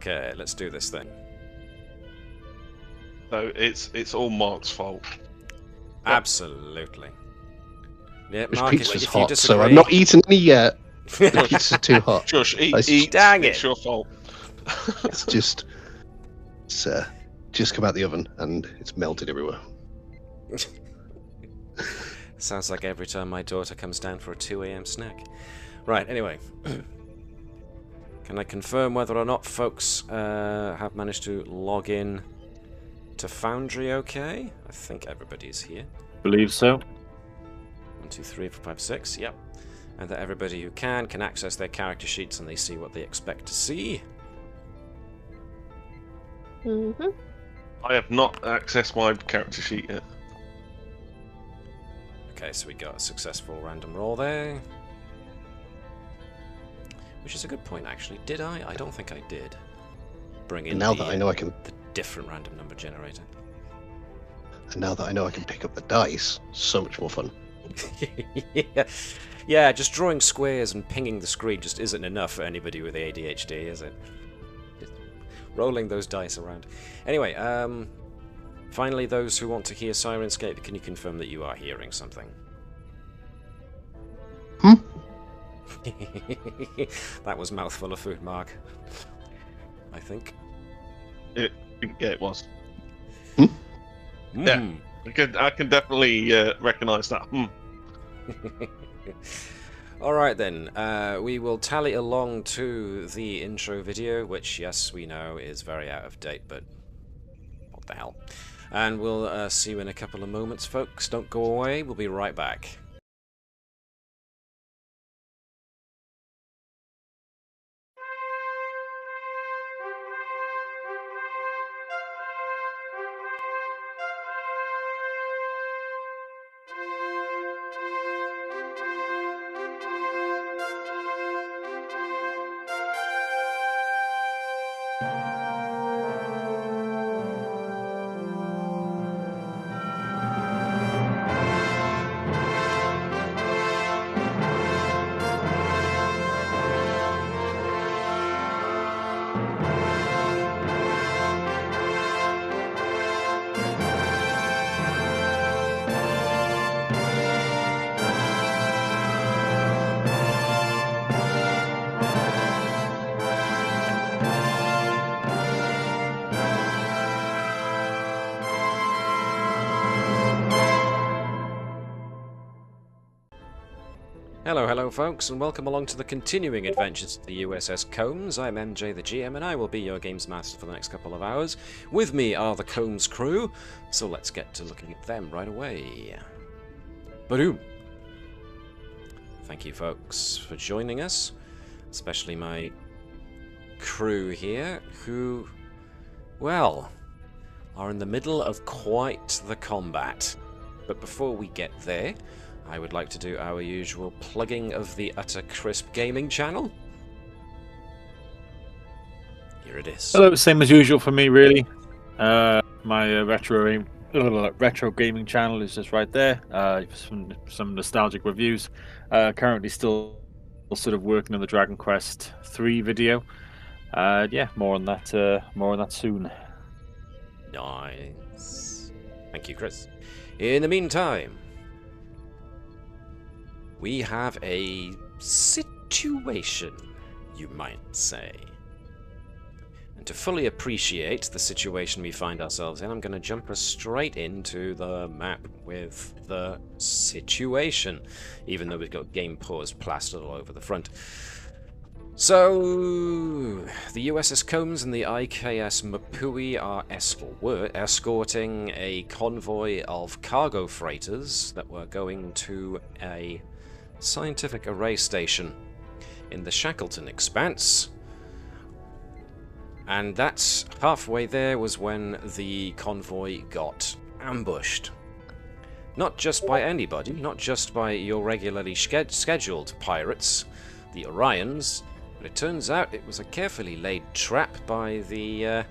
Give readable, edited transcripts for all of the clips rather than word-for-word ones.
Okay, let's do this then. So it's all Mark's fault. Absolutely. Yeah, This Mark, pizza's if you hot, disagree... so I've not eaten any yet. The pizza's too hot. Josh, eat. Dang it. It's your fault. It's just come out the oven and it's melted everywhere. Sounds like every time my daughter comes down for a 2 AM snack. Right, anyway. Can I confirm whether or not folks have managed to log in to Foundry okay? I think everybody's here. Believe so. 1, 2, 3, 4, 5, 6, yep. And that everybody who can access their character sheets and they see what they expect to see. Mm-hmm. I have not accessed my character sheet yet. Okay, so we got a successful random roll there. Which is a good point, actually. Did I? I don't think I did. Bring in And now that I know I can, the different random number generator. and now that I know I can pick up the dice, so much more fun. Yeah, just drawing squares and pinging the screen just isn't enough for anybody with ADHD, is it? Just rolling those dice around. Anyway, finally, those who want to hear Sirenscape, can you confirm that you are hearing something? That was mouthful of food, Mark. I think. Yeah, it was. Hmm? Mm. Yeah, I can definitely recognise that. Alright then, we will tally along to the intro video, which, yes, we know is very out of date, but what the hell. And we'll see you in a couple of moments, folks. Don't go away, we'll be right back. Hello folks, and welcome along to the continuing adventures of the USS Combs. I'm MJ the GM, and I will be your games master for the next couple of hours. With me are the Combs crew, so let's get to looking at them right away. Boom! Thank you folks for joining us, especially my crew here, who, well, are in the middle of quite the combat. But before we get there, I would like to do our usual plugging of the Utter Crisp Gaming channel. Here it is. Hello, same as usual for me, really. My retro gaming channel is just right there. Some nostalgic reviews. Currently still sort of working on the Dragon Quest 3 video. Yeah, more on that soon. Nice. Thank you, Chris. In the meantime, we have a situation, you might say. And to fully appreciate the situation we find ourselves in, I'm going to jump us straight into the map with the situation, even though we've got game pause plastered all over the front. So, the USS Combs and the IKS MupwI were escorting a convoy of cargo freighters that were going to a scientific array station in the Shackleton Expanse, and that's halfway there was when the convoy got ambushed. Not just by anybody, not just by your regularly scheduled pirates, the Orions, but it turns out it was a carefully laid trap by the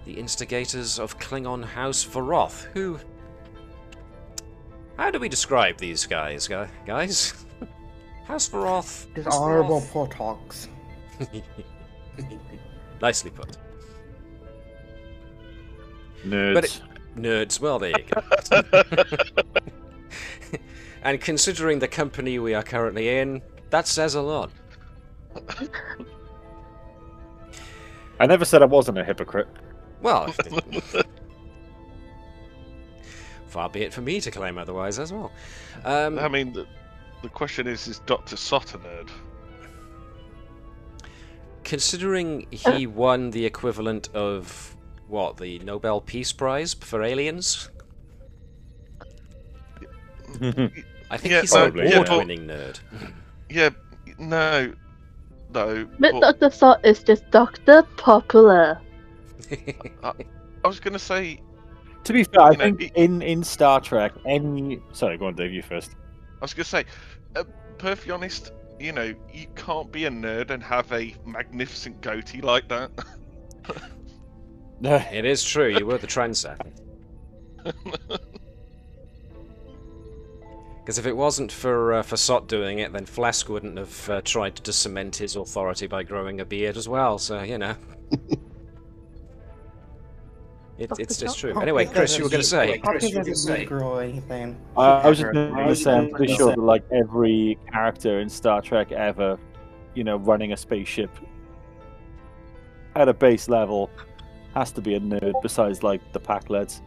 instigators of Klingon House Varoth, who... How do we describe these guys, guys? House Varoth... Dishonorable Portogs. Nicely put. Nerds. Nerds, well, there you go. And considering the company we are currently in, that says a lot. I never said I wasn't a hypocrite. Well, far be it for me to claim otherwise as well. I mean, the question is Dr. Sott a nerd? Considering he won the equivalent of, what, the Nobel Peace Prize for aliens? I think he's an award-winning nerd. Yeah, no. But Dr. Sott is just Dr. Popular. I was going to say... To be fair, I think in Star Trek, Sorry, go on, Dave, you first. I was going to say, perfectly honest, you can't be a nerd and have a magnificent goatee like that. It is true, you were the trendsetter. Because if it wasn't for Sott doing it, then Phlesc wouldn't have tried to cement his authority by growing a beard as well, so, It's just true. Anyway, Chris, you were going to say? Hopkins doesn't need girl or anything. I was just going to say, I'm pretty sure that like every character in Star Trek ever, running a spaceship at a base level has to be a nerd besides like the pack lads.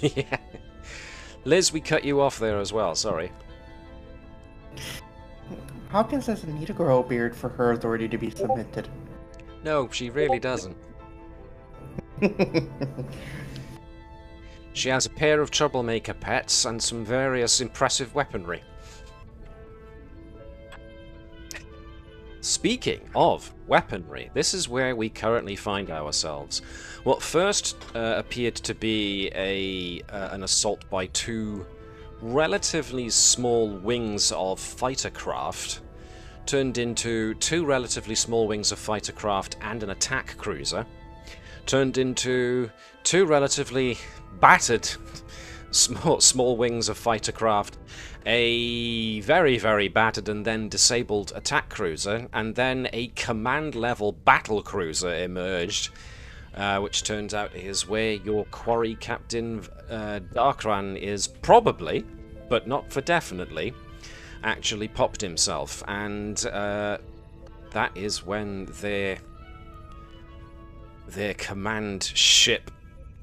Yeah. Liz, we cut you off there as well, sorry. Hopkins doesn't need to grow a beard for her authority to be cemented. No, she really doesn't. She has a pair of troublemaker pets and some various impressive weaponry. Speaking of weaponry, this is where we currently find ourselves. What first appeared to be an assault by two relatively small wings of fighter craft turned into two relatively small wings of fighter craft and an attack cruiser, turned into two relatively battered small wings of fighter craft, a very, very battered and then disabled attack cruiser, and then a command-level battle cruiser emerged, which turns out is where your quarry captain Darkran is probably, but not for definitely, actually popped himself, and that is when their command ship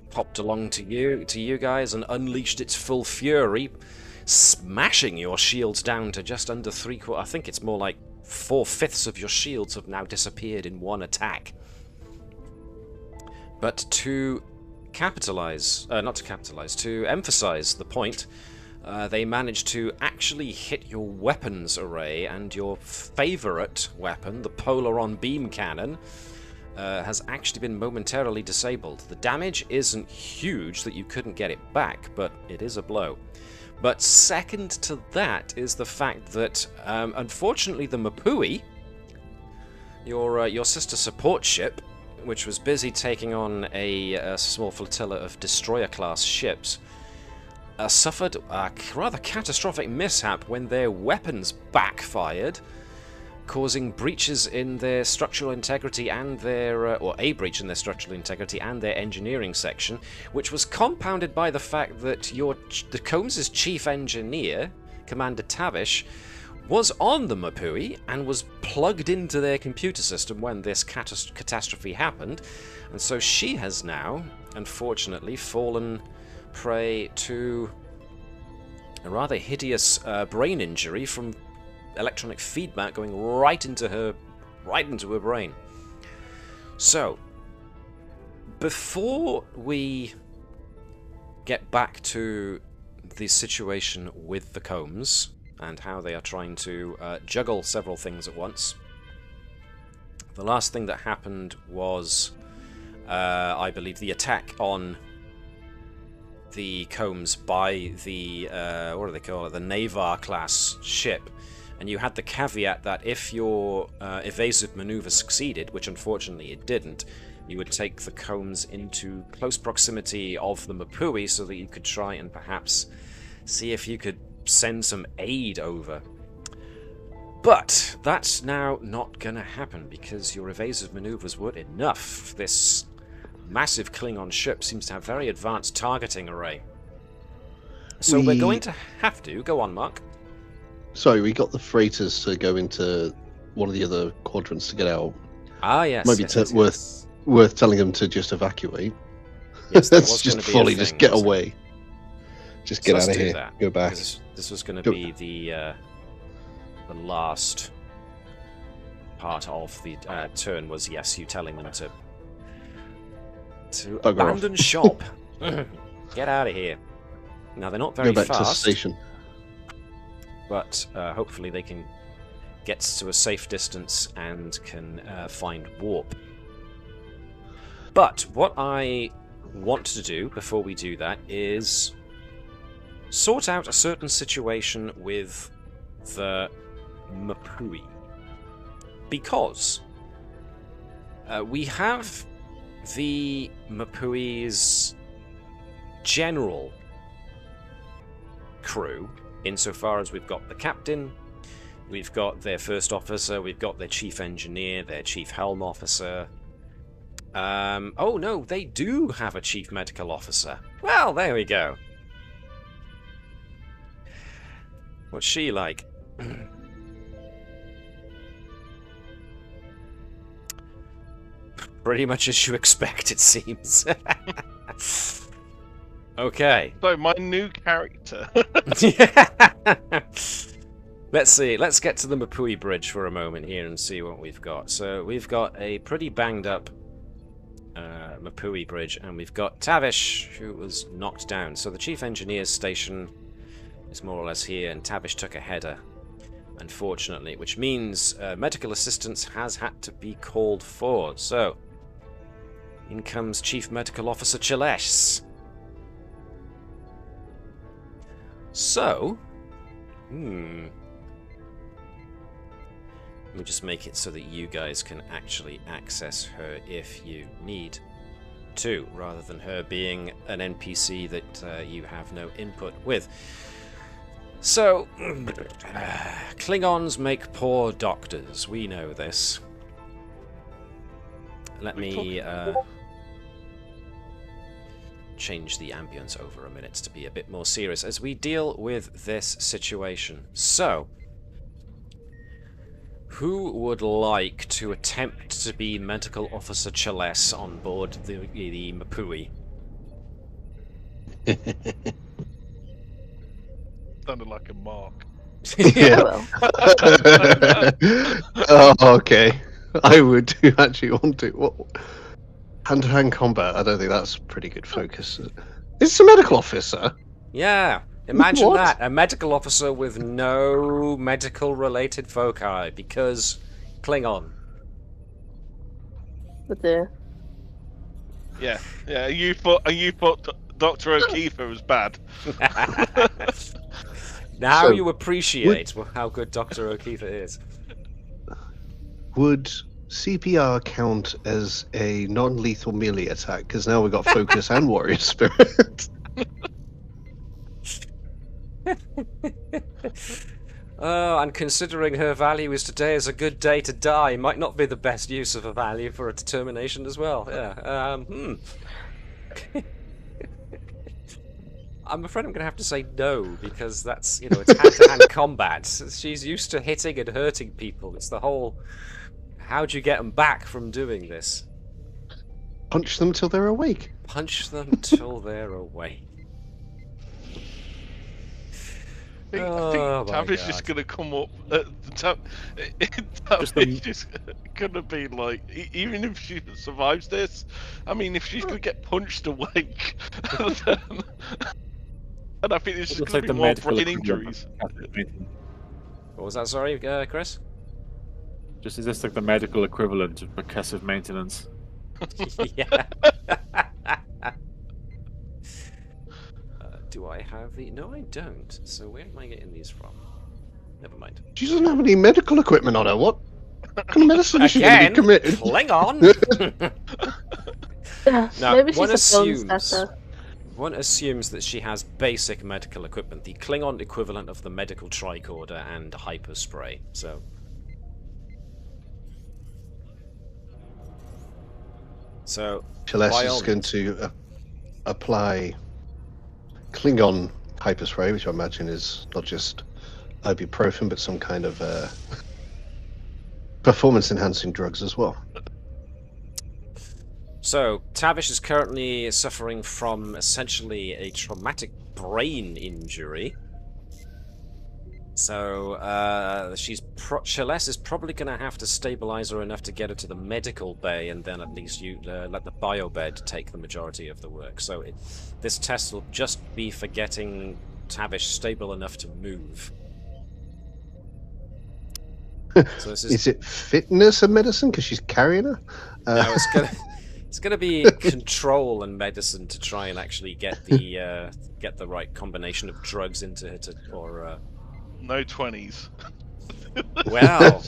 popped along to you guys and unleashed its full fury, smashing your shields down to just under 3/4. I think it's more like 4/5 of your shields have now disappeared in one attack. But to emphasize the point, they managed to actually hit your weapons array, and your favorite weapon, the Polaron beam cannon, has actually been momentarily disabled. The damage isn't huge that you couldn't get it back, but it is a blow. But second to that is the fact that, unfortunately, the MupwI, your sister support ship, which was busy taking on a small flotilla of destroyer-class ships, suffered a rather catastrophic mishap when their weapons backfired, causing breaches in their structural integrity and their, or a breach in their structural integrity and their engineering section, which was compounded by the fact that the Combs' chief engineer, Commander Tavish, was on the MupwI and was plugged into their computer system when this catastrophe happened, and so she has now, unfortunately, fallen prey to a rather hideous brain injury from electronic feedback going right into her brain. So, before we get back to the situation with the Combs and how they are trying to juggle several things at once, the last thing that happened was, I believe, the attack on the Combs by the, what do they call it, the Navar class ship. And you had the caveat that if your evasive maneuver succeeded, which unfortunately it didn't, you would take the Combs into close proximity of the MupwI so that you could try and perhaps see if you could send some aid over. But that's now not going to happen because your evasive maneuvers weren't enough. This massive Klingon ship seems to have very advanced targeting array. So we're going to have to... Go on, Mark. Sorry, we got the freighters to go into one of the other quadrants to get out. Ah, yes. Maybe worth telling them to just evacuate. Yes, Let's just fully just get away. Just get out of here. That. Go back. This was going to be the last part of the turn was, yes, you telling them to abandon shop. Get out of here. Now, they're not very fast. Go back to the station. But hopefully they can get to a safe distance and can find warp. But what I want to do before we do that is sort out a certain situation with the MupwI. Because we have the MupwI's general crew, insofar as we've got the captain, we've got their first officer, we've got their chief engineer, their chief helm officer. Oh no, they do have a chief medical officer. Well, there we go. What's she like? Pretty much as you expect, it seems. Okay. So, my new character. Let's see. Let's get to the MupwI bridge for a moment here and see what we've got. So, we've got a pretty banged up MupwI bridge, and we've got Tavish, who was knocked down. So, the chief engineer's station is more or less here, and Tavish took a header, unfortunately, which means medical assistance has had to be called for. So, in comes Chief Medical Officer Chilesh. So, let me just make it so that you guys can actually access her if you need to, rather than her being an NPC that you have no input with. So, Klingons make poor doctors. We know this. Let me change the ambience over a minute to be a bit more serious as we deal with this situation. So, who would like to attempt to be Medical Officer Chiles on board the MupwI? Sounded like a mark. Yeah. Oh, okay. I would actually want to. What? Hand-to-hand combat. I don't think that's pretty good focus. It's a medical officer. Yeah. Imagine What? that. A medical officer with no medical-related foci, because Klingon. But there. Yeah. You thought Dr. O'Keefe was bad. Now So, you appreciate how good Dr. O'Keefe is. Would CPR count as a non-lethal melee attack? Because now we've got focus and warrior spirit. Oh, and considering her value is today is a good day to die, might not be the best use of a value for a determination as well. Yeah. I'm afraid I'm going to have to say no, because that's, it's hand-to-hand combat. She's used to hitting and hurting people. It's the whole, how'd you get them back from doing this? Punch them till they're awake. Punch them till they're awake. I think Tavish is going to come up. Tavish is going to be like, even if she survives this, I mean, if she's going to get punched awake, and I think there's just going to be more brain injuries. What was that, sorry, Chris? Just is this like the medical equivalent of percussive maintenance? Yeah. Do I have the... No, I don't. So where am I getting these from? Never mind. She doesn't have any medical equipment on her. What kind of medicine is she going to be committed? Klingon! Now, Maybe she's a bone stacker. One assumes that she has basic medical equippment, the Klingon equivalent of the medical tricorder and hyperspray. So So, Phlesc by is all going means. to apply Klingon hyperspray, which I imagine is not just ibuprofen, but some kind of performance-enhancing drugs as well. So, Tavish is currently suffering from essentially a traumatic brain injury. So, Celeste is probably going to have to stabilize her enough to get her to the medical bay, and then at least you let the biobed take the majority of the work. So, this test will just be for getting Tavish stable enough to move. So this Is it fitness and medicine because she's carrying her? No, it's gonna be control and medicine to try and actually get the right combination of drugs into her No 20s. Well,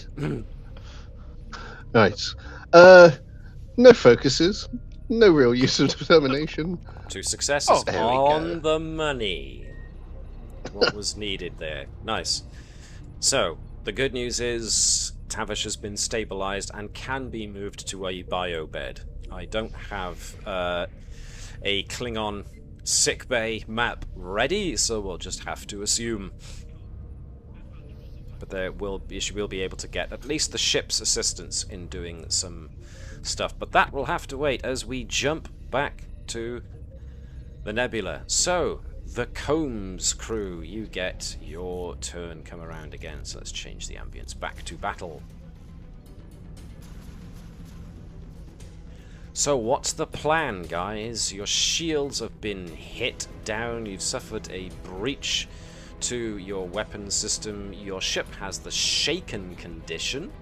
Nice. No focuses. No real use of determination. 2 successes Oh, there we on go. the money. What was needed there? Nice. So the good news is Tavish has been stabilized and can be moved to a biobed. I don't have a Klingon sickbay map ready, so we'll just have to assume. But she will be able to get at least the ship's assistance in doing some stuff. But that will have to wait as we jump back to the nebula. So, the Combs crew, you get your turn come around again. So let's change the ambience back to battle. So what's the plan, guys? Your shields have been hit down. You've suffered a breach to your weapon system. Your ship has the shaken condition,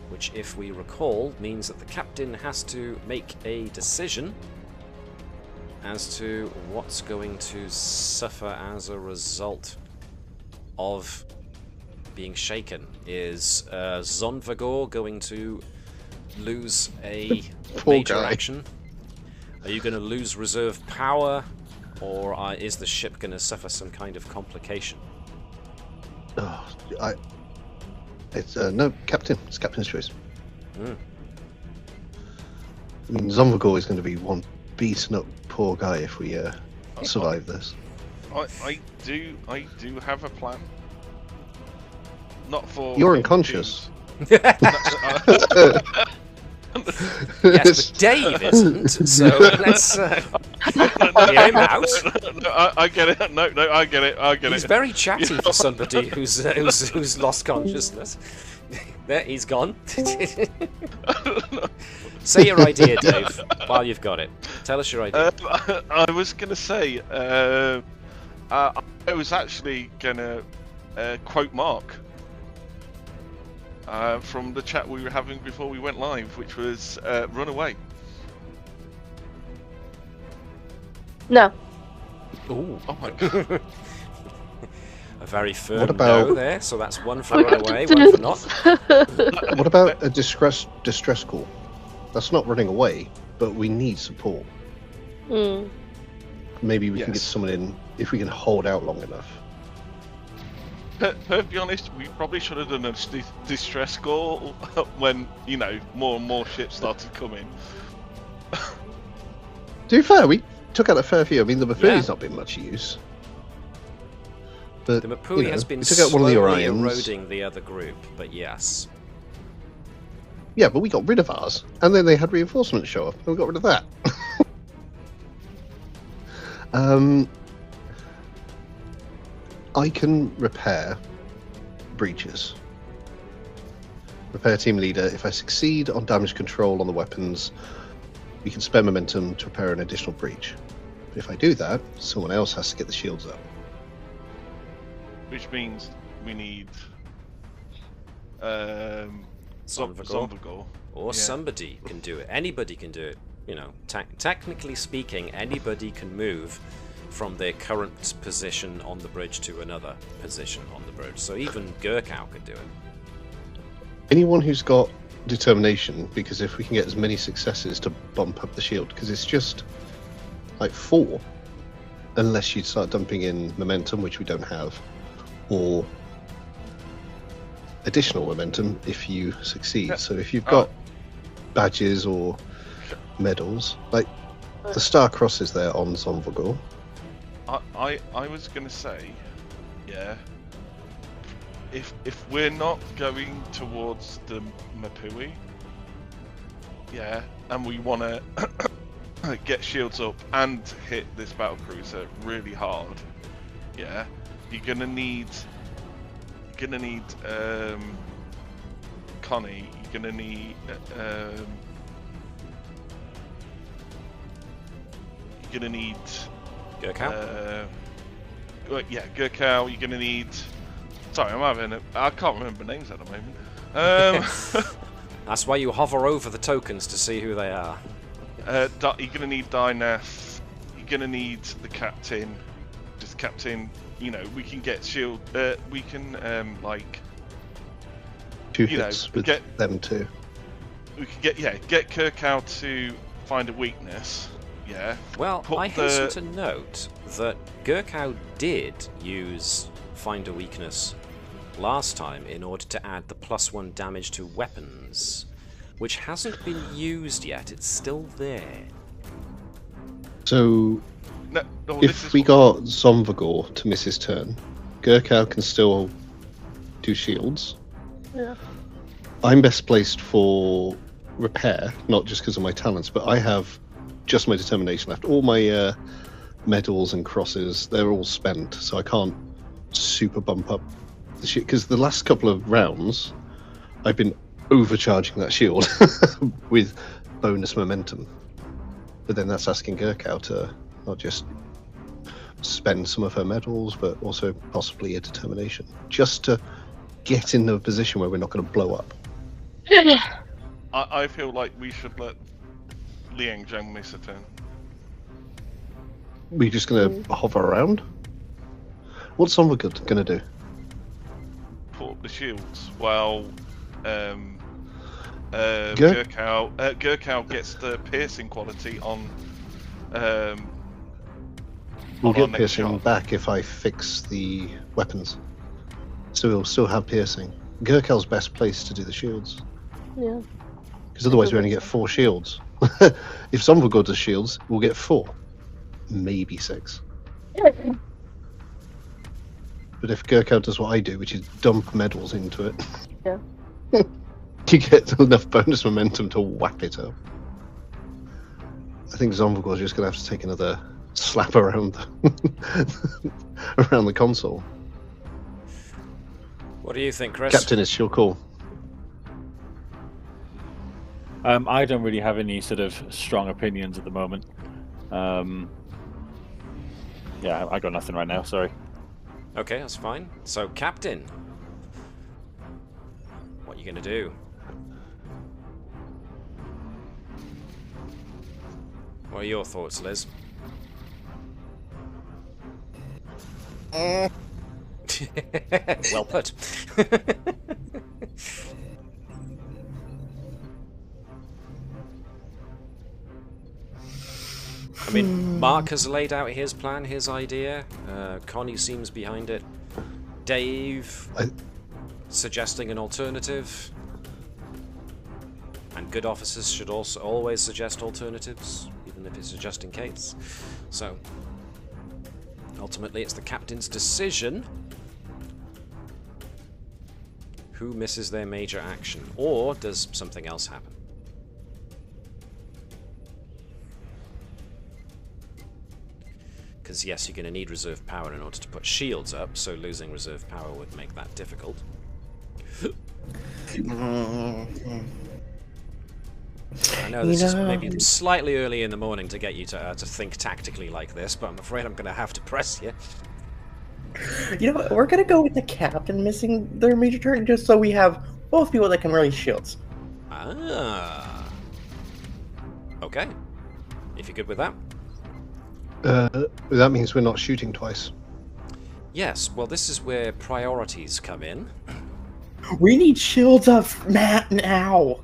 which, if we recall, means that the captain has to make a decision as to what's going to suffer as a result of being shaken. Is Zonvagor going to lose a major action? Are you going to lose reserve power? Or is the ship going to suffer some kind of complication? Oh, it's no, Captain. It's Captain's choice. Mm. I mean, Zonvagor is going to be one beaten up poor guy if we survive this. I do have a plan. Not for You're unconscious. Yes, but Dave isn't, so let's hear him out. No, I get it. No, I get it. He's very chatty for somebody who's lost consciousness. There, he's gone. Say your idea, Dave, while you've got it. Tell us your idea. I was going to say, I was actually going to quote Mark from the chat we were having before we went live, which was run away. No. Ooh. Oh my god. A very firm What about- no there, so that's one for run away, one for not. What about a distress call? That's not running away, but we need support. Mm. Maybe we can get Yes. someone in if we can hold out long enough. To be honest, we probably should have done a distress call when, more and more ships started coming. To be fair, we took out a fair few. I mean, the Mupwui's Yeah. not been much use. But, The Mupwui has been we took out one of the slowly Orions. eroding the other group, but yes. Yeah, but we got rid of ours, and then they had reinforcements show up, and we got rid of that. I can repair breaches. Repair team leader. If I succeed on damage control on the weapons, we can spend momentum to repair an additional breach. If I do that, someone else has to get the shields up. Which means we need Zonvagor. Zonvagor. Or Yeah. somebody can do it. Anybody can do it. Technically speaking, anybody can move from their current position on the bridge to another position on the bridge. So even Gerkow could do it. Anyone who's got determination, because if we can get as many successes to bump up the shield, because it's just like 4, unless you start dumping in momentum, which we don't have, or additional momentum if you succeed. Yeah. So if you've got badges or medals. Like, the star cross is there on Zomvogor. I was gonna say, yeah. If we're not going towards the MupwI, yeah, and we want to get shields up and hit this battle cruiser really hard, yeah, you're gonna need Connie. You're gonna need Gerkow? yeah, Gerkow. You're gonna need. Sorry, I can't remember names at the moment. That's why you hover over the tokens to see who they are. You're gonna need Dyneth. You're gonna need the captain. Just captain. You know, we can get shield. We can like. 2 hits with them too. We can get Gerkow to find a weakness. Yeah. Well, I hasten to note that Gerkow did use Find a Weakness last time in order to add the +1 damage to weapons, which hasn't been used yet. It's still there. So, if we got Zomvogor to miss his turn, Gerkow can still do shields. Yeah. I'm best placed for repair, not just because of my talents, but I have just my determination left. All my medals and crosses, they're all spent, so I can't super bump up the shit. Because the last couple of rounds, I've been overcharging that shield with bonus momentum. But then that's asking Gerkow to not just spend some of her medals, but also possibly a determination, just to get in a position where we're not going to blow up. I feel like we should let Liang Zhang miss a turn. We're just going to hover around? What's Zomvogor going to do? Put up the shields. Well, Gerkow gets the piercing quality on. We'll get piercing back if I fix the weapons. So we'll still have piercing. Gerkow's best place to do the shields. Yeah. Because otherwise we only get 4 shields. If Zomvogor does shields, we'll get 4. Maybe 6. But if Gerkow does what I do, which is dump medals into it, Yeah. you get enough bonus momentum to whap it up. I think Zomvogor's just going to have to take another slap around around the console. What do you think, Chris? Captain, it's your call. I don't really have any sort of strong opinions at the moment. Yeah, I got nothing right now, sorry. Okay, that's fine. So, Captain, what are you going to do? What are your thoughts, Liz? Well put. I mean, Mark has laid out his plan, his idea. Connie seems behind it. Dave suggesting an alternative. And good officers should also always suggest alternatives, even if it's just in case. So, ultimately, it's the captain's decision who misses their major action, or does something else happen? Because yes, you're going to need reserve power in order to put shields up, so losing reserve power would make that difficult. I know this is maybe slightly early in the morning to get you to think tactically like this, but I'm afraid I'm going to have to press you. You know what? We're gonna go with the captain missing their major turn, just so we have both people that can release shields. Ah. Okay. If you're good with that. That means we're not shooting twice. Yes. Well, this is where priorities come in. We need shields up now.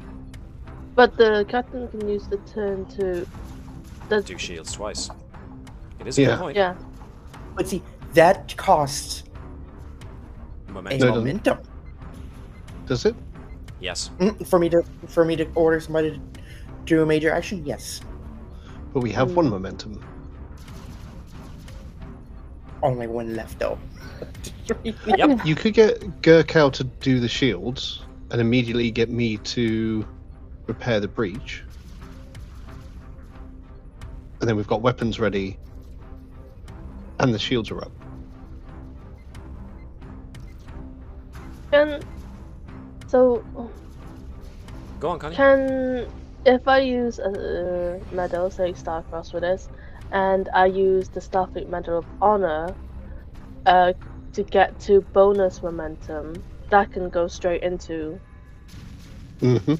But the captain can use the turn to Do shields twice. It is a good point. Yeah. But see, that costs Momentum. momentum. Does it? Yes. For me to order somebody do a major action? Yes. But we have one momentum. Only one left, though. Yep. You could get Gerkow to do the shields and immediately get me to repair the breach. And then we've got weapons ready and the shields are up. So, Go on, Connie. if I use a medal, say Starcross for this, and I use the Starfleet Medal of Honor to get to bonus momentum, that can go straight into Re-upping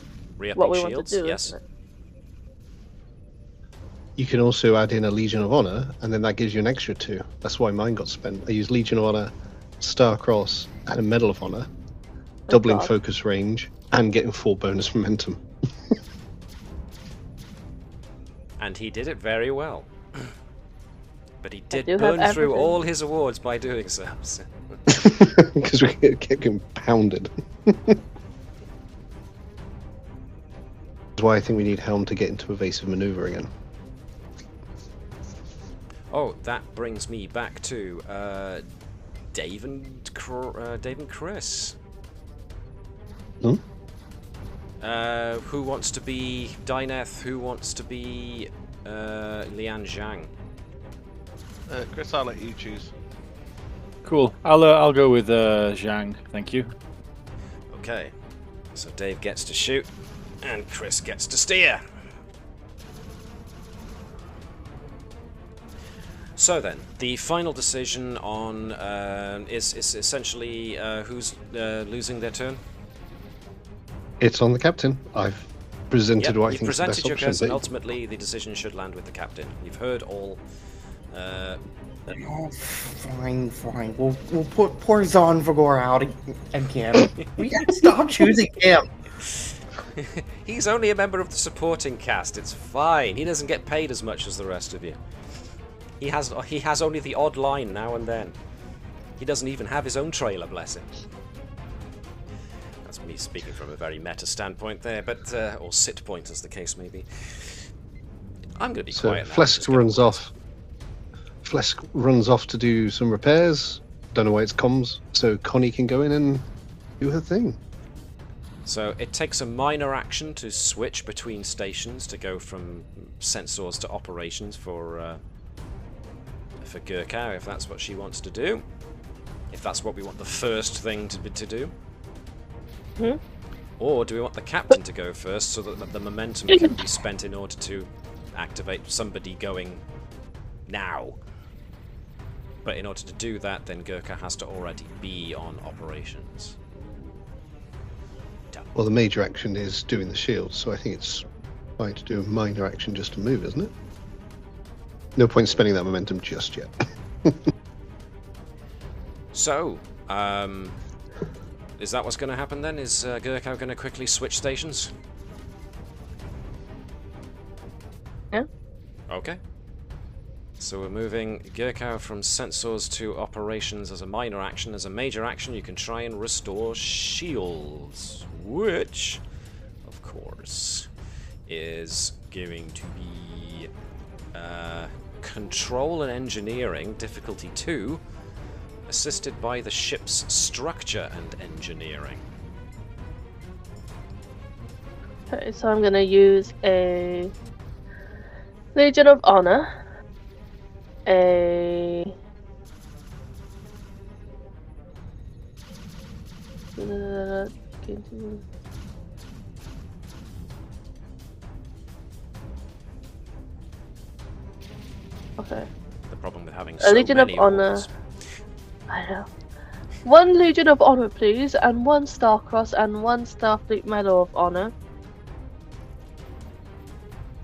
what we shields, want to do. yes. Isn't it? You can also add in a Legion of Honor, and then that gives you an extra 2. That's why mine got spent. I used Legion of Honor, Starcross, and a Medal of Honor, doubling God. focus range, and getting 4 bonus momentum. And he did it very well. But he did do burn have through everything. all his awards by doing so. Because we kept getting pounded. That's why I think we need Helm to get into evasive maneuver again. Oh, that brings me back to Dave and Chris. Hmm? Who wants to be Dyneth? Who wants to be Lian Zhang? Chris, I'll let you choose. Cool. I'll go with Zhang. Thank you. Okay, so Dave gets to shoot, and Chris gets to steer. So then, the final decision on is essentially who's losing their turn. It's on the captain. I've presented what I You've think is the presented best your option. case, and but- ultimately the decision should land with the captain. You've heard all. Oh, fine. We'll put poor Zon Vagor out again. We gotta stop choosing him. He's only a member of the supporting cast. It's fine. He doesn't get paid as much as the rest of you. He has only the odd line now and then. He doesn't even have his own trailer, bless him. That's me speaking from a very meta standpoint there, but or sit point as the case may be. I'm going to be So quiet now. Phlesc runs off. Phlesc runs off to do some repairs. Don't know why it's comms, so Connie can go in and do her thing. So it takes a minor action to switch between stations to go from sensors to operations for Gerkow, if that's what she wants to do. If that's what we want the first thing to do. Or do we want the captain to go first so that the momentum can be spent in order to activate somebody going now? But in order to do that, then Gerkow has to already be on operations. Well, the major action is doing the shield, so I think it's fine to do a minor action just to move, isn't it? No point spending that momentum just yet. So, is that what's going to happen then? Is Gerkow going to quickly switch stations? Yeah. Okay. So we're moving Gerkow from sensors to operations as a minor action. As a major action, you can try and restore shields, which, of course, is going to be control and engineering, difficulty 2, assisted by the ship's structure and engineering. Okay, so I'm gonna use a Legion of Honor, a okay. The problem with having A so Legion of many Honor. awards. I know. 1 Legion of Honor, please, and 1 Starcross and 1 Starfleet Medal of Honor.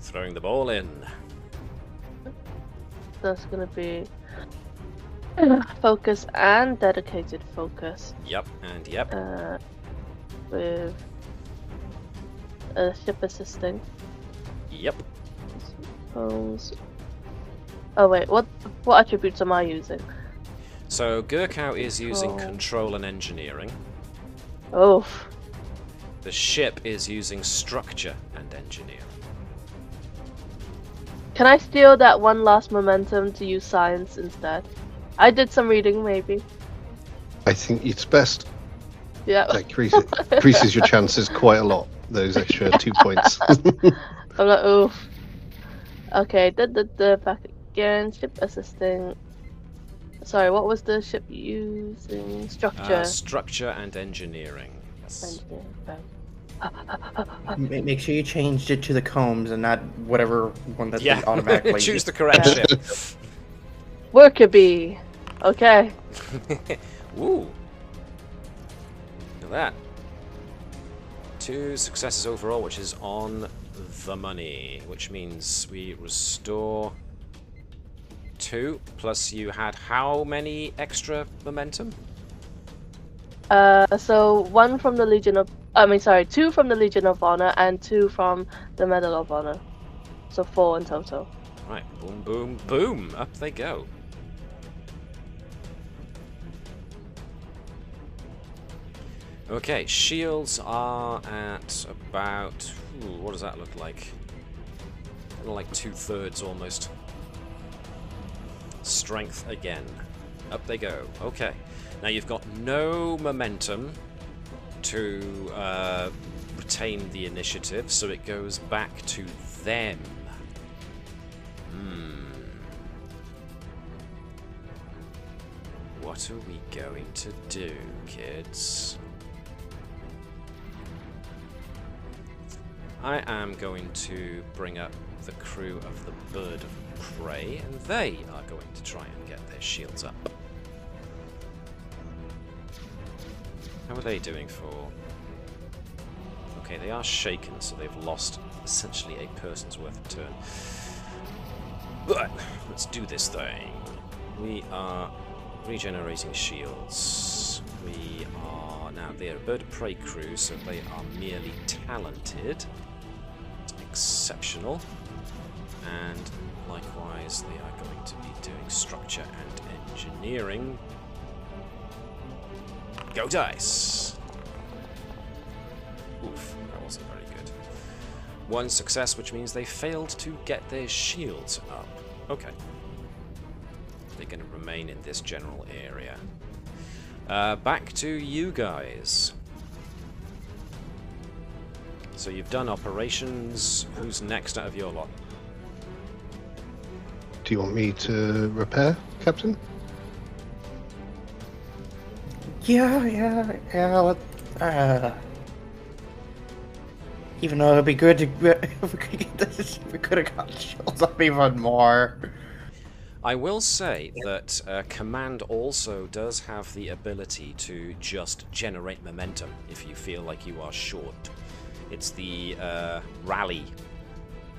Throwing the ball in. That's gonna be focus and dedicated focus. Yep, and yep. With a ship assisting. Yep. Suppose. Oh wait, what attributes am I using? So Gerkow is using Control. control and engineering. Oh, The ship is using structure and engineering. Can I steal that one last momentum to use science instead? I did some reading, maybe. I think it's best. Yeah. That increases your chances quite a lot. Those extra 2 points. I'm like, oof. Okay, back again. Ship assisting. Sorry, what was the ship using? Structure. Structure and engineering. Yes. Make sure you changed it to the Combs and not whatever one that they automatically choose the correct ship. Worker bee. Okay. Ooh. Look at that. 2 successes overall, which is on the money, which means we restore 2, plus you had how many extra momentum? So 1 from the Legion of... 2 from the Legion of Honor and 2 from the Medal of Honor. So 4 in total. Right, boom, boom, boom, up they go. Okay, shields are at about... what does that look like? Like 2/3 almost. Strength again. Up they go. Okay. Now you've got no momentum to retain the initiative, so it goes back to them. What are we going to do, kids? I am going to bring up the crew of the Bird of Prey, and they are going to try and get their shields up. How are they doing for... Okay, they are shaken, so they've lost essentially a person's worth of turn. But let's do this thing. We are regenerating shields. We are... Now, they're a Bird of Prey crew, so they are merely talented. Exceptional. And likewise, they are going to be doing structure and engineering. Go dice! Oof, that wasn't very good. 1 success, which means they failed to get their shields up. Okay. They're going to remain in this general area. Back to you guys. So you've done operations. Who's next out of your lot? Do you want me to repair, Captain? Yeah. Even though it'd be good to, if we could get this, we could have got shields up even more. I will say that Command also does have the ability to just generate momentum if you feel like you are short. It's the rally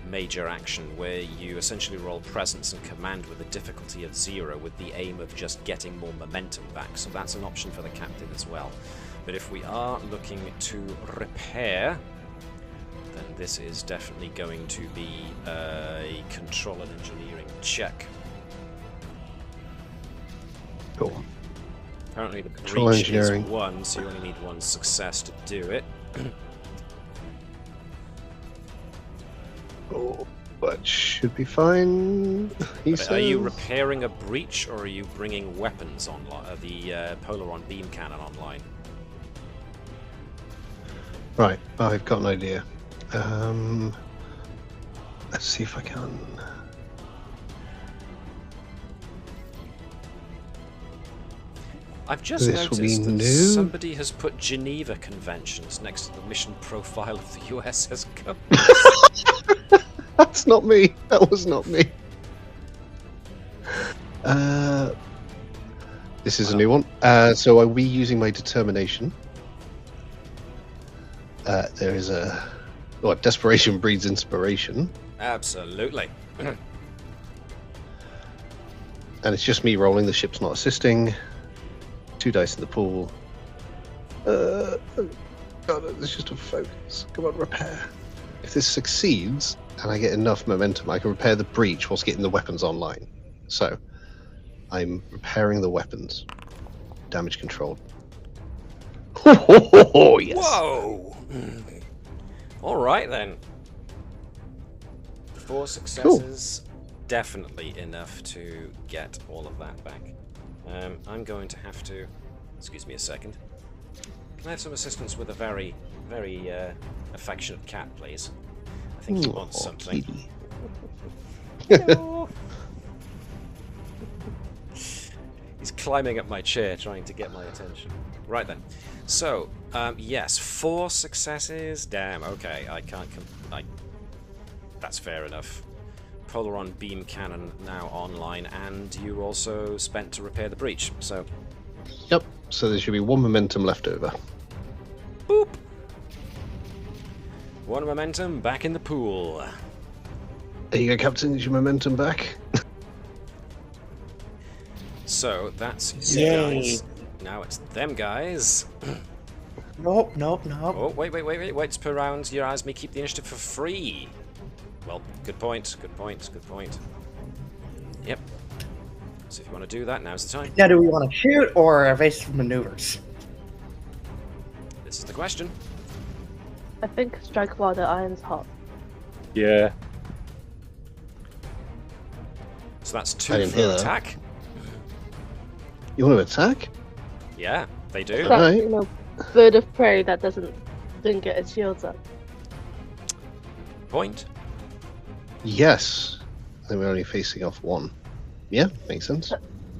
major action where you essentially roll presence and command with a difficulty of 0 with the aim of just getting more momentum back. So that's an option for the captain as well. But if we are looking to repair, then this is definitely going to be a control and engineering check. Cool. Apparently the Control breach is engineering. 1, so you only need 1 success to do it. Oh, that should be fine. He says. Are you repairing a breach, or are you bringing weapons online? The Polaron beam cannon online? Right, I've got an idea. Let's see if I can. I've just This will be noticed that new. somebody has put Geneva Conventions next to the mission profile of the USS Combs. That's not me. That was not me. This is a new one. So are we using my determination? There is a... Well, desperation breeds inspiration. Absolutely. And it's just me rolling. The ship's not assisting. 2 dice in the pool. God, it's just a focus. Come on, repair. If this succeeds, and I get enough momentum, I can repair the breach whilst getting the weapons online. So, I'm repairing the weapons. Damage control. Oh, yes. Whoa! Alright then. 4 successes definitely enough to get all of that back. I'm going to have to... Excuse me a second. Can I have some assistance with a very, very affectionate cat, please? I think he wants something. Kitty. Hello. He's climbing up my chair trying to get my attention. Right then. So, yes, 4 successes. Damn, okay, I can't... That's fair enough. Polaron beam cannon now online, and you also spent to repair the breach, so... Yep, so there should be 1 momentum left over. Boop! 1 momentum back in the pool. There you go, Captain, is your momentum back? So, that's you guys. Now it's them guys. Nope. Oh, wait. Per round, your eyes may keep the initiative for free. Well, good point. Yep. So if you want to do that, now's the time. Now, do we want to shoot or evasive maneuvers? This is the question. I think strike while the iron's hot. Yeah. So that's I 2 didn't for hear that. attack. You want to attack? Yeah, they do. That, Alright. you know, bird of prey that didn't get its shields up. Point. Yes. Then we're only facing off 1. Yeah, makes sense.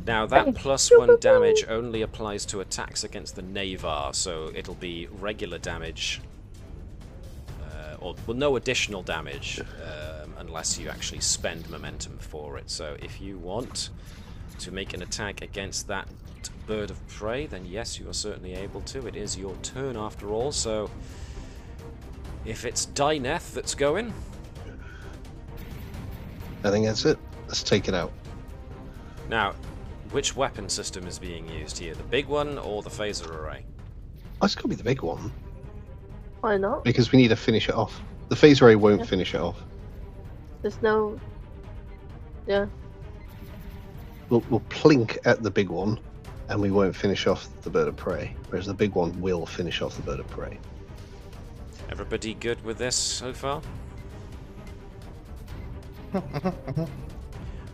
Now that +1 damage only applies to attacks against the Navar, so it'll be regular damage, or well, no additional damage unless you actually spend momentum for it. So if you want to make an attack against that bird of prey, then yes, you are certainly able to. It is your turn after all, so if it's Dyneth that's going... I think that's it. Let's take it out. Now, which weapon system is being used here? The big one or the phaser array? Oh, it's got to be the big one, Why not? because we need to finish it off. The phase array won't finish it off. There's no... Yeah. We'll plink at the big one, and we won't finish off the bird of prey, whereas the big one will finish off the bird of prey. Everybody good with this so far?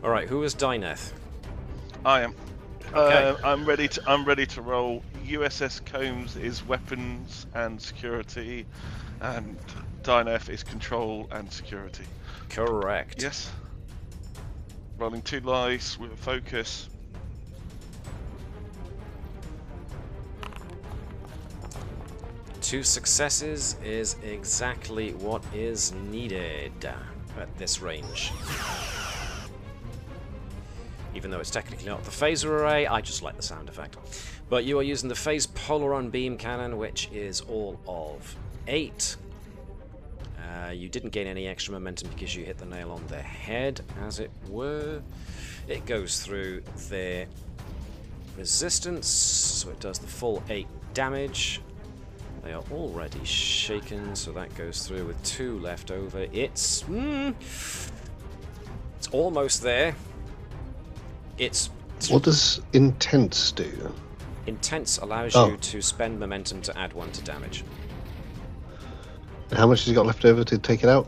Alright, who is Dyneth? I am. Okay. I'm ready to roll. USS Combs is weapons and security, and Dyneth is control and security. Correct. Yes. Rolling 2 dice with a focus. Two successes is exactly what is needed at this range. Even though it's technically not the phaser array, I just like the sound effect. But you are using the phase Polaron beam cannon, which is all of 8. You didn't gain any extra momentum because you hit the nail on the head, as it were. It goes through their resistance, so it does the full 8 damage. They are already shaken, so that goes through with 2 left over. It's almost there. What does intense do? Intense allows you to spend momentum to add 1 to damage. And how much has he got left over to take it out?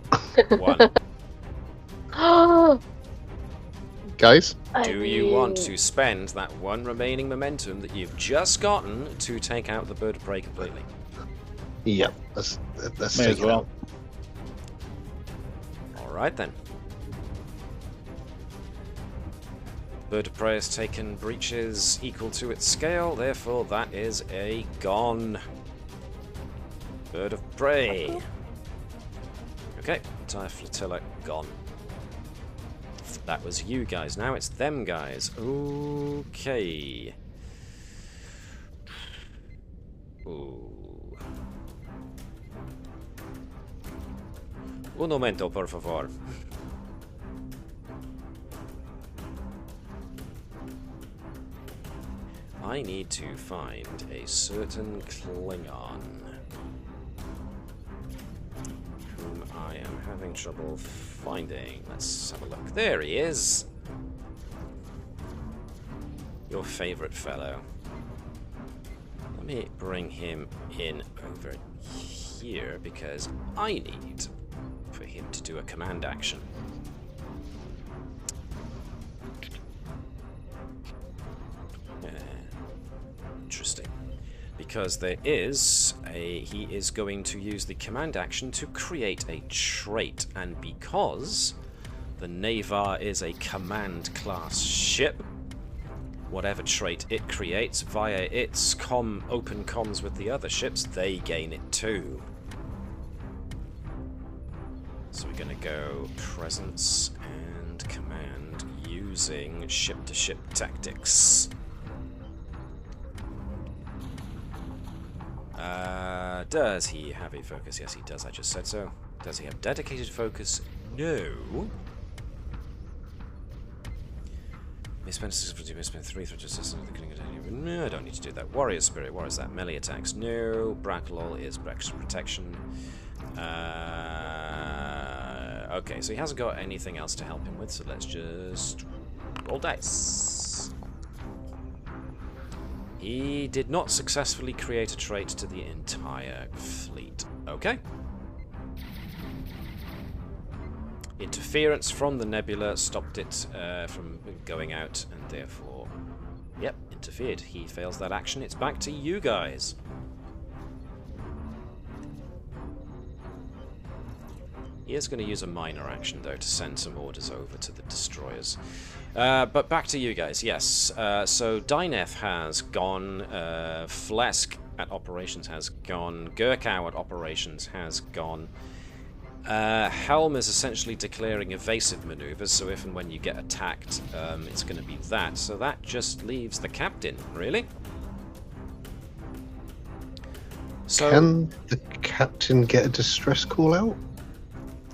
1. Guys? Do you want to spend that 1 remaining momentum that you've just gotten to take out the bird of prey completely? Yeah, let's May take as well. it out. Alright then. Bird of prey has taken breaches equal to its scale, therefore that is a gone. Bird of prey. Okay, entire flotilla gone. That was you guys, now it's them guys. Okay. Ooh. Un momento, por favor. I need to find a certain Klingon whom I am having trouble finding. Let's have a look. There he is. Your favorite fellow. Let me bring him in over here because I need for him to do a command action. interesting. Because there is he is going to use the command action to create a trait, and because the Navar is a command class ship, whatever trait it creates via its open comms with the other ships, they gain it too. So we're going to go presence and command using ship-to-ship tactics. Does he have a focus? Yes, he does. I just said so. Does he have dedicated focus? No. Misspent 3 threat assist. No, I don't need to do that. Warrior spirit. What is that? Melee attacks. No. Bracklol is extra protection. Okay, so he hasn't got anything else to help him with, so let's just roll dice. He did not successfully create a trait to the entire fleet. Okay. Interference from the nebula stopped it from going out, and therefore, yep, interfered. He fails that action. It's back to you guys. He is going to use a minor action, though, to send some orders over to the destroyers. But back to you guys, yes. So Dyneth has gone, Phlesc at operations has gone, Gerkow at operations has gone. Helm is essentially declaring evasive maneuvers, so if and when you get attacked, it's going to be that. So that just leaves the captain, really. So can the captain get a distress call out?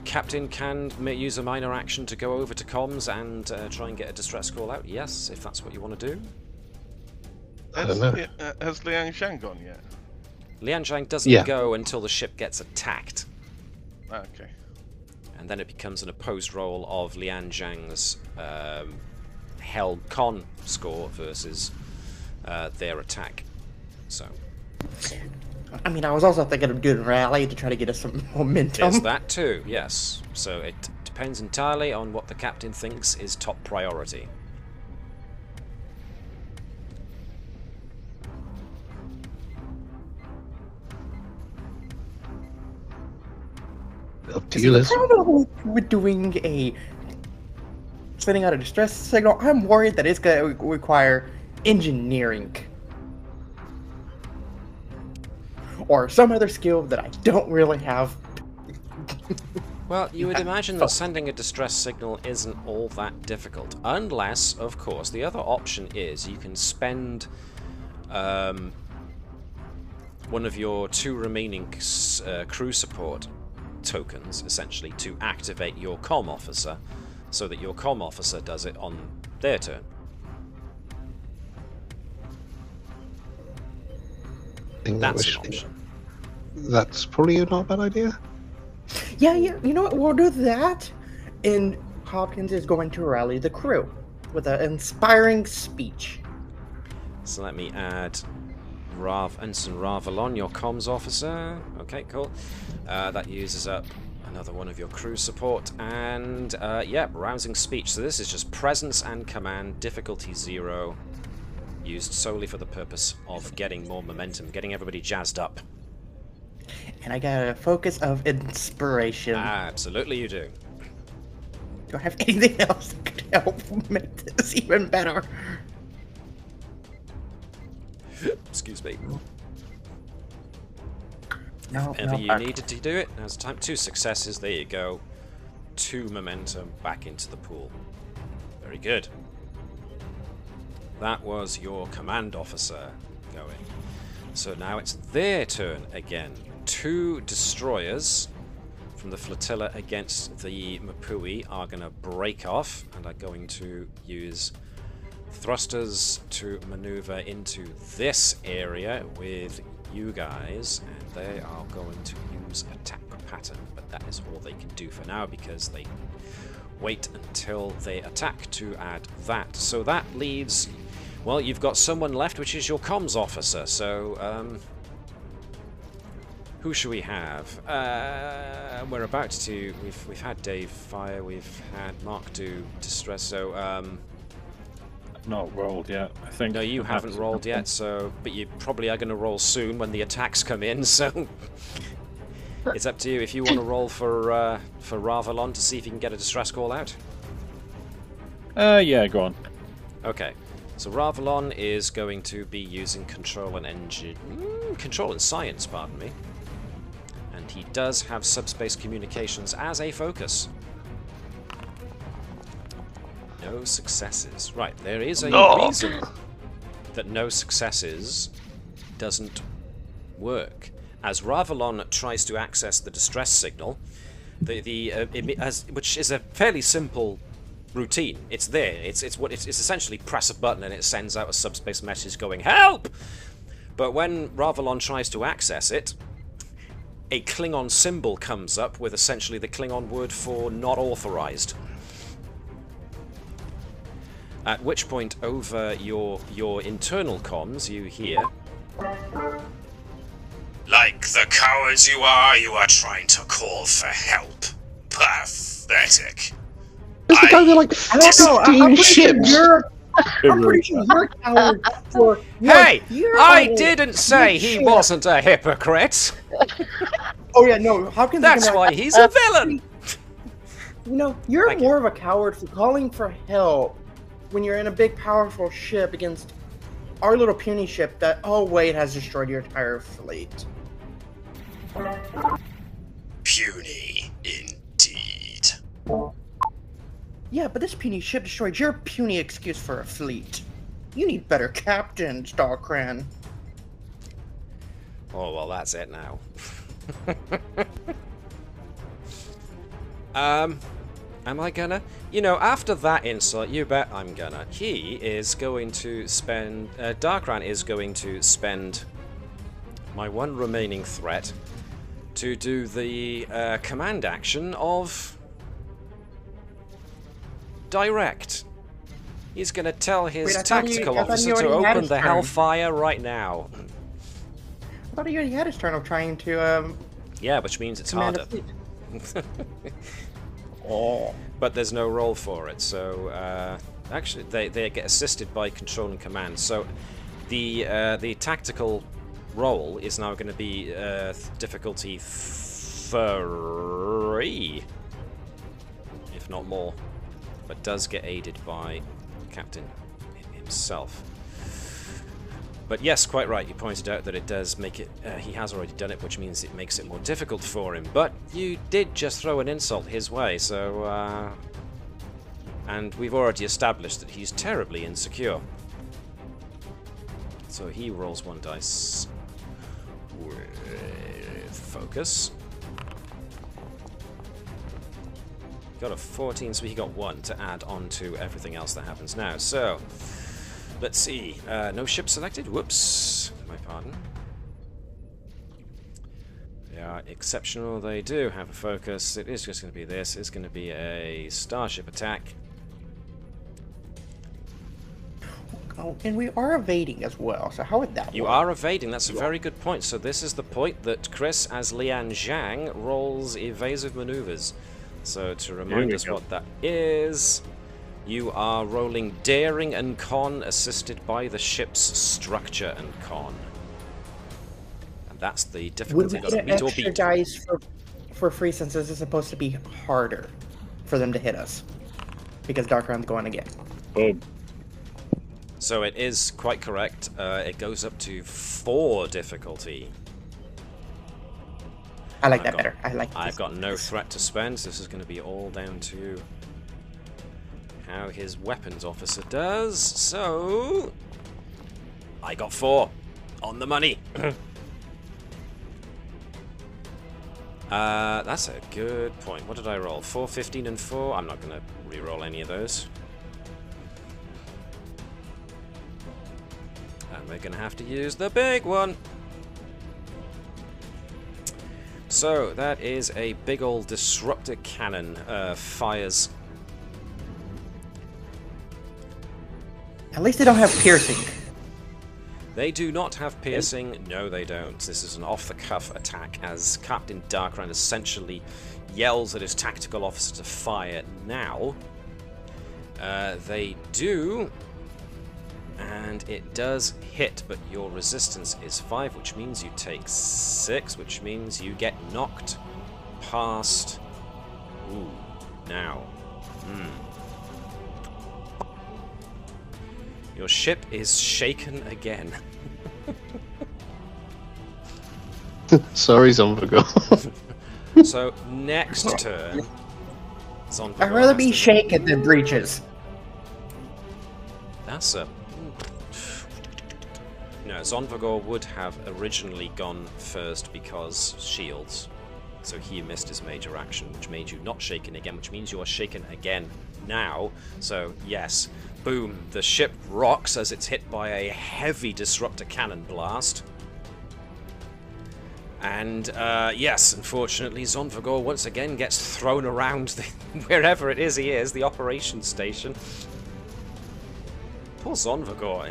Captain can use a minor action to go over to comms and try and get a distress call out. Yes, if that's what you want to do. Has Liang Zhang gone yet? Liang Zhang doesn't go until the ship gets attacked. Okay. And then it becomes an opposed roll of Liang Zhang's held con score versus their attack. So. I mean, I was also thinking of doing rally to try to get us some momentum. There's that too, yes. So it depends entirely on what the captain thinks is top priority. Up to you, Liz. We're doing sending out a distress signal. I'm worried that it's going to require engineering. Or some other skill that I don't really have. Well, you would imagine that sending a distress signal isn't all that difficult. Unless, of course, the other option is you can spend one of your 2 remaining crew support tokens, essentially, to activate your comm officer, so that your comm officer does it on their turn. That's an option. That's probably not a bad idea. Yeah, you know what? We'll do that. And Hopkins is going to rally the crew with an inspiring speech. So let me add Ensign Ravalon, your comms officer. Okay, cool. That uses up another one of your crew support. And, yeah, rousing speech. So this is just presence and command, difficulty 0. Used solely for the purpose of getting more momentum, getting everybody jazzed up. And I got a focus of inspiration. Absolutely you do. Do I have anything else that could help make this even better? Excuse me. No, if ever you needed to do it, now's the time. 2 successes, there you go. 2 momentum back into the pool. Very good. That was your command officer going. So now it's their turn again. 2 destroyers from the flotilla against the MupwI are going to break off and are going to use thrusters to maneuver into this area with you guys, and they are going to use attack pattern, but that is all they can do for now because they wait until they attack to add that. So that leaves, well, you've got someone left, which is your comms officer. So who should we have? We're about to. We've had Dave fire. We've had Mark do distress. So I've not rolled yet, I think. No, you haven't rolled yet, so... But you probably are going to roll soon when the attacks come in, so... It's up to you if you want to roll for Ravalon to see if you can get a distress call out. Yeah, go on. Okay. So Ravalon is going to be using control and science, pardon me. And he does have subspace communications as a focus. No successes. Right, there is a reason that no successes doesn't work. As Ravalon tries to access the distress signal, which is a fairly simple routine. It's there. It's essentially press a button and it sends out a subspace message going "Help!" But when Ravalon tries to access it, a Klingon symbol comes up with essentially the Klingon word for "not authorized." At which point, over your internal comms, you hear, "Like the cowards you are trying to call for help. Pathetic. There's a guy with like 15 ships. I'm pretty sure you're a coward for... Hey! I didn't say he wasn't a hypocrite! Oh yeah, no, Hopkins... That's why he's a villain! You know, you're more of a coward for calling for help when you're in a big, powerful ship against our little puny ship that, oh wait, has destroyed your entire fleet. Puny, indeed. Yeah, but this puny ship destroyed your puny excuse for a fleet. You need better captains, Darkran. Oh, well, that's it now. Am I gonna? You know, after that insult, you bet I'm gonna. He is going to spend... Darkran is going to spend my one remaining threat to do the command action of... Direct. He's going to tell his tactical officer to open the hellfire right now. I thought he already had his turn of trying to... Yeah, which means it's harder. Oh. But there's no roll for it, so... actually, they get assisted by control and command. So the tactical roll is now going to be difficulty 3, if not more. But does get aided by Captain himself. But yes, quite right, you pointed out that it does make it... he has already done it, which means it makes it more difficult for him. But you did just throw an insult his way, so... and we've already established that he's terribly insecure. So he rolls 1 dice with focus. Got a 14, so he got 1 to add on to everything else that happens now. So, let's see. No ship selected. Whoops. My pardon. They are exceptional. They do have a focus. It is just going to be this. It's going to be a starship attack. Oh, and we are evading as well, so how would that work? You are evading. That's a very good point. So this is the point that Chris, as Lian Zhang, rolls evasive maneuvers. So to remind us what that is, you are rolling daring and con assisted by the ship's structure and con. And that's the difficulty. Would we get extra dice for free since this is supposed to be harder for them to hit us? Because Darkran's going again. Boom. So it is quite correct. It goes up to 4 difficulty. I like that better. I like. I've got no threat to spend. So this is going to be all down to how his weapons officer does. So I got 4 on the money. That's a good point. What did I roll? 4, 15, and 4. I'm not going to re-roll any of those. And we're going to have to use the big one. So, that is a big old disruptor cannon fires. At least they don't have piercing. They do not have piercing. No, they don't. This is an off-the-cuff attack as Captain Darkran essentially yells at his tactical officer to fire now. They do And it does hit, but your resistance is 5, which means you take 6, which means you get knocked past. Ooh, now. Your ship is shaken again. Sorry, Zonvago. So, next turn, Zonvago I'd rather has be to- shaken than breaches. That's a... No, Zonvago would have originally gone first because shields. So he missed his major action, which made you not shaken again, which means you are shaken again now. So, yes, boom, the ship rocks as it's hit by a heavy disruptor cannon blast. And, yes, unfortunately, Zonvago once again gets thrown around wherever it is he is, the operations station. Poor Zonvago,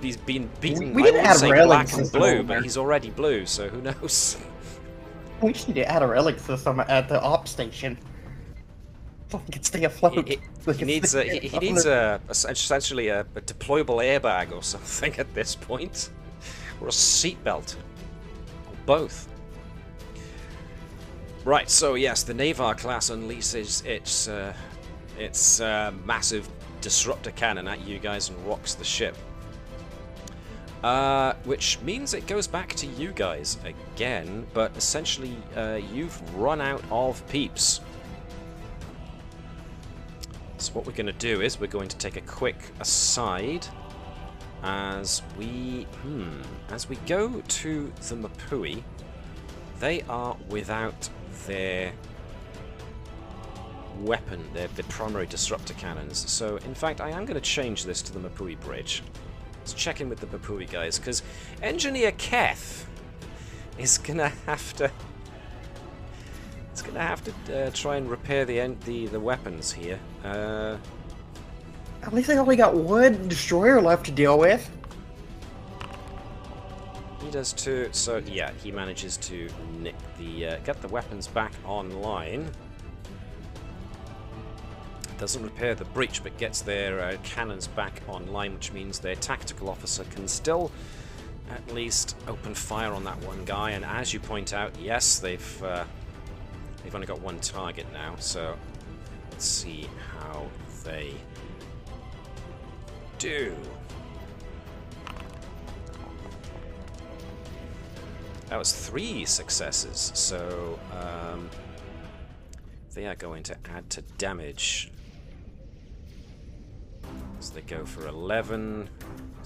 he's been beaten We by, didn't let's add say, relic black and system blue, over but there. he's already blue, so who knows? We should need to add a relic system at the op station. So we can stay afloat. He needs essentially a deployable airbag or something at this point, or a seatbelt, or both. Right. So yes, the Navar class unleashes its massive disruptor cannon at you guys and rocks the ship. Which means it goes back to you guys again, but essentially you've run out of peeps. So what we're going to do is we're going to take a quick aside as we go to the MupwI. They are without their weapon, their primary disruptor cannons. So in fact I am going to change this to the MupwI bridge. Let's check in with the MupwI guys, because Engineer Keth is gonna have to try and repair the weapons here. At least I only got one destroyer left to deal with. He does too. So yeah, he manages to nick get the weapons back online. Doesn't repair the breach, but gets their cannons back online, which means their tactical officer can still at least open fire on that one guy. And as you point out, yes, they've only got one target now. So let's see how they do. That was 3 successes, so they are going to add to damage. So they go for 11.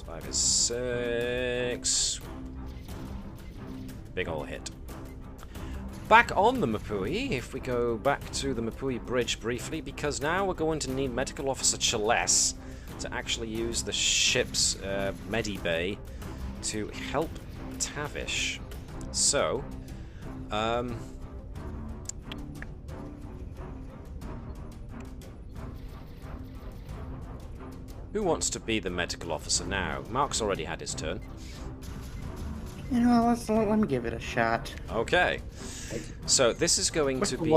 5 is 6. Big ol' hit. Back on the MupwI, if we go back to the MupwI bridge briefly, because now we're going to need Medical Officer Cheless to actually use the ship's medibay to help Tavish. So, who wants to be the medical officer now? Mark's already had his turn. You know, let me give it a shot. Okay. So this is going to be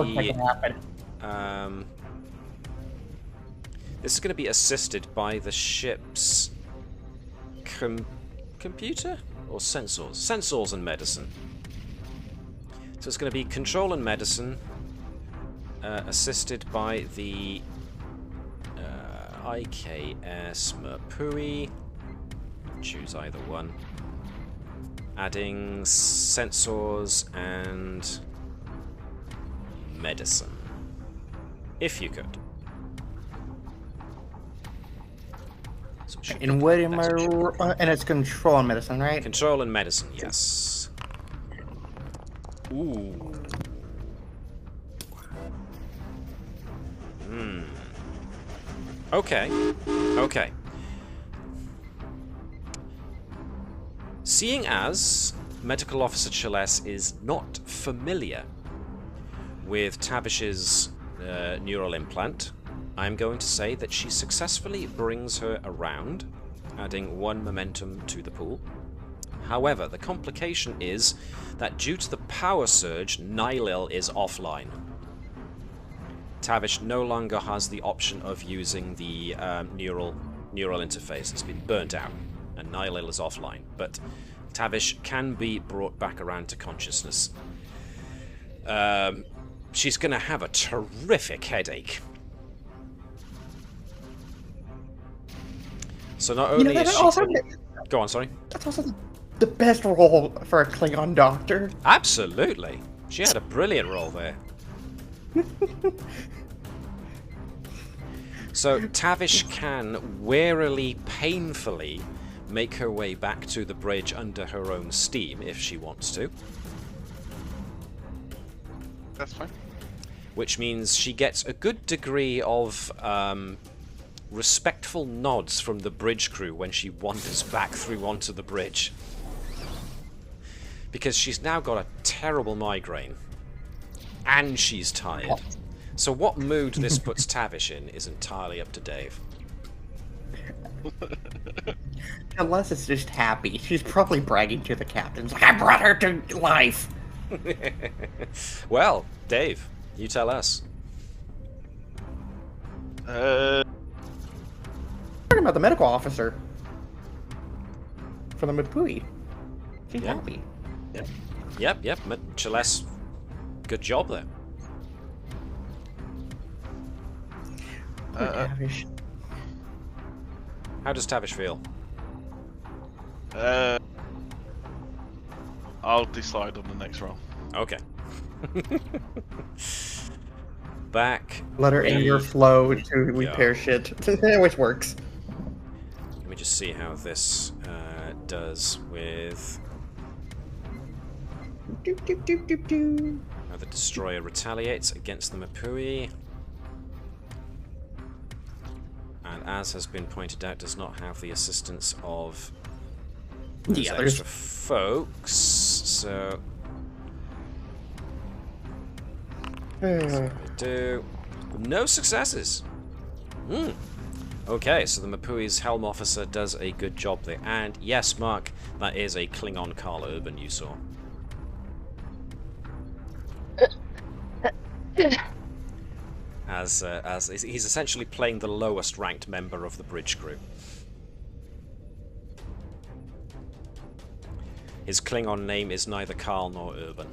this is going to be assisted by the ship's computer or sensors? Sensors and medicine. So it's going to be control and medicine, assisted by the IKS MupwI. Choose either one. Adding sensors and medicine, if you could. So it should be And what am next turn. and it's control and medicine, right? Control and medicine, yes. Ooh. Okay. Okay. Seeing as Medical Officer Cheless is not familiar with Tavish's neural implant, I'm going to say that she successfully brings her around, adding 1 momentum to the pool. However, the complication is that due to the power surge, Nihilil is offline. Tavish no longer has the option of using the neural neural interface has been burnt out, and Nihilil is offline, but Tavish can be brought back around to consciousness. She's going to have a terrific headache. So not only is she... Go on, sorry. That's also the best role for a Klingon doctor. Absolutely. She had a brilliant role there. So Tavish can warily, painfully make her way back to the bridge under her own steam if she wants to. That's fine. Which means she gets a good degree of respectful nods from the bridge crew when she wanders back through onto the bridge. Because she's now got a terrible migraine. And she's tired. So what mood this puts Tavish in is entirely up to Dave. Unless it's just happy. She's probably bragging to the captains, like, I brought her to life! Well, Dave, you tell us. Talking about the medical officer for the MupwI. She's happy. Yep. Celeste, good job there. Tavish. How does Tavish feel? I'll decide on the next roll. Okay. Back. Let her anger flow to repair shit. It always works. Let me just see how this does with... How the destroyer retaliates against the MupwI. And as has been pointed out, does not have the assistance of those extra folks. So... That's what we do. No successes! Okay, so the MupwI's Helm Officer does a good job there. And yes, Mark, that is a Klingon Carl Urban you saw. As he's essentially playing the lowest ranked member of the bridge crew. His Klingon name is neither Carl nor Urban.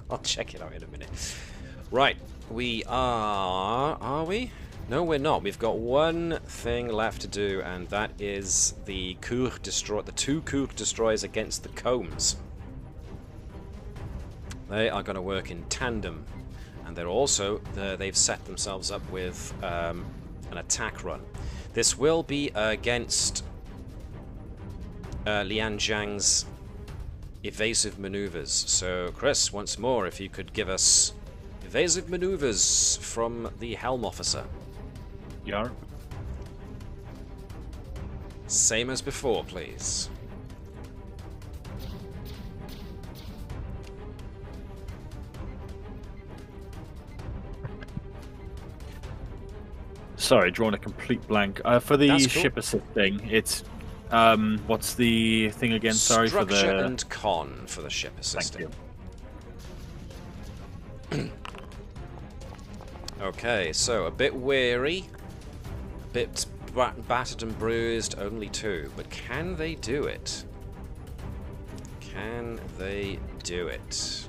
I'll check it out in a minute. Right, we are we? No, we're not. We've got one thing left to do, and that is the two Kurk destroyers against the Combs. They are going to work in tandem, and they're also they've set themselves up with an attack run. This will be against Lian Zhang's evasive maneuvers. So, Chris, once more, if you could give us evasive maneuvers from the Helm Officer. Yar. Same as before, please. Sorry, drawn a complete blank. For the That's cool. ship assist thing, it's what's the thing again? Sorry, Structure for the and con for the ship assisting. Thank you. Okay, so a bit weary, a bit battered and bruised, only 2. But can they do it? Can they do it?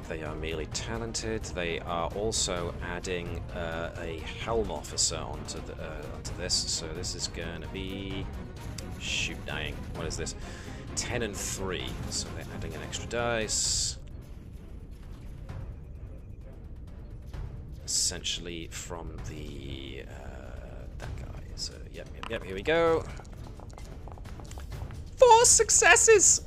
They are merely talented. They are also adding a Helm Officer onto this. So this is going to be... Shoot, dying. What is this? 10 and 3. So they're adding an extra dice. Essentially from the... that guy. So, yep, here we go. 4 successes!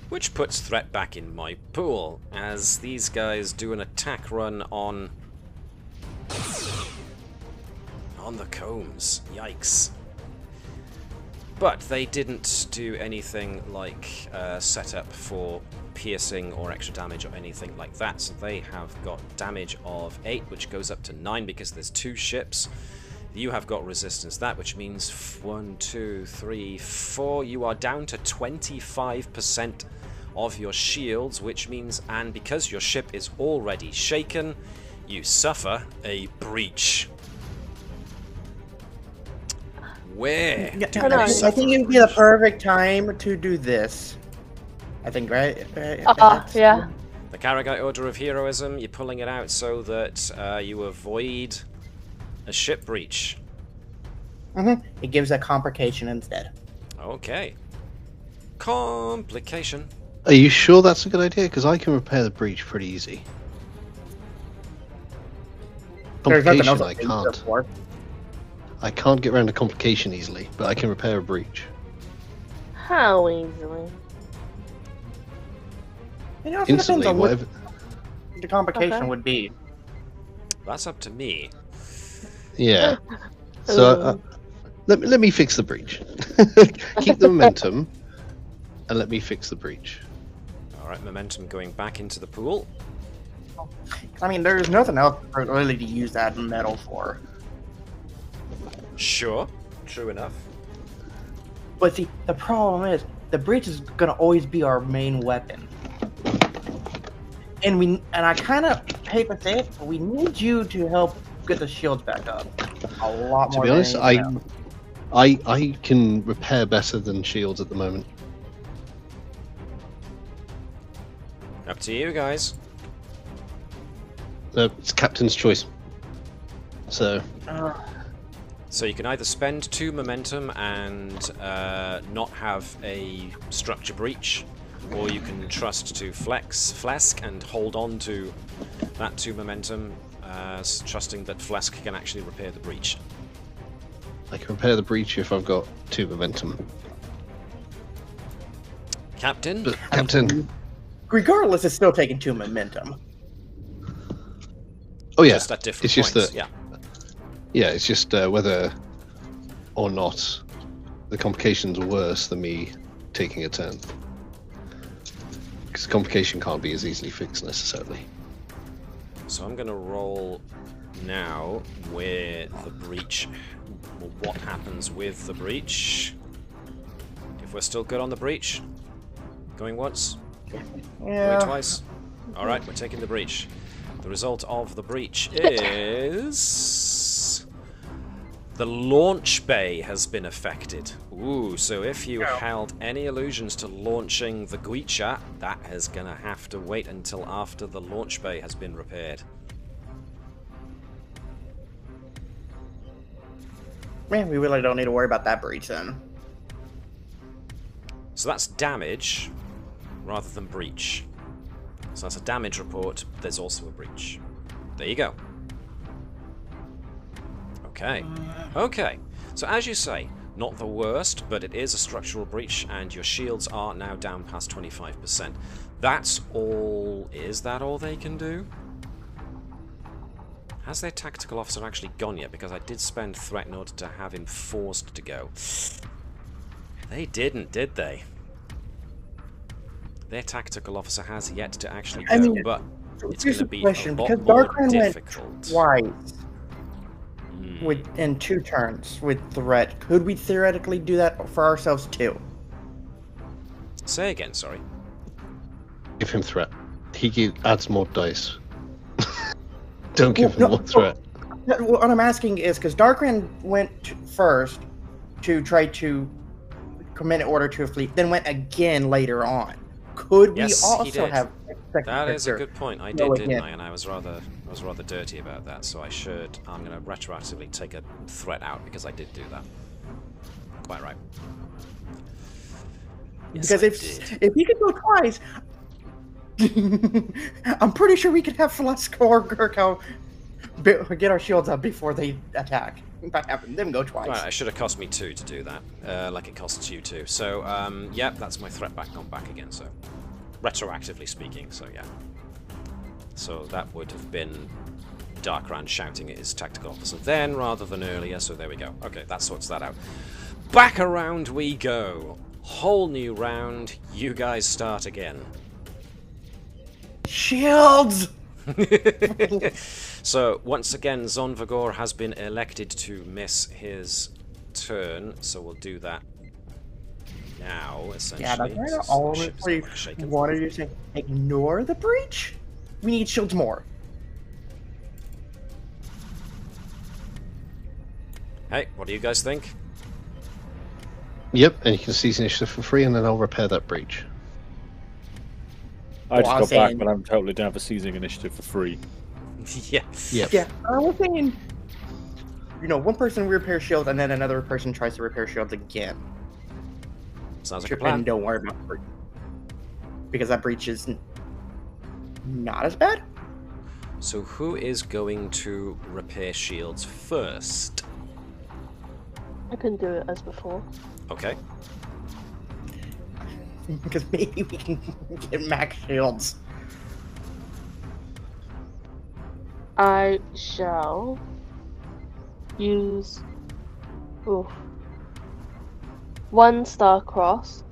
Which puts threat back in my pool, as these guys do an attack run on the Combs. Yikes. But they didn't do anything like set up for piercing or extra damage or anything like that, so they have got damage of 8, which goes up to 9 because there's 2 ships. You have got resistance that, which means 1, 2, 3, 4. You are down to 25% of your shields, which means, and because your ship is already shaken, you suffer a breach. Where do you I suffer think a it would be the breach? perfect time to do this. I think, right? Yeah. The Karagite Order of Heroism, you're pulling it out so that you avoid a ship breach. It gives a complication instead. Okay. Complication. Are you sure that's a good idea? Because I can repair the breach pretty easy. There's nothing else Complication, I I can use it can't. for. I can't get around a complication easily, but I can repair a breach. How easily? It also Instantly, depends on whatever. what the complication Okay. would be. That's up to me. Yeah. So let me fix the breach. Keep the momentum, and let me fix the breach. Alright, momentum going back into the pool. I mean, there's nothing else really to use that metal for. Sure. True enough. But see, the problem is, the breach is gonna always be our main weapon. And I kind of hate to say it, but we need you to help get the shields back up. A lot To more be than honest, anything else. I can repair better than shields at the moment. Up to you guys. It's captain's choice. So So you can either spend 2 momentum and not have a structure breach, or you can trust to Phlesc and hold on to that 2 momentum, trusting that Phlesc can actually repair the breach. I can repair the breach if I've got 2 momentum. Captain? But Captain, Regardless, it's still taking 2 momentum. oh yeah, Just at different it's just points, that. yeah. Yeah, it's just whether or not the complications are worse than me taking a turn. Because the complication can't be as easily fixed necessarily. So I'm going to roll now where the breach, well, what happens with the breach. If we're still good on the breach, going once, Yeah. going twice. All right, we're taking the breach. The result of the breach is the launch bay has been affected. Ooh, so if you held any allusions to launching the Guicha, that is gonna have to wait until after the launch bay has been repaired. Man, we really don't need to worry about that breach then. So that's damage rather than breach. So that's a damage report, but there's also a breach. There you go. Okay. Okay. So as you say, not the worst, but it is a structural breach, and your shields are now down past 25%. That's all. Is that all they can do? Has their tactical officer actually gone yet? Because I did spend threat in order to have him forced to go. They didn't, did they? Their tactical officer has yet to actually go, I mean, but it's here's going to a be question, a lot because more Darkran difficult. went twice in 2 turns with threat. Could we theoretically do that for ourselves too? Say again, sorry. Give him threat. He adds more dice. Don't give him more threat. What I'm asking is because Darkran went first to try to commit an order to a fleet, then went again later on. Could Yes, we he also did. have That is a good point. I go did, didn't again? I? And I was rather dirty about that. So I'm going to retroactively take a threat out because I did do that. Quite right. Yes, Because I if he could go twice, I'm pretty sure we could have Phlesc or Gerkow get our shields up before they attack. By having them go twice. Right, it should have cost me 2 to do that, like it costs you 2. So, yep, that's my threat gone back again, so... Retroactively speaking, so yeah. So that would have been Darkran shouting at his tactical officer then, rather than earlier, so there we go. Okay, that sorts that out. Back around we go! Whole new round, you guys start again. Shields! So, once again, Zonvagor has been elected to miss his turn, so we'll do that now, essentially. Yeah, that's So right. the All ship is we not shaken. wanted you to say, ignore the breach? We need shields more. Hey, what do you guys think? Yep, and you can seize initiative for free, and then I'll repair that breach. I Well, just I was got back, saying- but I'm totally down for seizing initiative for free. Yeah. Yep. Yeah, I was thinking, one person repairs shields and then another person tries to repair shields again. Sounds like a And plan. don't worry about the breach. Because that breach is not as bad. So who is going to repair shields first? I can do it as before. Okay. Because maybe we can get max shields. I shall use one star-crossed.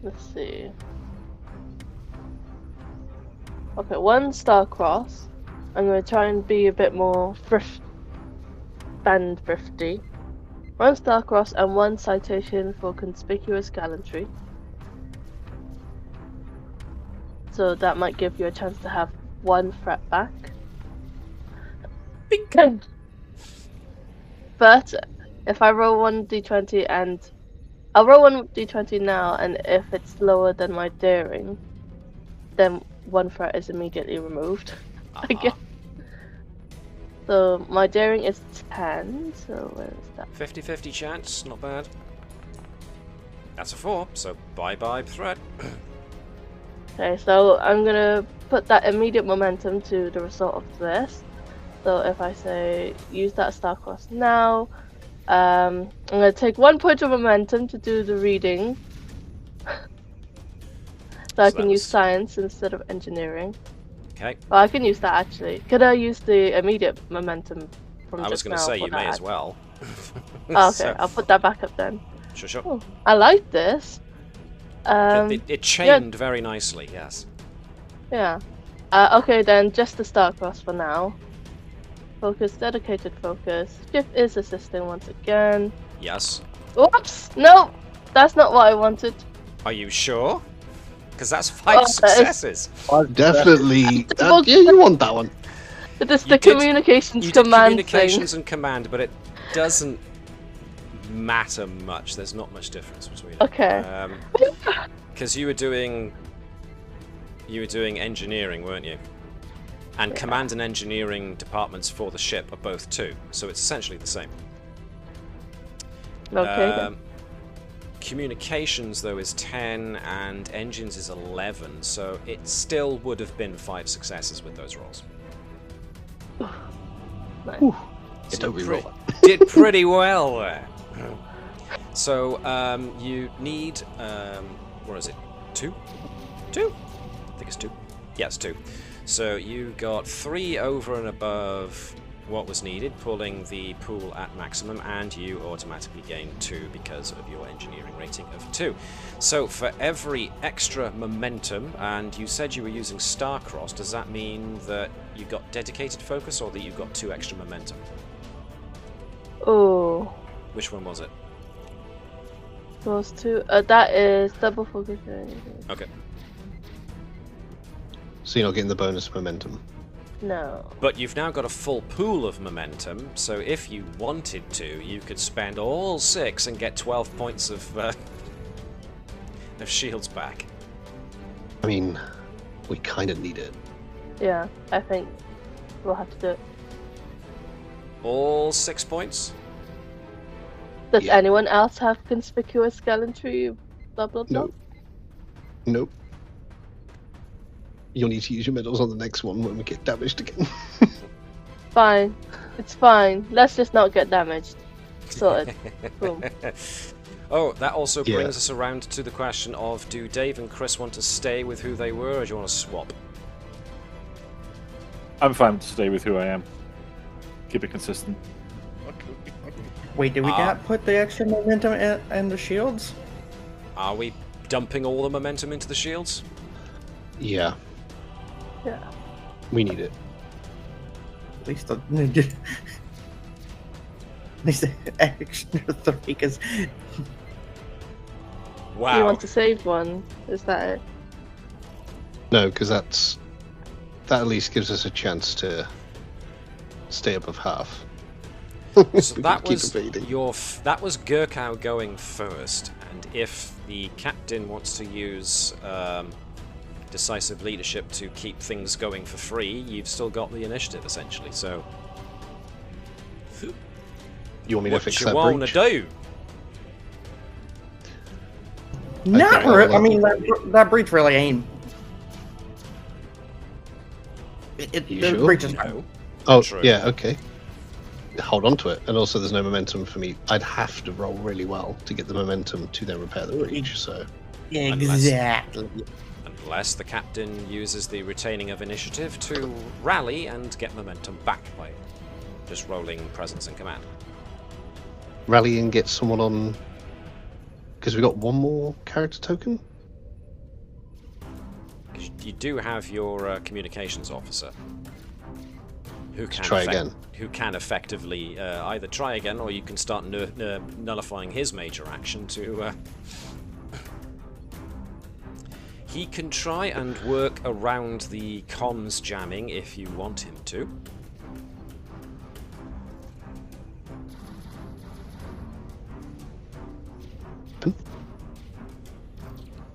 Let's see. Okay, one star-crossed. I'm going to try and be a bit more thrifty. One star-crossed and one citation for conspicuous gallantry. So that might give you a chance to have one threat back. But if I roll one d20 and I'll roll one d20 now, and if it's lower than my daring, then one threat is immediately removed. Again. So my daring is 10, so where is that? 50-50 chance, not bad. That's a 4, so bye-bye threat. Okay, so I'm gonna put that immediate momentum to the result of this. So if I say use that star-crossed now, I'm gonna take 1 point of momentum to do the reading. So I can use science instead of engineering. Okay. Well, I can use that actually. Could I use the immediate momentum from I was just going now to say for you may that as well. Oh, okay, So- I'll put that back up then. Sure. Oh, I like this. It chained very nicely, yes. Yeah. Okay, then just the star-crossed for now. Focus, dedicated focus. Shift is assisting once again. Yes. Whoops! No! That's not what I wanted. Are you sure? Because that's 5 successes. Definitely. Well, Yeah, you want that one. It is You the did- communications You did command communications thing. and command, but it doesn't matter much. There's not much difference between it. Okay. Because you were doing engineering, weren't you? And command and engineering departments for the ship are both 2, so it's essentially the same. Okay. then. Communications though is 10 and engines is 11, so it still would have been 5 successes with those rolls. Nice. Yeah, don't re-roll that. Did pretty well there. So you need what is it? 2? 2? I think it's 2. Yeah, it's 2. So you got 3 over and above what was needed, pulling the pool at maximum, and you automatically gain 2 because of your engineering rating of 2. So for every extra momentum, and you said you were using Star-Cross, does that mean that you got dedicated focus or that you got 2 extra momentum? Oh, Which one was it? those 2. That is double focus. Okay. So you're not getting the bonus momentum. No. But you've now got a full pool of momentum, so if you wanted to, you could spend all 6 and get 12 points of shields back. I mean, we kind of need it. Yeah, I think we'll have to do it. All 6 points? Does Yeah. anyone else have conspicuous gallantry? Blah blah blah. Nope. Nope. You'll need to use your medals on the next one when we get damaged again. Fine. It's fine. Let's just not get damaged. Sorted. Boom. Oh, that also Yeah. brings us around to the question of, do Dave and Chris want to stay with who they were, or do you want to swap? I'm fine to stay with who I am. Keep it consistent. Wait, did we not put the extra momentum in the shields? Are we dumping all the momentum into the shields? Yeah, Yeah. we need it. At least the extra 3, because Wow. You want to save one? Is that it? No, because that at least gives us a chance to stay above half. So that was that was Gerkow going first, and if the captain wants to use decisive leadership to keep things going for free, you've still got the initiative essentially. So, You want me to what fix you that want breach? to do? not Okay, really. well, I mean, that breach really ain't. You The sure? breach is No. Oh, True. yeah, okay. Hold on to it. And also, there's no momentum for me. I'd have to roll really well to get the momentum to then repair the breach, so... exactly. Unless the captain uses the retaining of initiative to rally and get momentum back by just rolling presence and command. Rally and get someone on... Because we got one more character token? 'Cause you do have your communications officer, who can try again. Who can effectively either try again, or you can start nullifying his major action to. He can try and work around the comms jamming if you want him to.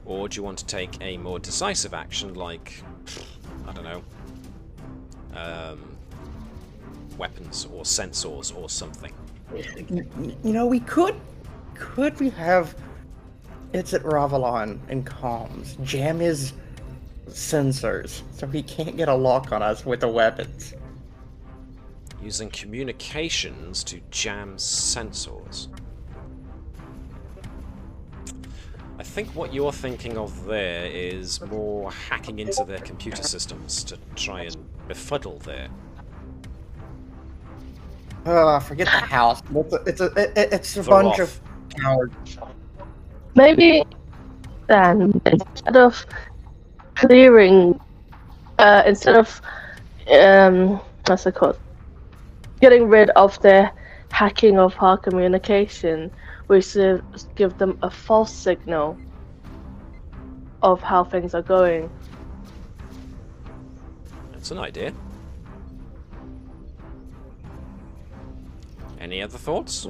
Or do you want to take a more decisive action, like, I don't know, weapons or sensors or something? You know, we could we have it's at Ravalon and Comms jam his sensors so he can't get a lock on us with the weapons. Using communications to jam sensors. I think what you're thinking of there is more hacking into their computer systems to try and befuddle their... Forget the house. It's a They're bunch off. of cowards. Maybe then, instead of clearing, instead of what's it called, getting rid of the hacking of our communication, we should give them a false signal of how things are going. That's an idea. Any other thoughts?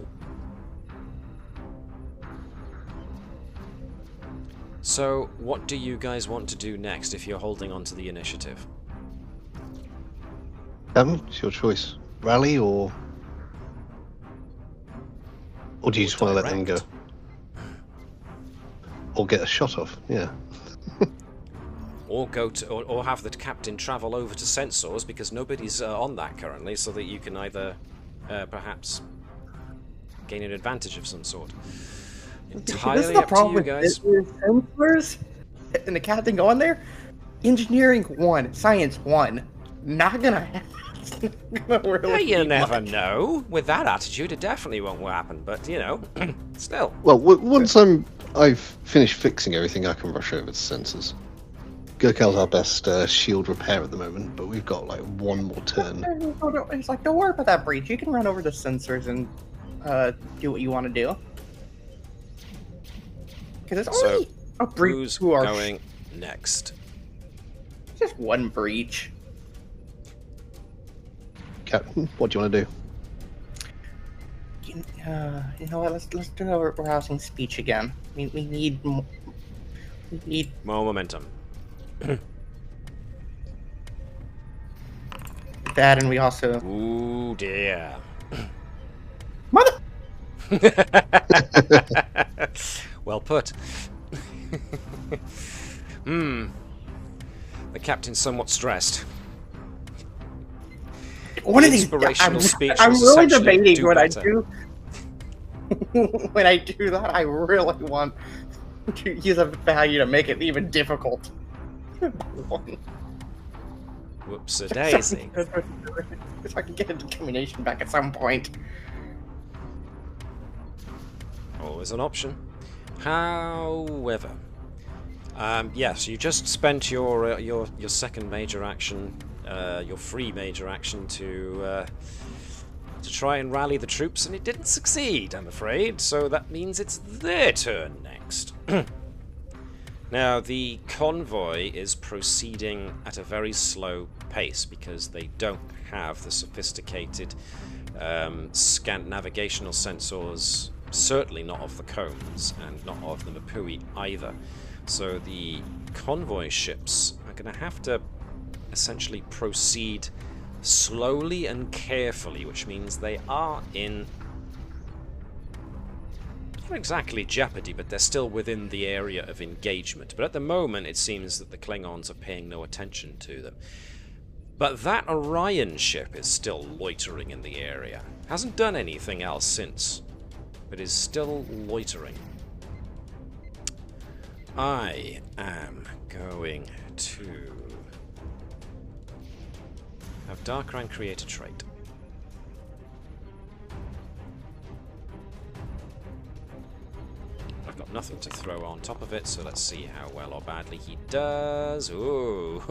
So, what do you guys want to do next if you're holding on to the initiative? It's your choice. Rally or do you just want to let them go? Direct? Or get a shot off, yeah. Or go to, or have the captain travel over to sensors, because nobody's on that currently, so that you can either perhaps gain an advantage of some sort. Entirely This is the up to problem you guys. with sensors and the captain going there. Engineering 1, science 1. Not gonna happen. Yeah, you never know. With that attitude, it definitely won't happen. But you know, still. Well, once I've finished fixing everything, I can rush over to sensors. Gerkow's our best shield repair at the moment, but we've got like one more turn. It's like, don't worry about that breach. You can run over the sensors and do what you want to do. Because it's only a breach Who's to our going next? just one breach. Captain, what do you want to do? You know what? Let's do our rousing speech again. We need more. We need More momentum. that, and we also Ooh dear. mother. Well put. The captain's somewhat stressed. One of these inspirational speech I'm was really essentially debating do when better. I do. When I do that, I really want to use a value to make it even difficult. Whoops a daisy. So I can get a determination back at some point. Always an option. However, Yes, you just spent your second major action, your free major action to try and rally the troops, and it didn't succeed, I'm afraid. So that means it's their turn next. Now, the convoy is proceeding at a very slow pace because they don't have the sophisticated scant navigational sensors, certainly not of the Combs, and not of the MupwI either. So the convoy ships are going to have to essentially proceed slowly and carefully, which means they are in not exactly jeopardy, but they're still within the area of engagement. But at the moment, it seems that the Klingons are paying no attention to them. But that Orion ship is still loitering in the area. Hasn't done anything else since, but is still loitering. I am going to have Darkran create a trait. I've got nothing to throw on top of it, so let's see how well or badly he does. Ooh.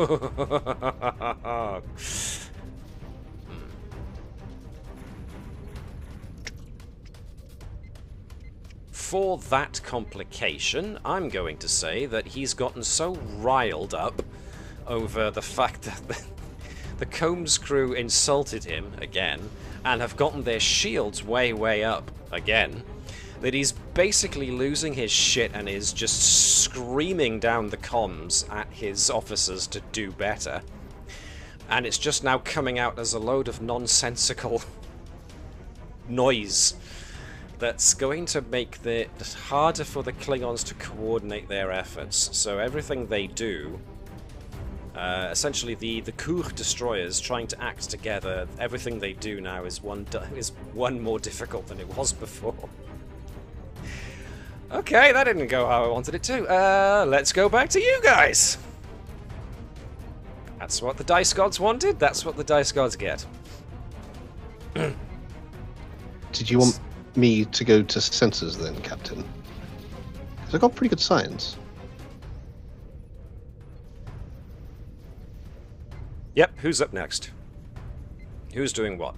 For that complication, I'm going to say that he's gotten so riled up over the fact that the Combs crew insulted him again and have gotten their shields way up again, that he's basically losing his shit and is just screaming down the comms at his officers to do better. And it's just now coming out as a load of nonsensical noise that's going to make it harder for the Klingons to coordinate their efforts. So everything they do, essentially the Kur destroyers trying to act together, everything they do now is one more difficult than it was before. Okay, that didn't go how I wanted it to. Let's go back to you guys. That's what the dice gods wanted. That's what the dice gods get. Did you want me to go to sensors then, Captain? Because I've got pretty good science. Yep, who's up next? Who's doing what?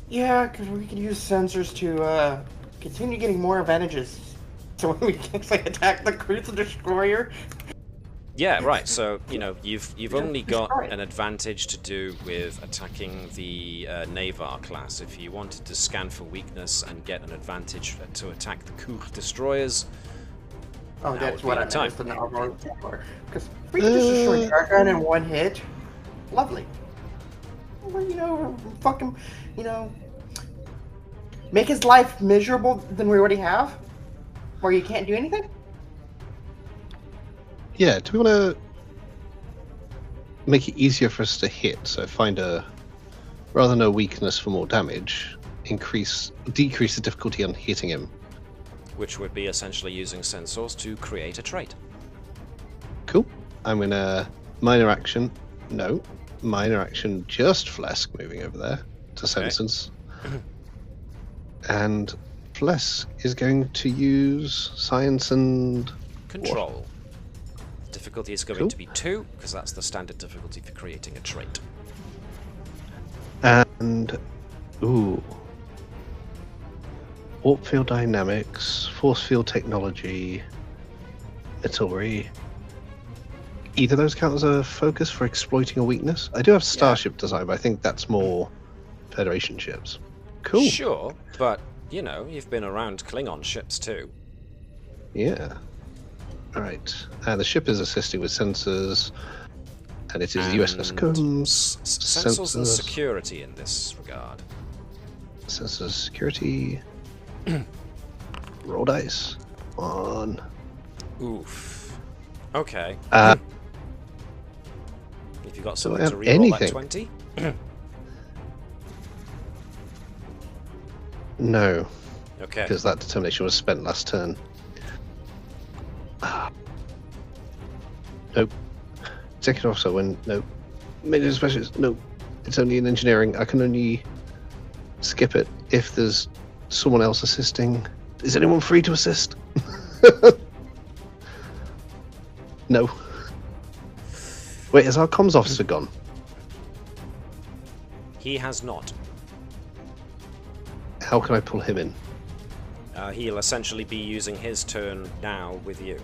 Yeah, because we could use sensors to continue getting more advantages. So when we can actually attack the cruiser destroyer. Yeah, right. So, you know, you've only got an advantage to do with attacking the Navar class. If you wanted to scan for weakness and get an advantage to attack the Kur destroyers, oh, that's what I meant. time. It's the Navar destroyer. Because we can just destroy Darkran in one hit. Lovely. Well, you know, fucking, you know, make his life miserable than we already have, where you can't do anything. Yeah, do we want to make it easier for us to hit? So find rather than a weakness for more damage, decrease the difficulty on hitting him. which would be essentially using sensors to create a trait. Cool. I'm gonna minor action just Phlesc moving over there to sensors. And Phlesc is going to use science and control. Difficulty is going to be 2, because that's the standard difficulty for creating a trait. And warp field dynamics, force field technology, artillery. Either of those count as a focus for exploiting a weakness? I do have starship design, but I think that's more Federation ships. Cool. Sure, but you know, you've been around Klingon ships too. Yeah. Alright. The ship is assisting with sensors, and it is USS Combs. Sensors and security in this regard. Sensors, security. Roll dice. On. Oof. Okay. If you got So something to reroll anything. that 20? No. Okay. Because that determination was spent last turn. Nope. Executive officer when nope. Major specialist nope. It's only in engineering. I can only skip it if there's someone else assisting. Is anyone free to assist? No. Wait, has our comms officer gone? He has not. How can I pull him in? He'll essentially be using his turn now with you.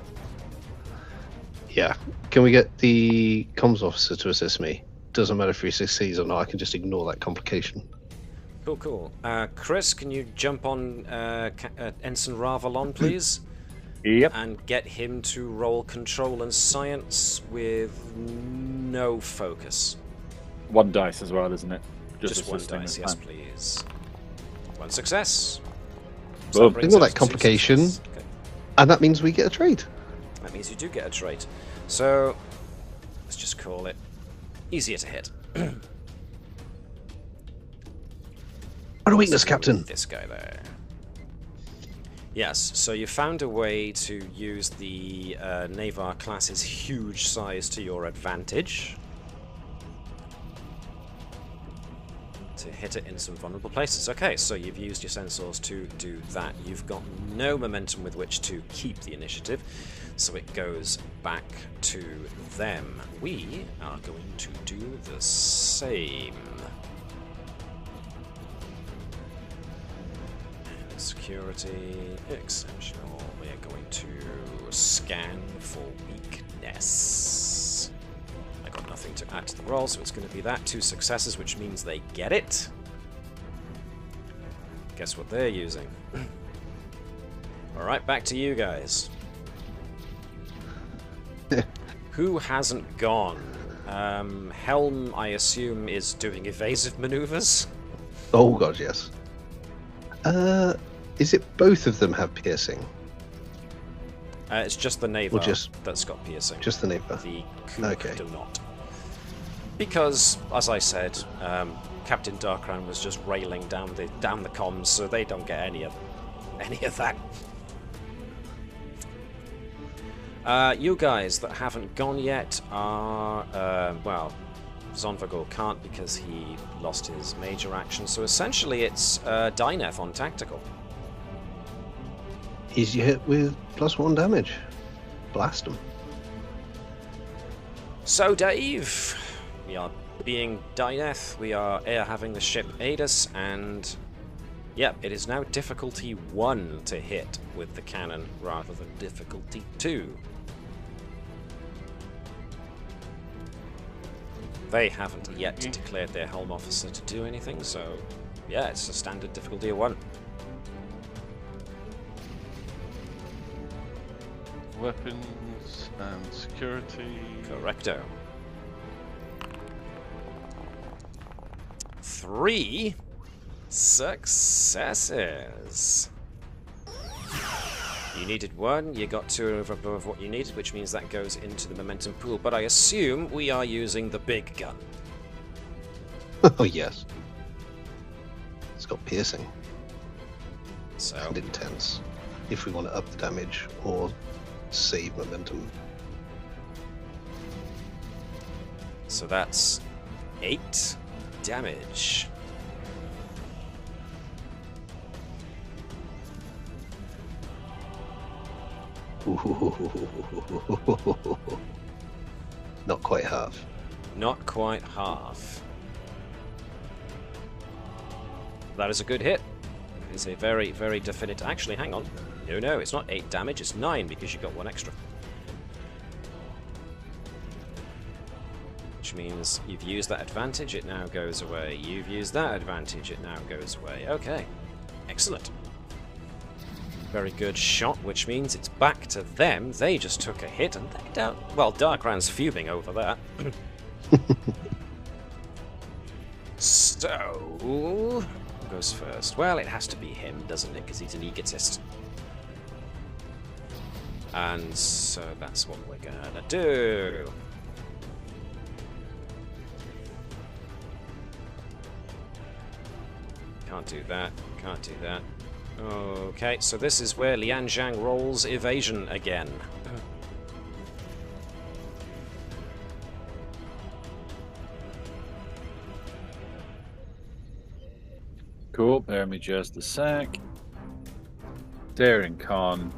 Yeah. Can we get the comms officer to assist me? Doesn't matter if he succeeds or not, I can just ignore that complication. Cool, cool. Chris, can you jump on Ensign Ravalon, please? Yep. And get him to roll control and science with no focus. 1 dice as well, isn't it? Just 1 assisting dice, the yes, plan. please. 1 success. So Boom. that brings Ignore us that to complication. success. Okay. And that means we get a trade. That means you do get a trait. So, let's just call it easier to hit. What a weakness, Captain. This guy there. Yes, so you found a way to use the Navar class's huge size to your advantage. To hit it in some vulnerable places. Okay, so you've used your sensors to do that. You've got no momentum with which to keep the initiative, so it goes back to them. We are going to do the same. And security, exceptional. We are going to scan for weakness. I got nothing to add to the roll, so it's going to be that. 2 successes, which means they get it. Guess what they're using. Alright, back to you guys. Who hasn't gone? Helm, I assume, is doing evasive maneuvers. Oh god, yes. Is it both of them have piercing? It's just the Navar Or just- that's got piercing. Just the Navar? The Kook Okay. do not. Because, as I said, Captain Darkran was just railing down the comms, so they don't get any of that. You guys that haven't gone yet are, well, Zonvagor can't because he lost his major action, so essentially it's Dyneth on tactical. Easy hit with +1 damage. Blast him. So, Dave, we are being Dyneth, we are having the ship aid us, and yep, it is now difficulty 1 to hit with the cannon rather than difficulty 2. They haven't yet declared their Helm Officer to do anything, so yeah, it's a standard difficulty of 1. Weapons and security. Correcto. 3 successes. You needed 1, you got 2 above what you needed, which means that goes into the momentum pool, but I assume we are using the big gun. Oh yes. It's got piercing So, and intense. If we want to up the damage or save momentum. so that's 8 damage. Not quite half. Not quite half. That is a good hit. It's a very, very definite... Actually, hang on. No, it's not 8 damage, it's 9 because you got 1 extra. Which means you've used that advantage, it now goes away. You've used that advantage, it now goes away. Okay. Excellent. Very good shot, which means it's back to them. They just took a hit and they don't... Well, Darkran's fuming over that. So... Who goes first? Well, it has to be him, doesn't it? Because he's an egotist. And so that's what we're gonna do. Can't do that. Can't do that. Okay, so this is where Lian Zhang rolls evasion again. Cool, bear me just a sec. Daring con.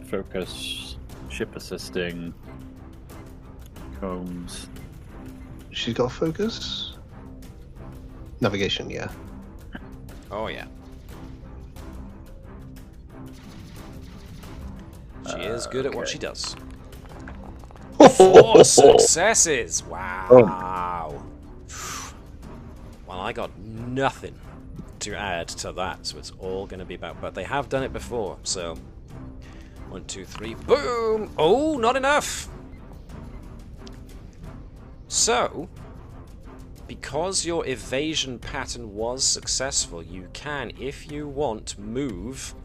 Focus. Ship assisting. Combs. She's got a focus. Navigation, yeah. Oh, yeah. She is good at what she does. 4 successes! Wow. Well, I got nothing to add to that, so it's all going to be about... But they have done it before, so... 1, 2, 3, boom! Oh, not enough! So, because your evasion pattern was successful, you can, if you want, move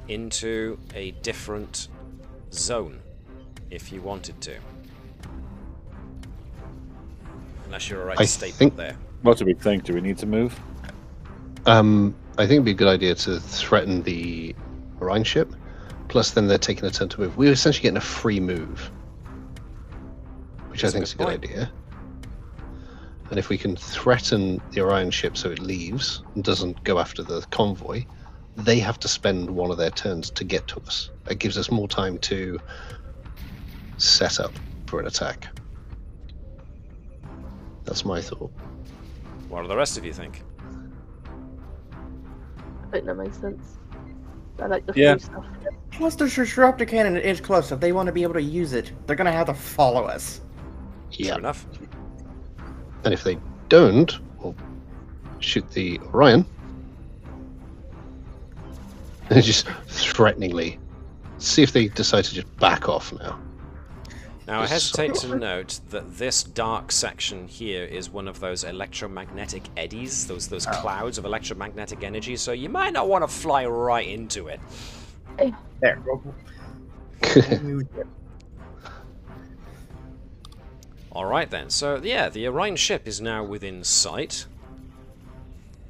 into a different zone, if you wanted to. Unless you're alright to stay put there. What do we think? Do we need to move? I think it'd be a good idea to threaten the Orion ship. Plus, then they're taking a turn to move. We're essentially getting a free move, which I think is a good idea. And if we can threaten the Orion ship so it leaves and doesn't go after the convoy, they have to spend one of their turns to get to us. That gives us more time to set up for an attack. That's my thought. What do the rest of you think? I think that makes sense. I like the free stuff. Plus, the disruptor cannon is close. If they want to be able to use it, they're going to have to follow us. Yeah. Fair enough. And if they don't, we'll shoot the Orion. And just threateningly see if they decide to just back off now. Now, I hesitate to note that this dark section here is one of those electromagnetic eddies, those clouds of electromagnetic energy, so you might not want to fly right into it. There. Alright then, so yeah, the Orion ship is now within sight.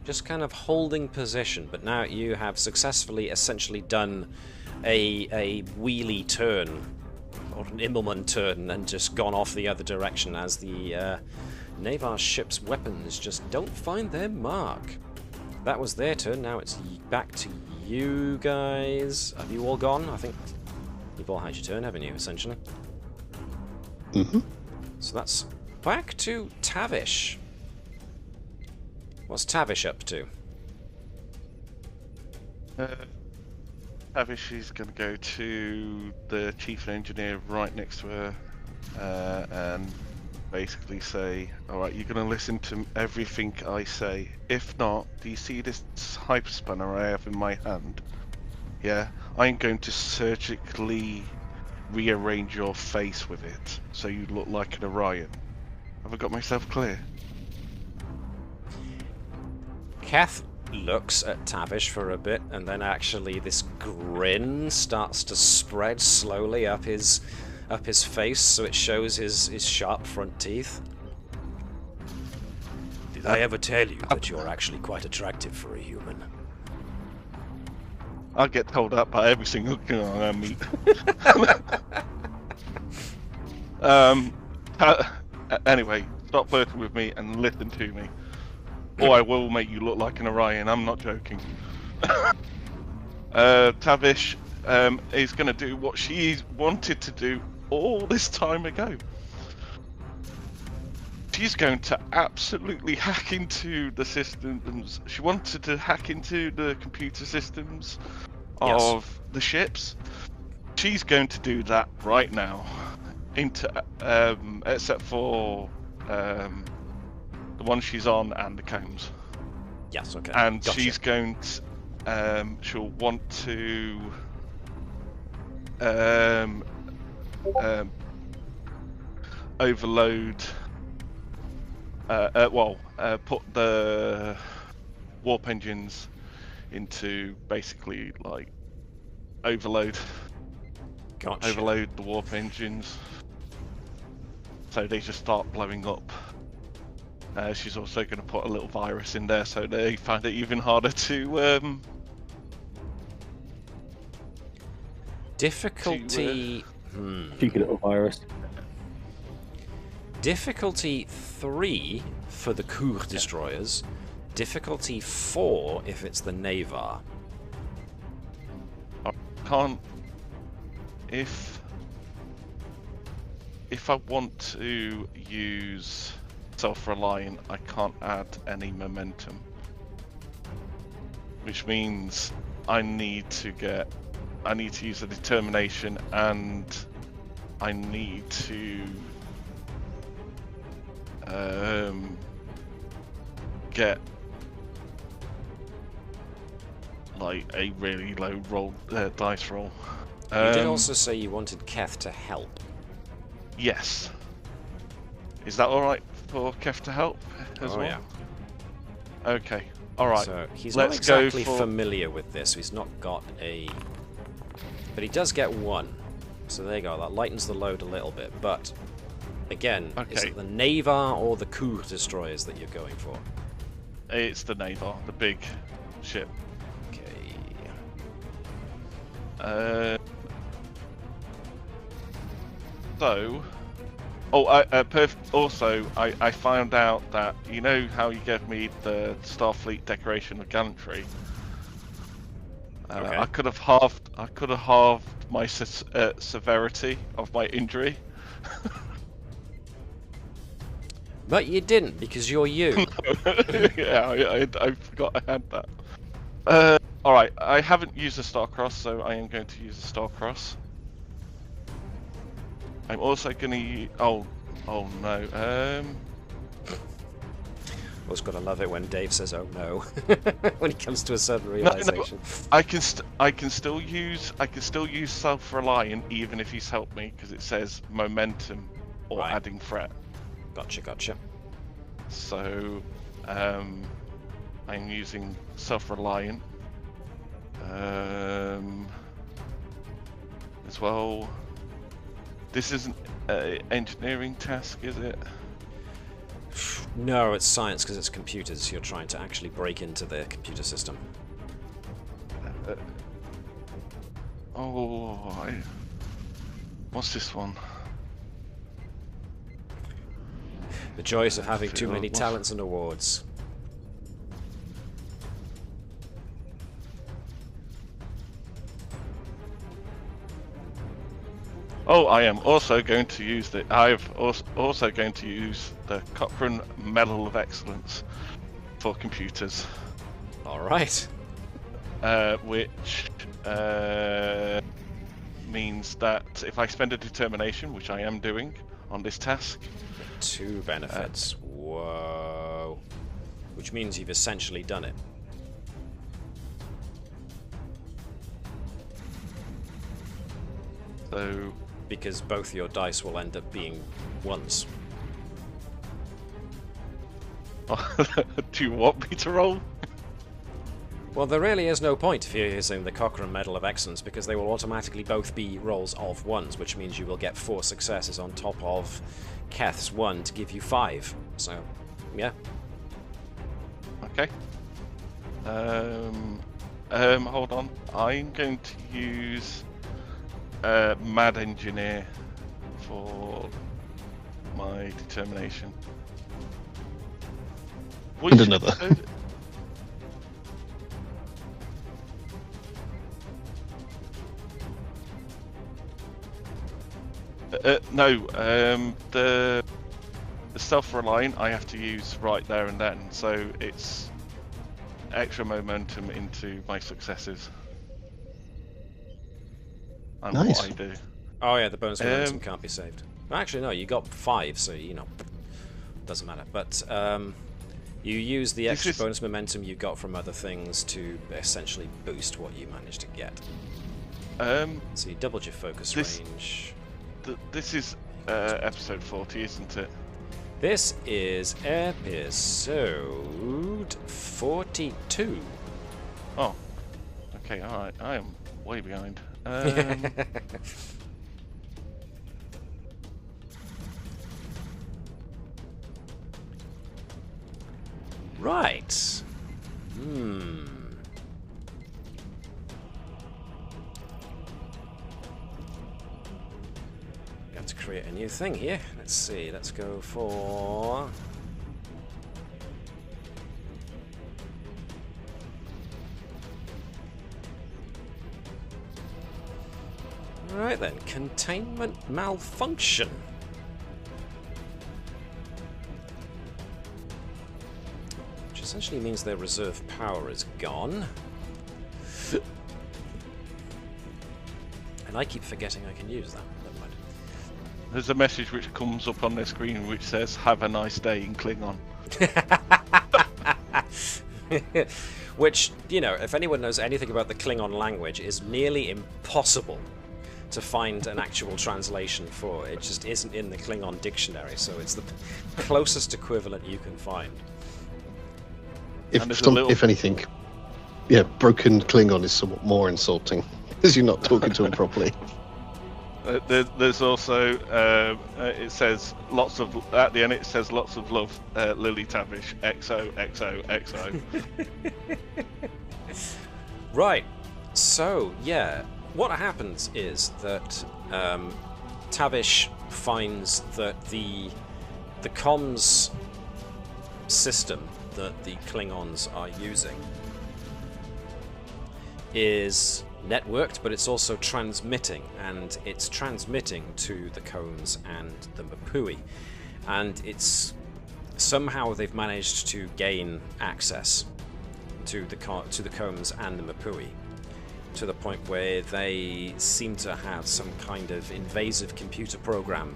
Just kind of holding position, but now you have successfully essentially done a wheelie turn, or an Immelman turn, and just gone off the other direction as the Navarre ship's weapons just don't find their mark. That was their turn, now it's back to you guys. Have you all gone? I think you've all had your turn, haven't you, essentially? Mm-hmm. So that's back to Tavish. What's Tavish up to? Tavish is going to go to the chief engineer right next to her and basically say, alright, you're going to listen to everything I say. If not, do you see this hyperspanner I have in my hand? Yeah? I'm going to surgically rearrange your face with it so you look like an Orion. Have I got myself clear? Keth looks at Tavish for a bit, and then actually this grin starts to spread slowly up his face, so it shows his sharp front teeth. Did I ever tell you that you're actually quite attractive for a human? I get told that by every single girl I meet. Anyway, stop flirting with me and listen to me. Or I will make you look like an Orion, I'm not joking. Tavish is going to do what she wanted to do all this time ago. She's going to absolutely hack into the systems. She wanted to hack into the computer systems of the ships. She's going to do that right now. Except for the one she's on and the Combs. Yes, okay. And gotcha. she's going to, she'll want to overload, put the warp engines into basically like overload. Gotcha. Overload the warp engines. So they just start blowing up. She's also going to put a little virus in there so they find it even harder to... Difficulty... Cheeky little virus. Difficulty 3 for the Cour destroyers. Difficulty 4 if it's the Navarre. I can't if I want to use self-reliant, I can't add any momentum, which means I need to use a determination, and I need to get like a really low roll dice roll. You did also say you wanted Keth to help. Yes. Is that all right for Kev to help as well? Yeah. Okay. All right. So he's Let's not exactly go for... familiar with this. He's not got a, but he does get 1. So there you go. That lightens the load a little bit. But again, is Okay. it the Navar or the Cour destroyers that you're going for? It's the Navar, the big ship. Okay. So, also, I found out that, you know how you gave me the Starfleet Decoration of Gallantry? Okay. I could have halved my severity of my injury. But you didn't, because you're you. Yeah, I forgot I had that. Alright, I haven't used a Starcross, so I am going to use a Starcross. I'm also going to use... Oh no. Always gotta love it when Dave says, "Oh no," when he comes to a certain realization. I can still use self-reliant even if he's helped me, because it says momentum or Right. adding threat. Gotcha. So I'm using self-reliant as well. This isn't an engineering task, is it? No, it's science because it's computers. You're trying to actually break into their computer system. What's this one? The joys of having too feel many what- talents and awards. Oh, I am also going to use the. I've also going to use the Cochrane Medal of Excellence for computers, All right. which means that if I spend a determination, which I am doing on this task, 2 benefits. Whoa. Which means you've essentially done it. so Because both your dice will end up being 1s. do you want me to roll? Well, there really is no point if you're using the Cochrane Medal of Excellence, because they will automatically both be rolls of 1s, which means you will get 4 successes on top of Keth's 1 to give you 5. So, yeah. Okay. Hold on. I'm going to use Mad Engineer for my determination. And another. No, the self-reliant I have to use right there and then, so it's extra momentum into my successes. And Nice. what I do. Oh yeah, the bonus momentum can't be saved. Well, actually, no, you got 5, so, you know, doesn't matter. But you use the extra bonus momentum you got from other things to essentially boost what you managed to get. So you doubled your focus range. This is episode 40, isn't it? This is episode 42. Oh, okay, alright. I am way behind. Right. Got to create a new thing here. Let's see. Let's go for... Right then, containment malfunction. Which essentially means their reserve power is gone. And I keep forgetting I can use that. Never mind. There's a message which comes up on their screen which says, "Have a nice day" in Klingon. Which, you know, if anyone knows anything about the Klingon language, is nearly impossible to find an actual translation for. It just isn't in the Klingon dictionary, so it's the closest equivalent you can find. If anything, yeah, broken Klingon is somewhat more insulting, because you're not talking to him properly. There's also it says lots of at the end. It says lots of love, Lily Tavish. XO XO XO. Right. So yeah, what happens is that Tavish finds that the comms system that the Klingons are using is networked, but it's also transmitting, and it's transmitting to the Combs and the MupwI, and it's somehow they've managed to gain access to the Combs and the MupwI to the point where they seem to have some kind of invasive computer program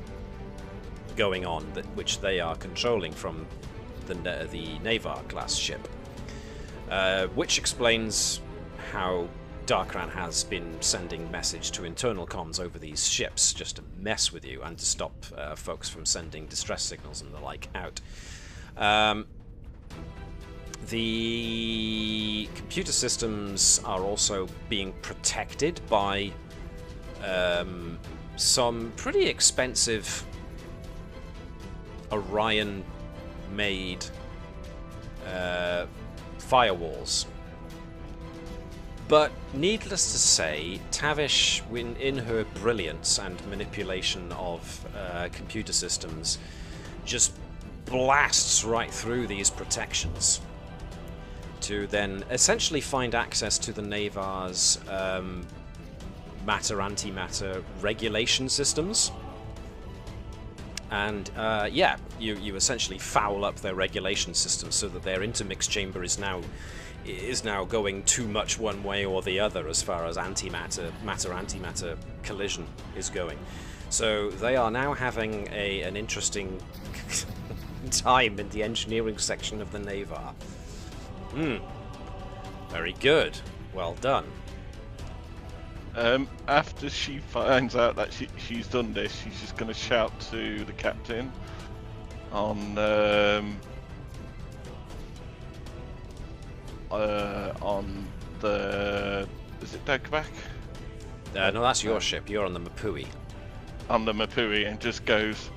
going on which they are controlling from the Navar class ship, which explains how Darkran has been sending message to internal comms over these ships just to mess with you and to stop folks from sending distress signals and the like out. The computer systems are also being protected by some pretty expensive Orion-made firewalls. But needless to say, Tavish, in her brilliance and manipulation of computer systems, just blasts right through these protections to then essentially find access to the Navar's matter-antimatter regulation systems. And yeah, you essentially foul up their regulation system so that their intermix chamber is now going too much one way or the other as far as matter-antimatter collision is going. So they are now having an interesting time in the engineering section of the Navar. Very good. Well done. After she finds out that she's done this, she's just going to shout to the captain on the is it Dagobah? No, that's your ship. You're on the MupwI. On the MupwI, and just goes,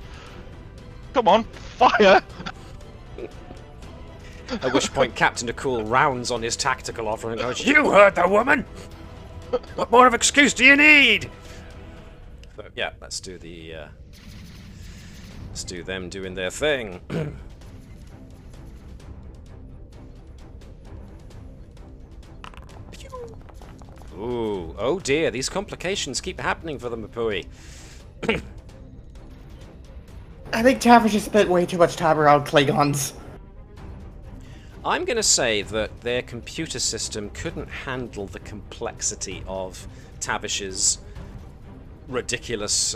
"Come on, fire!" At which point Captain Akul rounds on his tactical offer and goes, "You heard the woman! What more of excuse do you need?" So, yeah, let's do them doing their thing. Ooh, oh dear, these complications keep happening for the MupwI. I think Tavish has spent way too much time around Klingons. I'm going to say that their computer system couldn't handle the complexity of Tavish's ridiculous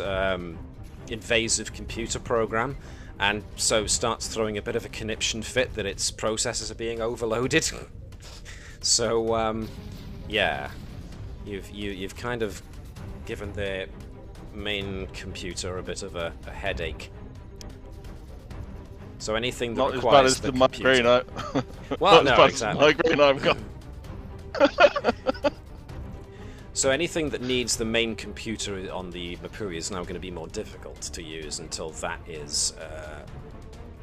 invasive computer program, and so starts throwing a bit of a conniption fit that its processors are being overloaded. So, yeah, you've kind of given their main computer a bit of a headache. So anything that not requires as bad as the migraine well, not no, as bad exactly. as the migraine I've got. So anything that needs the main computer on the MupwI is now going to be more difficult to use until that is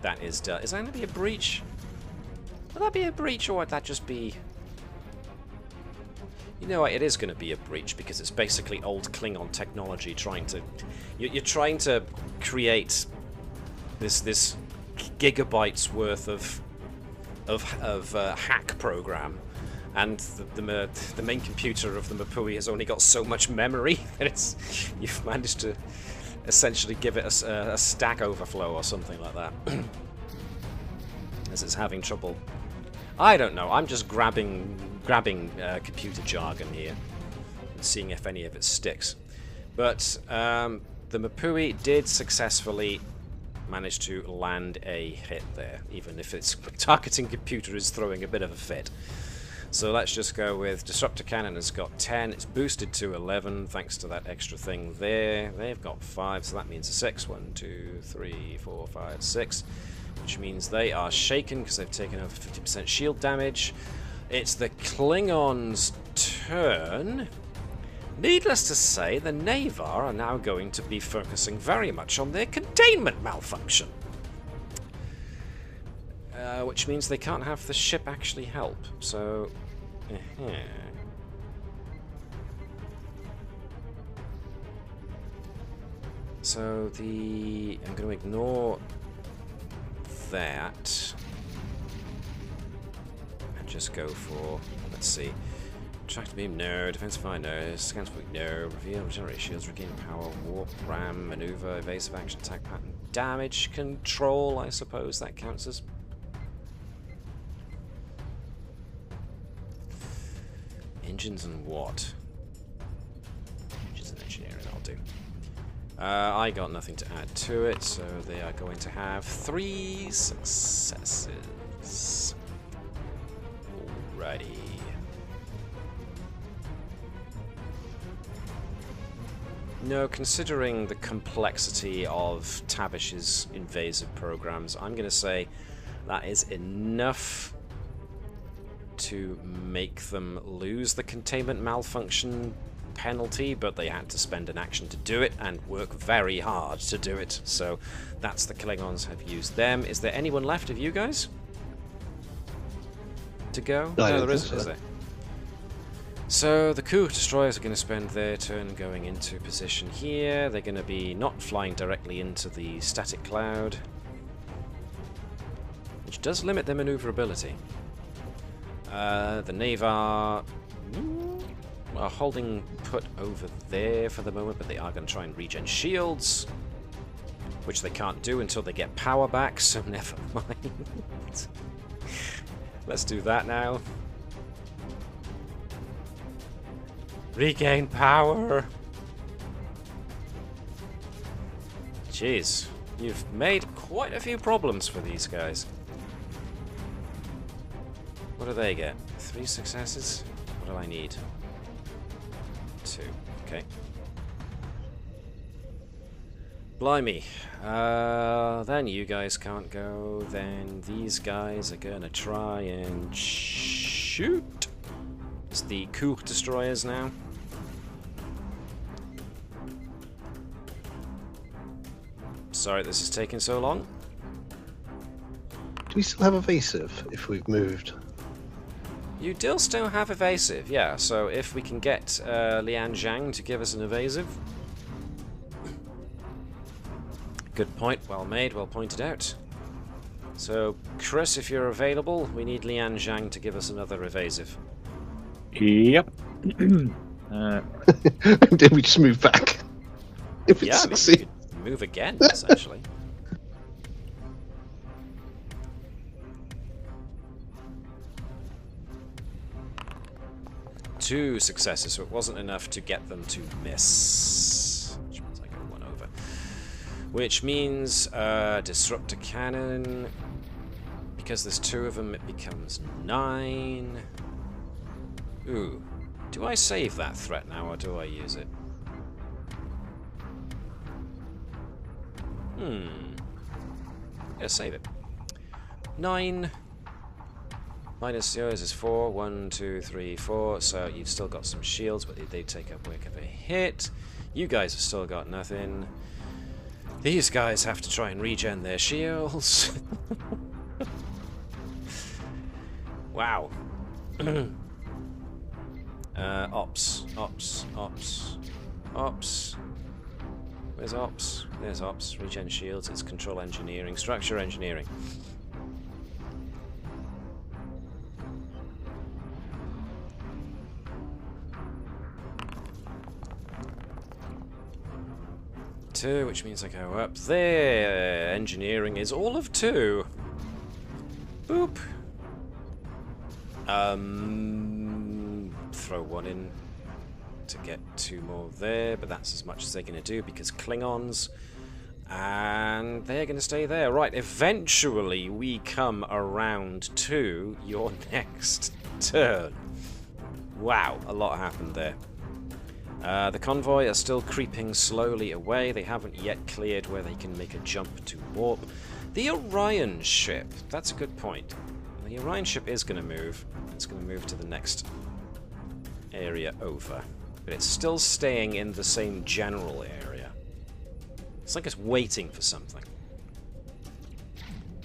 done. Is that going to be a breach? Will that be a breach, or would that just be... You know what, it is going to be a breach, because it's basically old Klingon technology trying to... You're trying to create this gigabytes worth of hack program, And the main computer of the MupwI has only got so much memory that you've managed to essentially give it a stack overflow or something like that. As it's having trouble. I don't know, I'm just grabbing computer jargon here and seeing if any of it sticks. But the MupwI did successfully manage to land a hit there, even if its targeting computer is throwing a bit of a fit. So let's just go with Disruptor Cannon has got 10, it's boosted to 11 thanks to that extra thing there. They've got 5, so that means a 6. 1, 2, 3, 4, 5, 6. Which means they are shaken because they've taken over 50% shield damage. It's the Klingons' turn. Needless to say, the Navar are now going to be focusing very much on their containment malfunction. Which means they can't have the ship actually help. So... So I'm going to ignore that and just go for, let's see, Tractor Beam, no, Defense Fire, no, Scan Spook, no, Reveal, Regenerate Shields, Regain Power, Warp, Ram, Maneuver, Evasive Action, Attack Pattern, Damage Control, I suppose that counts as. Engines and what? Engines and Engineering, I'll do. I got nothing to add to it, so they are going to have 3 successes. Alrighty. No, considering the complexity of Tavish's invasive programs, I'm going to say that is enough to make them lose the containment malfunction penalty, but they had to spend an action to do it and work very hard to do it. So that's the Klingons have used them. Is there anyone left of you guys to go? No, there isn't, is there? So the Coup destroyers are going to spend their turn going into position here. They're going to be not flying directly into the static cloud, which does limit their maneuverability. The Navar are holding put over there for the moment, but they are going to try and regen shields, which they can't do until they get power back, so never mind. Let's do that now. Regain power! Jeez, you've made quite a few problems for these guys. What do they get? 3 successes? What do I need? 2. Okay. Blimey. Then you guys can't go. Then these guys are gonna try and shoot. It's the Coup destroyers now. Sorry this is taking so long. Do we still have evasive if we've moved? You do still have evasive, yeah, so if we can get Lian Zhang to give us an evasive. Good point, well made, well pointed out. So, Chris, if you're available, we need Lian Zhang to give us another evasive. Yep. Did we just move back? If it's Yeah, I mean, we could move again, essentially. Two successes, so it wasn't enough to get them to miss. Which means I go 1 over. Which means Disruptor Cannon. Because there's 2 of them, it becomes 9. Ooh. Do I save that threat now, or do I use it? Yeah, save it. 9. Minus yours is 4. 1, 2, 3, 4. So you've still got some shields, but they take a whack of a hit. You guys have still got nothing. These guys have to try and regen their shields. Wow. Ops. Where's Ops? There's Ops. Regen shields. It's control engineering. Structure engineering. 2, which means I go up there. Engineering is all of 2. Boop. Throw 1 in to get 2 more there, but that's as much as they're going to do because Klingons. And they're going to stay there. Right, eventually we come around to your next turn. Wow, a lot happened there. The convoy are still creeping slowly away. They haven't yet cleared where they can make a jump to warp. The Orion ship, that's a good point. The Orion ship is going to move. It's going to move to the next area over. But it's still staying in the same general area. It's like it's waiting for something.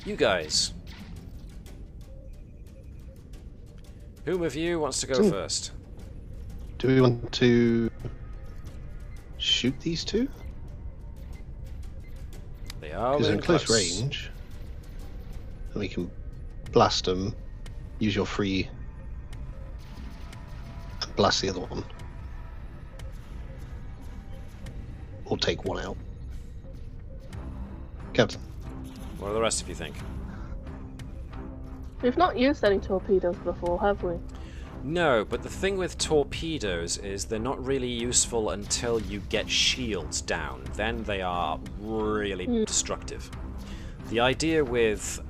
You guys. Whom of you wants to go first? Do we want to shoot these two? They are Because they're in close close range. And we can blast them, use your free, and blast the other one. Or take one out. Captain. What do the rest of you think? We've not used any torpedoes before, have we? No, but the thing with torpedoes is they're not really useful until you get shields down. Then they are really destructive. The idea with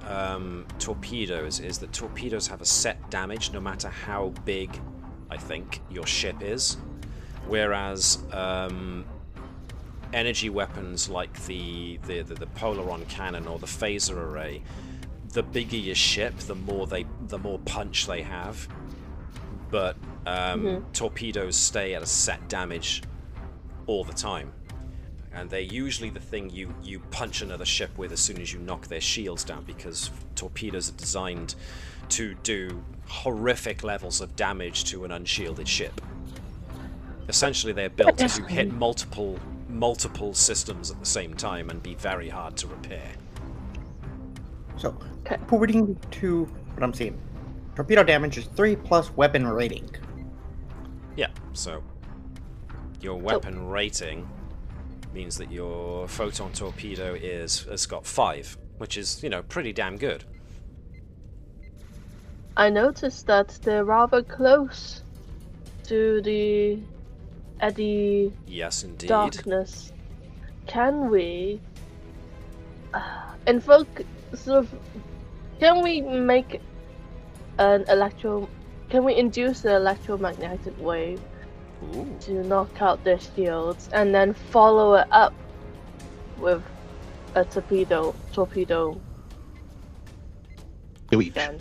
torpedoes is that torpedoes have a set damage no matter how big, I think, your ship is. Whereas energy weapons like the Polaron cannon or the phaser array, the bigger your ship, the more punch they have. But torpedoes stay at a set damage all the time, and they're usually the thing you punch another ship with as soon as you knock their shields down, because torpedoes are designed to do horrific levels of damage to an unshielded ship. Essentially, they're built to hit multiple systems at the same time and be very hard to repair. So, according to what I'm seeing, torpedo damage is 3 plus weapon rating. Yeah, so your weapon rating means that your photon torpedo has got 5, which is, pretty damn good. I noticed that they're rather close to the eddy Yes, indeed. darkness. Can we invoke can we make an can we induce an electromagnetic wave to knock out their shields and then follow it up with a torpedo gun?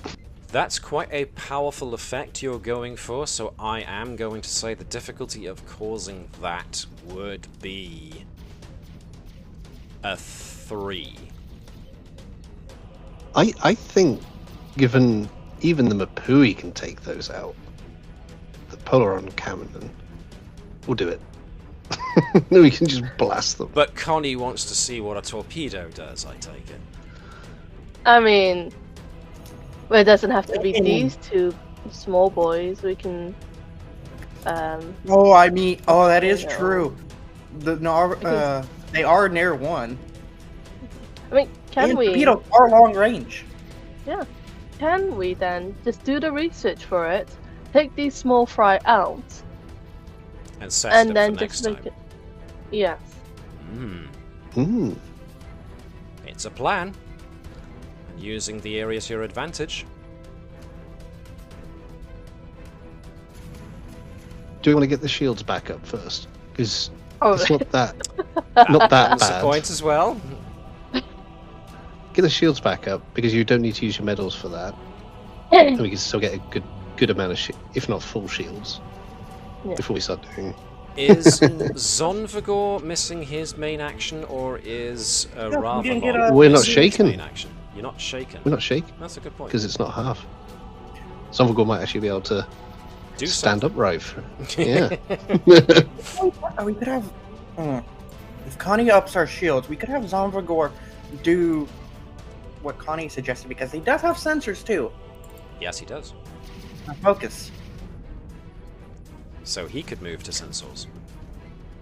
That's quite a powerful effect you're going for, so I am going to say the difficulty of causing that would be a 3. I think, given even the MupwI can take those out, the Polaron cannon, we'll do it. We can just blast them. But Connie wants to see what a torpedo does, I take it. I mean, well, it doesn't have to be these two small boys. We can. That is true. They are near 1. I mean, can we? Torpedoes are long range. Yeah. Can we then just do the research for it, take these small fry out, and set it up then for next just make time? it? Yes. It's a plan. And using the area to your advantage. Do we want to get the shields back up first? Because Oh, it's not that That's a bad. point as well. Get the shields back up because you don't need to use your medals for that, and we can still get a good amount of if not full shields, before we start doing. Is Zonvagor missing his main action, or is Ravalon We're not missing his shaken. main action? You're not shaken. We're not shaken That's a good point. because it's not half. Zonvagor might actually be able to Do stand upright. Yeah. We could have, if Connie ups our shields, we could have Zonvagor do what Connie suggested, because he does have sensors too. Yes, he does. Focus. So he could move to sensors.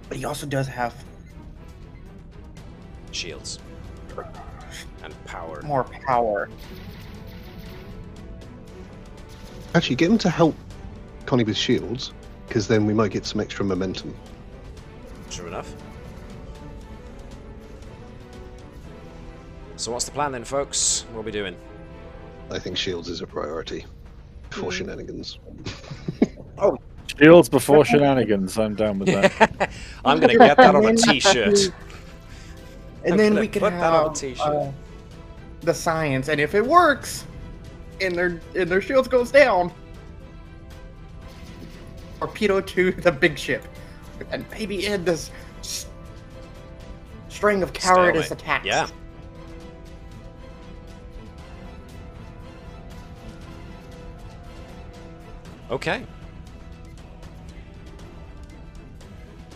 But he also does have shields. And power. More power. Actually, get him to help Connie with shields, because then we might get some extra momentum. True enough. So what's the plan then, folks? What are we doing? I think shields is a priority before shenanigans. Oh, Shields before shenanigans. I'm down with that. I'm going to get that on a t-shirt. and then we could Put that on a have t-shirt. the science, and if it works, and their shields goes down, torpedo to the big ship, and maybe end this string of cowardice Stalemate. attacks. Yeah. Okay.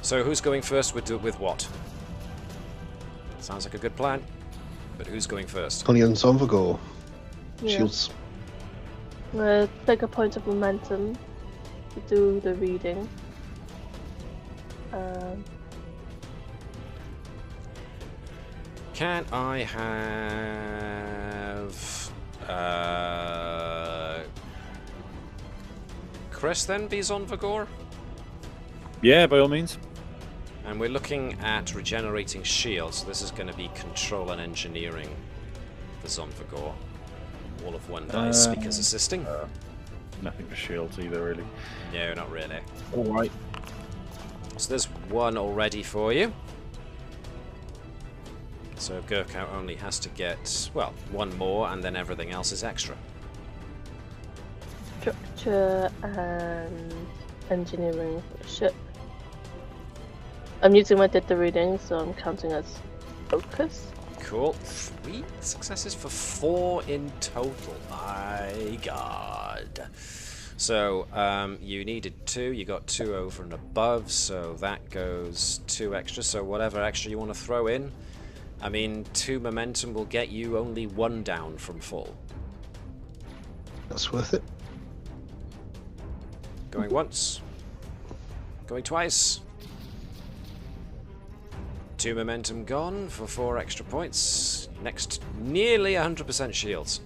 So who's going first with what? Sounds like a good plan. But who's going first? Connie and Sonvagor. Yeah. Shields. Take a point of momentum to do the reading. Can I have Chris then be Zonvagor? Yeah, by all means. And we're looking at regenerating shields, so this is going to be control and engineering for Zonvagor. All of one dice, speakers assisting. Nothing for shields either, really. No, not really. All right. So there's one already for you. So Gerkow only has to get, well, one more, and then everything else is extra. Structure and engineering for the ship. I'm using my did the reading, so I'm counting as focus. Cool. 3 successes for 4 in total. My god. So, you needed 2, you got 2 over and above, so that goes 2 extra, so whatever extra you want to throw in. I mean, 2 momentum will get you only 1 down from full. That's worth it. Going once. Going twice. 2 momentum gone for 4 extra points. Next, nearly 100% shields.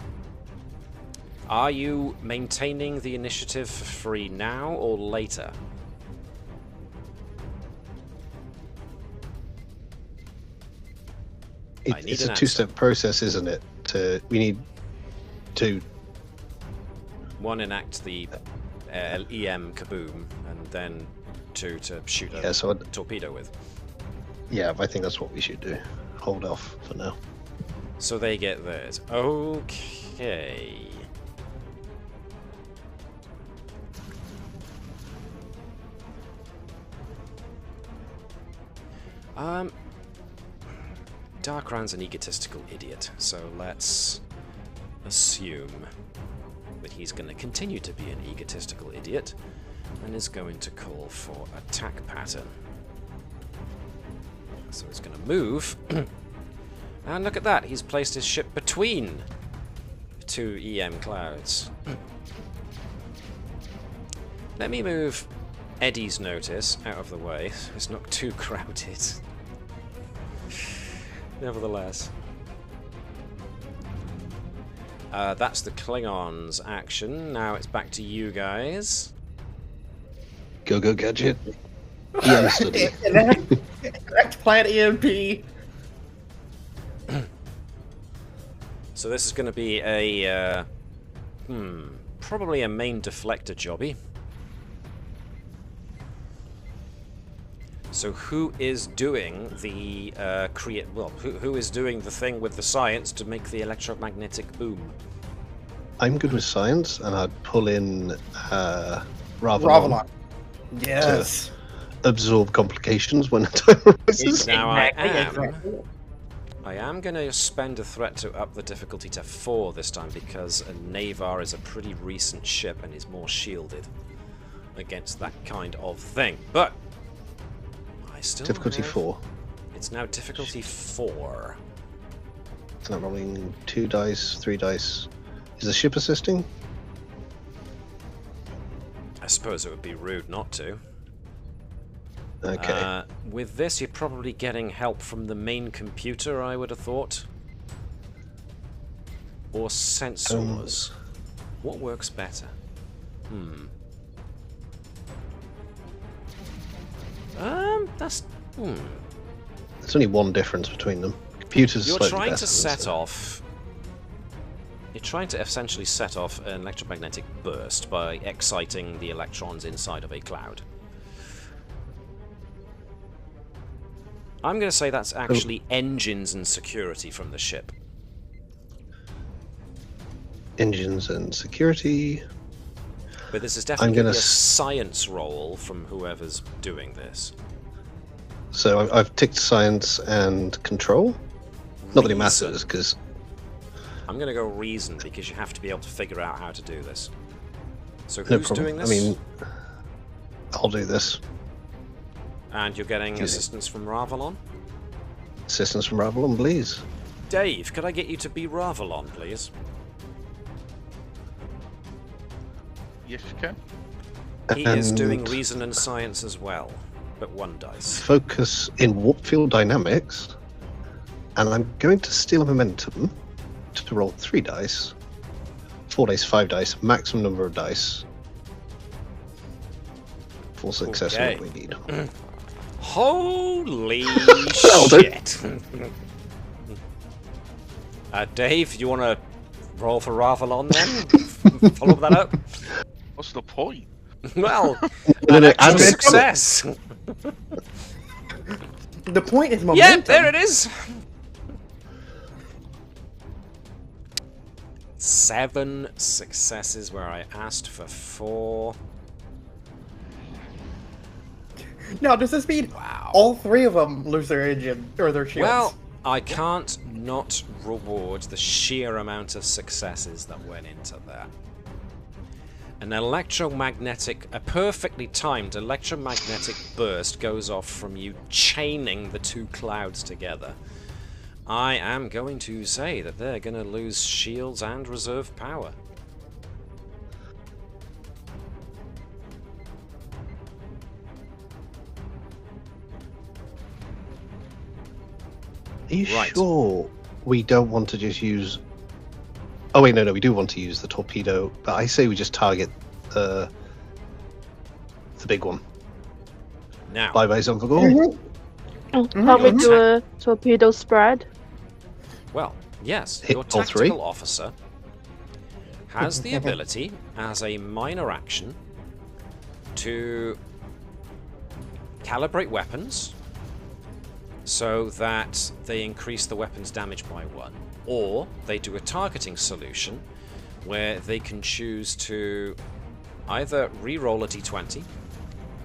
Are you maintaining the initiative for free now or later? It's a 2-step process, isn't it? We need to 1 enact the EM kaboom, and then 2 to shoot a torpedo with. Yeah, I think that's what we should do. Hold off for now. So they get theirs. Okay. Darkran's an egotistical idiot, so let's assume that he's going to continue to be an egotistical idiot and is going to call for attack pattern. So he's going to move, and look at that, he's placed his ship between 2 EM clouds. Let me move Eddie's notice out of the way, so it's not too crowded. Nevertheless. That's the Klingons' action. Now it's back to you guys. Go gadget. EM study. Correct plan EMP. So this is going to be a probably a main deflector jobby. So who is doing the who is doing the thing with the science to make the electromagnetic boom? I'm good with science, and I'd pull in Ravalon. Yes. Absorb complications when the time arises. Now I am going to spend a threat to up the difficulty to 4 this time, because a Navar is a pretty recent ship and is more shielded against that kind of thing. But I still Difficulty have... 4. It's now difficulty 4. It's not rolling 2 dice, 3 dice. Is the ship assisting? I suppose it would be rude not to. Okay. With this, you're probably getting help from the main computer, I would have thought. Or sensors. What works better? That's... There's only one difference between them. Computers are You're slightly trying better to than set off... You're trying to essentially set off an electromagnetic burst by exciting the electrons inside of a cloud. I'm going to say that's actually engines and security from the ship. engines and security. But this is definitely going to be a s- science roll from whoever's doing this. So I've ticked science and control. Not that it Reason. matters, because I'm going to go reason, because you have to be able to figure out how to do this. So no who's problem. doing this? I mean, I'll do this. And you're getting Excuse me. assistance from Ravalon? Assistance from Ravelon, please. Dave, could I get you to be Ravalon, please? Yes, you can. He is And doing reason and science as well, but 1 dice. focus in warp field dynamics, and I'm going to steal a momentum to roll 3 dice, 4 dice, 5 dice, maximum number of dice. For success is Okay. what we need. Holy Well done. shit! Dave, you want to roll for Ravalon then? Follow that up? What's the point? Well, No, an no, actual add success! The point is momentum. Yep, there it is! 7 successes where I asked for 4. Now, does this mean Wow. all 3 of them lose their engine or their shields? Well, I can't not reward the sheer amount of successes that went into that. An electromagnetic, a perfectly timed electromagnetic burst goes off from you chaining the 2 clouds together. I am going to say that they're going to lose shields and reserve power. Are you Right. sure we don't want to just use... Oh wait, no, we do want to use the torpedo, but I say we just target the big one. Now, Bye-bye, Zonfagor. Can't we do a torpedo spread? well, yes, Hit your all 3. tactical officer has the ability, as a minor action, to calibrate weapons so that they increase the weapon's damage by 1, or they do a targeting solution where they can choose to either re-roll a d20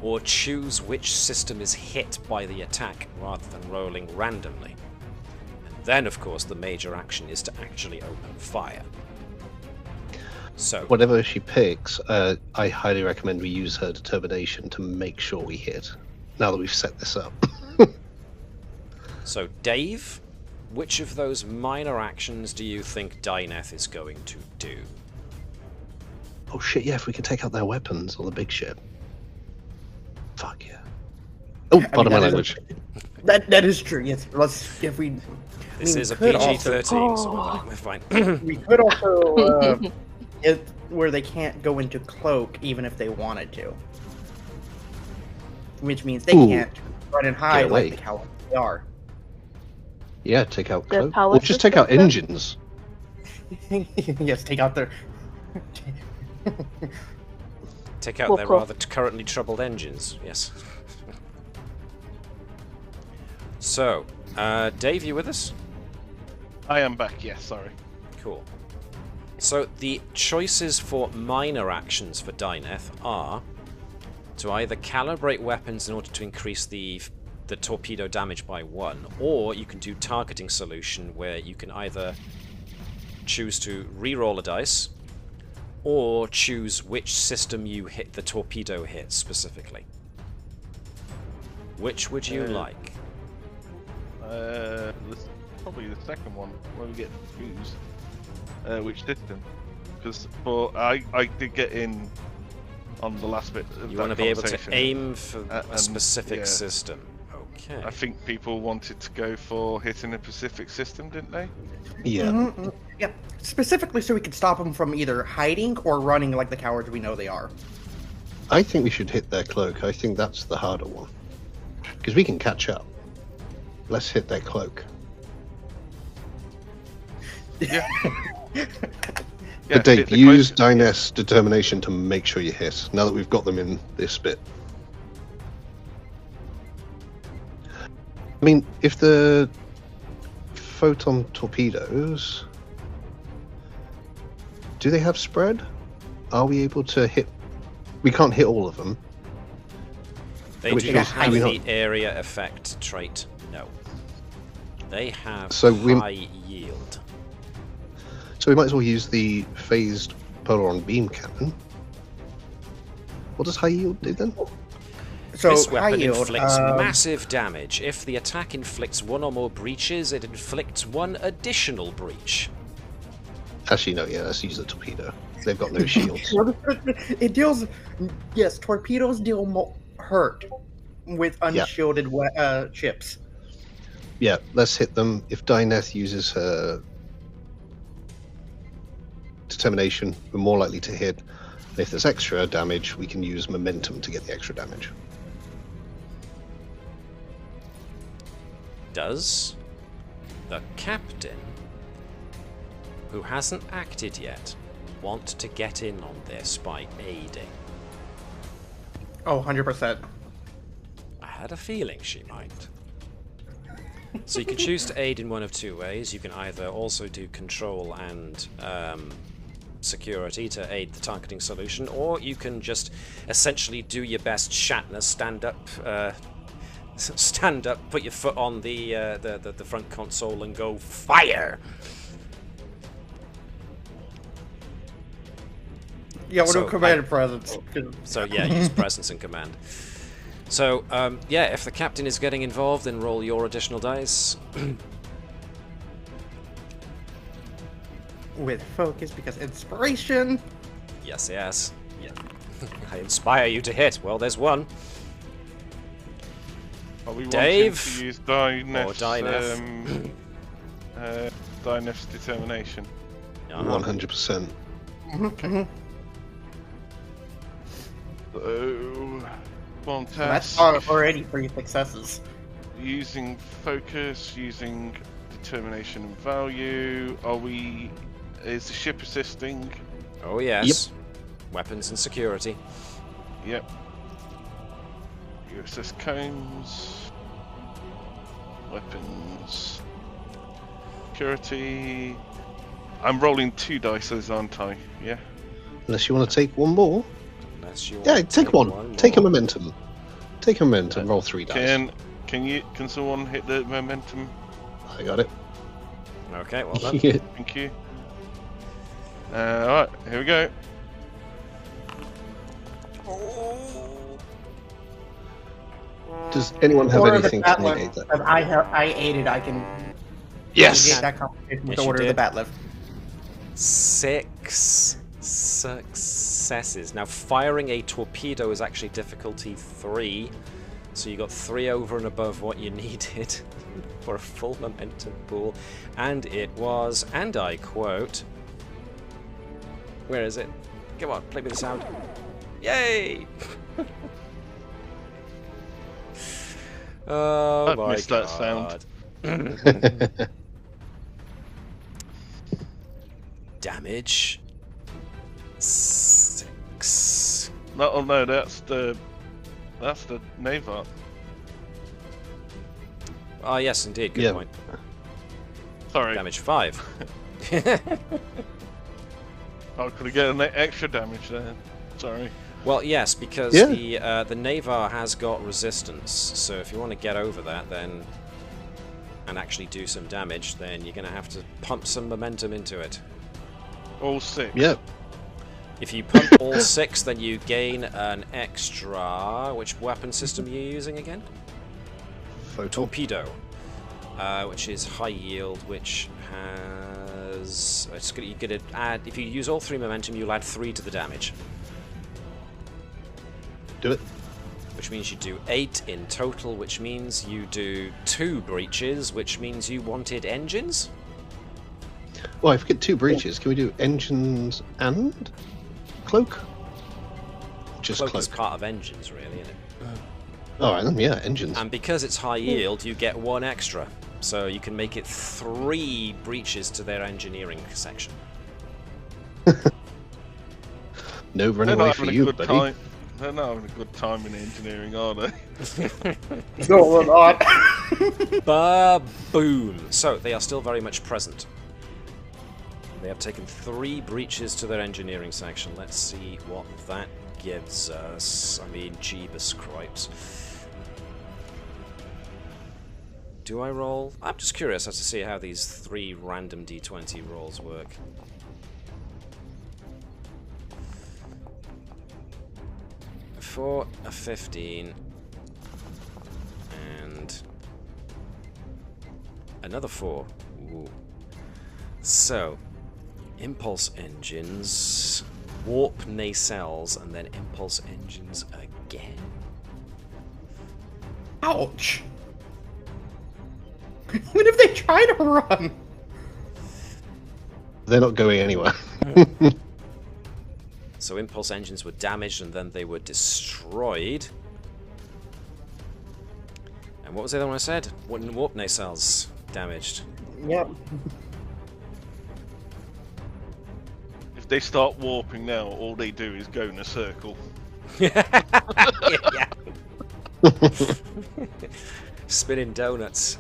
or choose which system is hit by the attack rather than rolling randomly. And then, of course, the major action is to actually open fire. So, Whatever she picks, I highly recommend we use her determination to make sure we hit, now that we've set this up. so Dave, which of those minor actions do you think Dyneth is going to do? Oh shit, yeah, if we can take out their weapons on the big ship. Fuck yeah. Oh, pardon my that is- language. That is true. Yes, let's if we. This we is a could PG-13, so Oh. we're fine. We could also it where they can't go into cloak even if they wanted to, which means they Ooh. can't run and hide Get away. like how they are. Yeah, take out Their cloak. power Or just take out system? engines. Yes, take out their. Take out Well, their cool. rather currently troubled engines, yes. So, Dave, you with us? I am back, yes, sorry. Cool. So the choices for minor actions for Dyneth are to either calibrate weapons in order to increase the torpedo damage by 1, or you can do targeting solution where you can either choose to re-roll a dice or choose which system you hit the torpedo hits specifically. Which would you like? Probably the second one, where we get confused. Which system? Because I did get in on the last bit of You that want to be able to conversation. aim for a And, specific yeah. system. Okay. I think people wanted to go for hitting a Pacific system, didn't they? Yeah. Yeah, specifically so we could stop them from either hiding or running like the cowards we know they are. I think we should hit their cloak. I think that's the harder one. Because we can catch up. Let's hit their cloak. Yeah. But Dave, hit the use cloak. Dyness determination to make sure you hit, now that we've got them in this bit. I mean, if the photon torpedoes... Do they have spread? Are we able to hit... We can't hit all of them. They Which do is- not do have we the not- area effect trait. No. They have So we- high yield. So we might as well use the phased polaron beam cannon. What does high yield do then? So This high weapon yield, inflicts massive damage. If the attack inflicts one or more breaches, it inflicts one additional breach. Actually, no, yeah, let's use the torpedo. They've got no shields. it deals. Yes, torpedoes deal hurt with unshielded ships. Yeah, let's hit them. If Dyneth uses her determination, we're more likely to hit. And if there's extra damage, we can use momentum to get the extra damage. Does the captain, who hasn't acted yet, want to get in on this by aiding? Oh, 100%. I had a feeling she might. So you can choose to aid in one of two ways. You can either also do control and security to aid the targeting solution, or you can just essentially do your best Shatner, stand up, put your foot on the front console and go fire. Yeah, we'll So do command and presence. So yeah, use presence and command. So yeah, if the captain is getting involved, then roll your additional dice. With focus, because inspiration. Yes, yes. Yeah. I inspire you to hit. Well, there's one. Are we Dave? wanting to use Dyness, Or Dyneth. Dyneth's determination? 100%. So, one So that's task. already 3 successes. Using focus, using determination and value. Is the ship assisting? Oh yes. Weapons and security. Yep. USS Combs. Weapons. Security. I'm rolling 2 dice, aren't I? Yeah. Unless you want to take one more. Unless you Yeah, want to take one. more. Take a momentum. Take a momentum. Roll 3 dice. Can someone hit the momentum? I got it. Okay, well done. Thank you. Alright, here we go. Does anyone have Order of the anything to Batlift. negate that? If I aided, I can Yes! negate that competition with Yes, the you order of the did. bat lift. 6 successes. Now, firing a torpedo is actually difficulty 3, so you got 3 over and above what you needed for a full momentum pool, and it was, and I quote, where is it? Come on, play me the sound. Yay! Oh I've my missed that sound. God. Damage 6. No, that's the Navar. Ah, yes, indeed. Good Yeah. point. Sorry, Damage 5. I could have get an extra damage there. Sorry. Well, yes, because Yeah. the Navar has got resistance. So if you want to get over that, then and actually do some damage, then you're going to have to pump some momentum into it. All 6. Yeah. If you pump all 6, then you gain an extra. Which weapon system are you using again? Photon. Torpedo, which is high yield, which has. You're going to add. If you use all 3 momentum, you'll add 3 to the damage. Do it. Which means you do 8 in total, which means you do 2 breaches, which means you wanted engines? Well, if we get 2 breaches, can we do engines and cloak? Just Cloak cloak. is part of engines, really, isn't it? Alright then, yeah, engines. And because it's high yield, you get 1 extra. So you can make it 3 breaches to their engineering section. No running They're away not for having a you, good buddy. time. They're not having a good time in engineering, are they? No, we're not. Ba-boom! So they are still very much present. They have taken 3 breaches to their engineering section. Let's see what that gives us. I mean, Jeebus cripes. Do I roll? I'm just curious as to see how these 3 random D20 rolls work. For a 15 and another 4. Ooh. So, impulse engines, warp nacelles, and then impulse engines again. Ouch. Even if they try to run. They're not going anywhere. So impulse engines were damaged and then they were destroyed. And what was the other one I said? Warp nacelles damaged. Yep. If they start warping now, all they do is go in a circle. Yeah. Spinning donuts.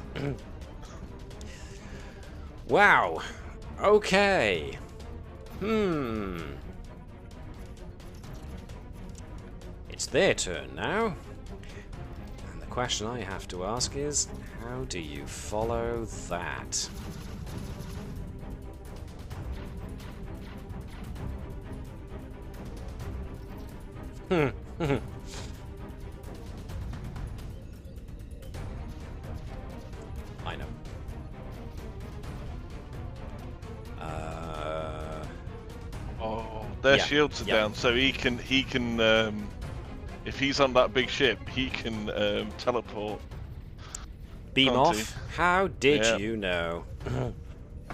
Wow. Okay. It's their turn now. And the question I have to ask is, how do you follow that? I know. Oh, their Yeah, shields are yeah. down, so he can if he's on that big ship, he can teleport. Beam Can't off? he? How did Yeah. you know?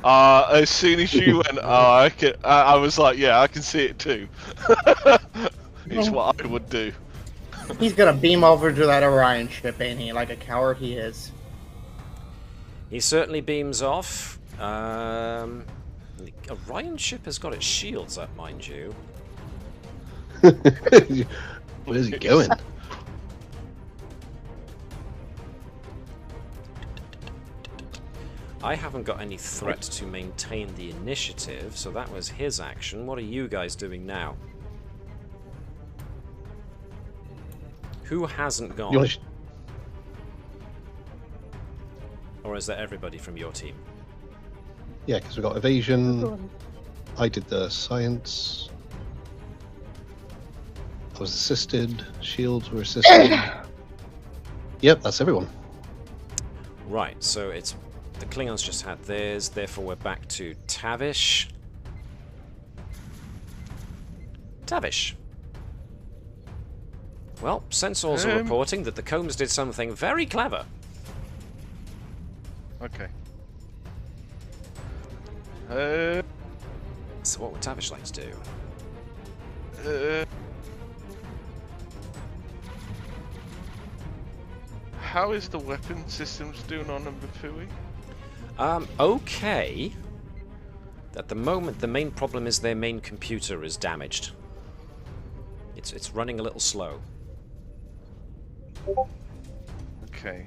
As soon as you went, I was like, yeah, I can see it too. It's what I would do. He's gonna beam over to that Orion ship, ain't he? Like a coward he is. He certainly beams off. The Orion ship has got its shields up, mind you. Where's he going? I haven't got any threat to maintain the initiative, so that was his action. What are you guys doing now? Who hasn't You gone? wanna sh- Or is that everybody from your team? Yeah, because we've got evasion. Everyone. I did the science. I was assisted. Shields were assisted. Yep, that's everyone. Right, so it's the Klingons just had theirs, therefore we're back to Tavish. Tavish. Well, sensors are reporting that the Combs did something very clever. Okay. So what would Tavish like to do? How is the weapon systems doing on MupwI? Okay. At the moment, the main problem is their main computer is damaged. It's running a little slow. Okay.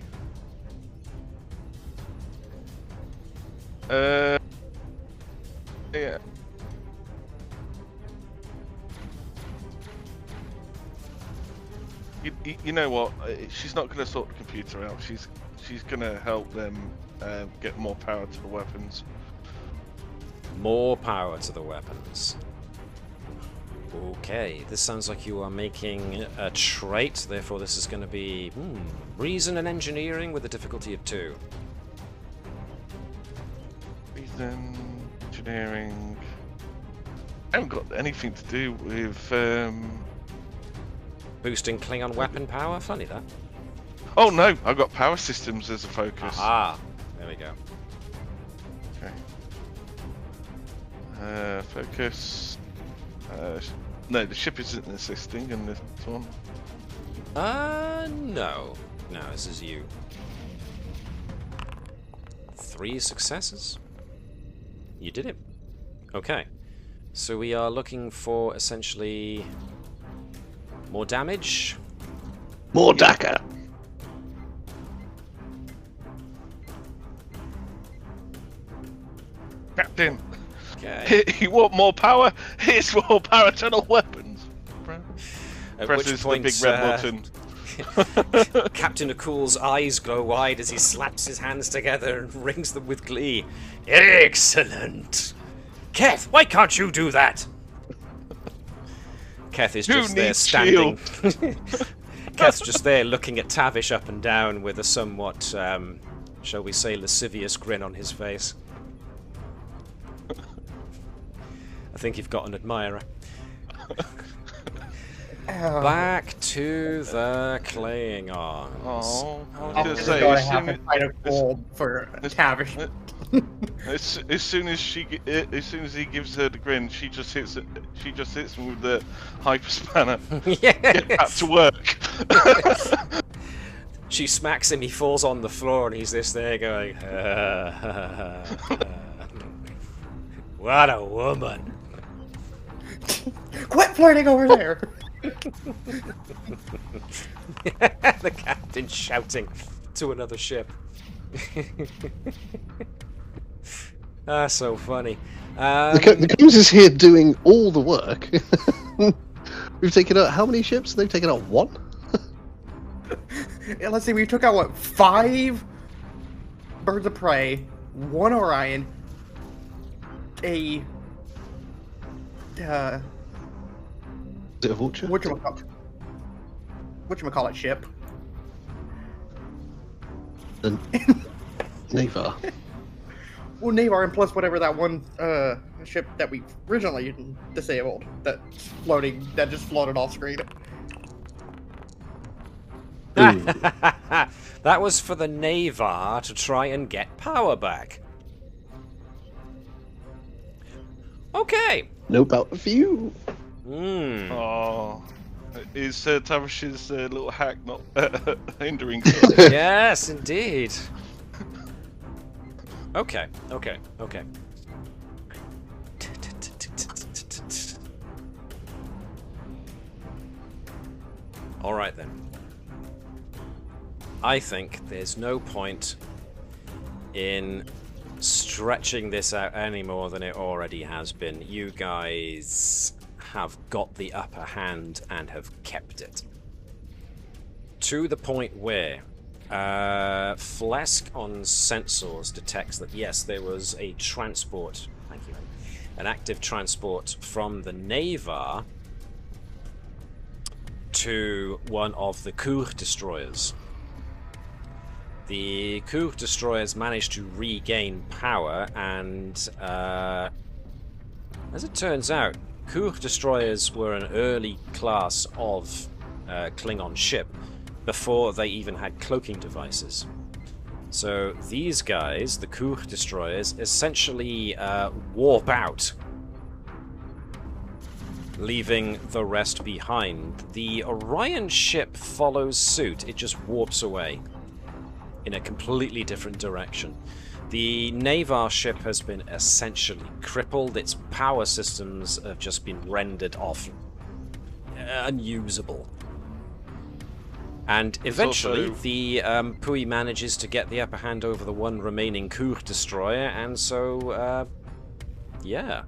Yeah. You know what? She's not going to sort the computer out. She's going to help them get more power to the weapons. More power to the weapons. Okay, this sounds like you are making a trait, therefore this is going to be reason and engineering with a difficulty of 2. Reason, engineering. I haven't got anything to do with Boosting Klingon weapon power? Funny that. Oh no, I've got power systems as a focus. Ah, there we go. Okay. Focus. No, the ship isn't assisting in this one. No. No, this is you. 3 successes? You did it. Okay. So we are looking for essentially more damage. More Daka. Captain, Okay. you want more power? Here's more power tunnel weapons. At Presses which point, the big red button. Captain Akul's eyes go wide as he slaps his hands together and rings them with glee. Excellent! Keth, why can't you do that? Keth is Who just there needs standing. Keth's just there looking at Tavish up and down with a somewhat, shall we say, lascivious grin on his face. I think you've got an admirer. Back to the Klingons. Oh, I was I'm gonna just say, going as to have soon to fight a cold for Tavish. as soon as he gives her the grin, she just hits him with the hyper spanner. Yeah. Get back to work. She smacks him, he falls on the floor, and he's this there going, what a woman. Quit flirting over there! The captain shouting to another ship. So funny. The Combs is here doing all the work. We've taken out how many ships? They've taken out 1? Yeah, let's see, we took out, what, 5 birds of prey, 1 Orion, a... Is it a vulture? Whatchamacallit ship. And Navar. Well, Navar, and plus whatever that one ship that we originally disabled, that just floated off screen. That was for the Navar to try and get power back. Okay. No power for you. Oh, is Tavish's little hack not hindering? Yes, indeed. Okay. Alright then. I think there's no point in stretching this out any more than it already has been. You guys have got the upper hand and have kept it. To the point where Phlesc on sensors detects that yes, there was a transport, thank you, an active transport from the Navar to one of the Cour destroyers. The Cour destroyers managed to regain power, and as it turns out, Cour destroyers were an early class of Klingon ship before they even had cloaking devices. So these guys, the Cour destroyers, essentially warp out, leaving the rest behind. The Orion ship follows suit, it just warps away in a completely different direction. The Navar ship has been essentially crippled, its power systems have just been rendered off unusable. And eventually the MupwI manages to get the upper hand over the one remaining Cour destroyer, and so, yeah.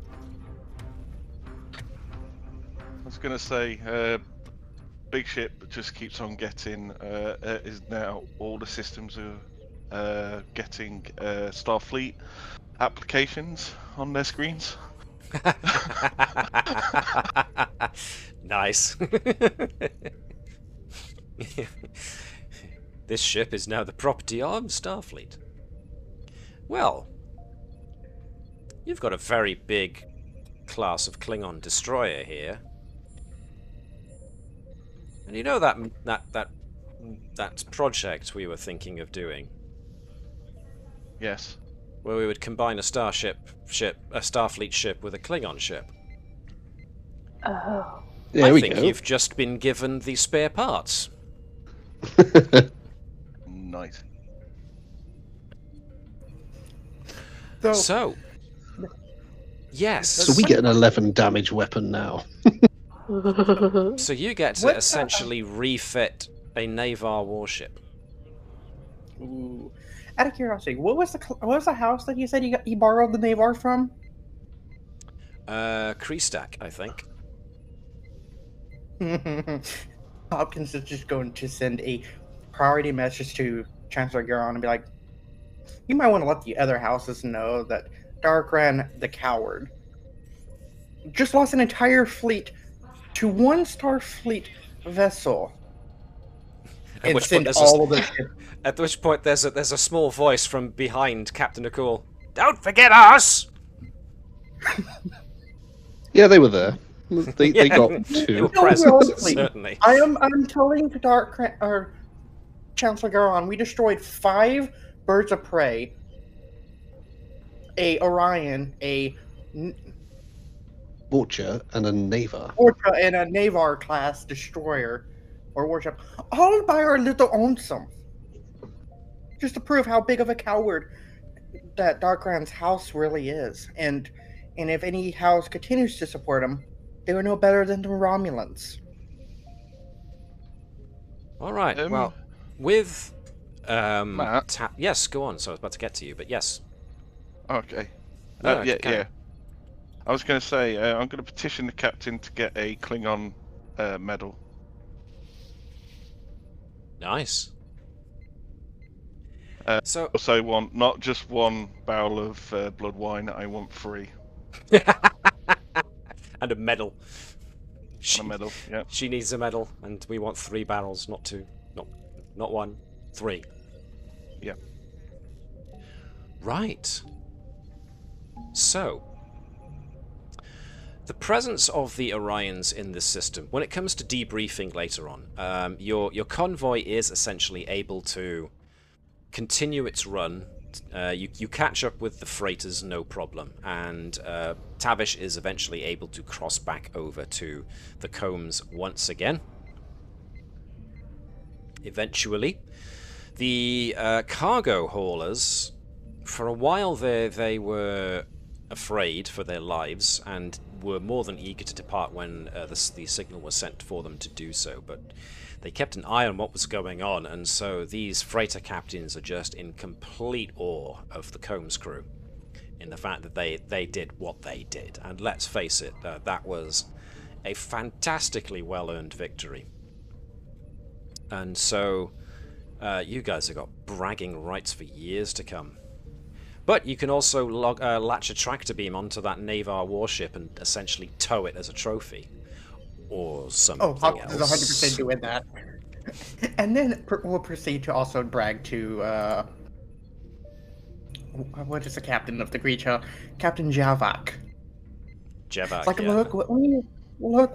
I was going to say, big ship just keeps on getting, is now all the systems are getting Starfleet applications on their screens. Nice. This ship is now the property of Starfleet. Well, you've got a very big class of Klingon destroyer here. And you know that project we were thinking of doing, Yes. where we would combine a Starfleet ship with a Klingon ship. Oh. There I we think go. you've just been given the spare parts. Nice. So, yes. So we get an 11 damage weapon now. So you get to What, essentially refit a Navar warship. Ooh. Out of curiosity, what was the house that you said you borrowed the Navar from? Kreestak, I think. Hopkins is just going to send a priority message to Chancellor Garon and be like, you might want to let the other houses know that Darkran the Coward just lost an entire fleet to one Starfleet vessel. And send all of their ships. At which point there's a small voice from behind Captain Akul. Don't forget us! Yeah, they were there. They got They were 2. present, certainly. I'm telling the Darkran or Chancellor Garon, we destroyed 5 birds of prey, a Orion, a Orcha and a Navar. Orca, and a Navar class destroyer or warship, all by our little lonesome. Just to prove how big of a coward that Darkran's house really is, and if any house continues to support him, they were no better than the Romulans. All right. Well, with Matt? yes, go on. So I was about to get to you, but yes. Okay. No, yeah, carry yeah. on. I was going to say, I'm going to petition the captain to get a Klingon medal. Nice. So Also want not just one barrel of blood wine, I want 3. and a medal. And a medal, yeah. She needs a medal, and we want 3 barrels, not 2, not 1, 3. Yeah. Right. So, the presence of the Orions in this system, when it comes to debriefing later on, your convoy is essentially able to continue its run. You catch up with the freighters, no problem, and Tavish is eventually able to cross back over to the Combs once again. Eventually, the cargo haulers, for a while there, they were afraid for their lives and were more than eager to depart when the signal was sent for them to do so, but they kept an eye on what was going on, and so these freighter captains are just in complete awe of the Combs crew in the fact that they did what they did. And let's face it, that was a fantastically well-earned victory. And so you guys have got bragging rights for years to come. But you can also latch a tractor beam onto that Navar warship and essentially tow it as a trophy. Or something else. Hopkins is 100% doing that. And then we'll proceed to also brag to, what is the captain of the creature? Captain Javak. Javak, It's like, yeah. look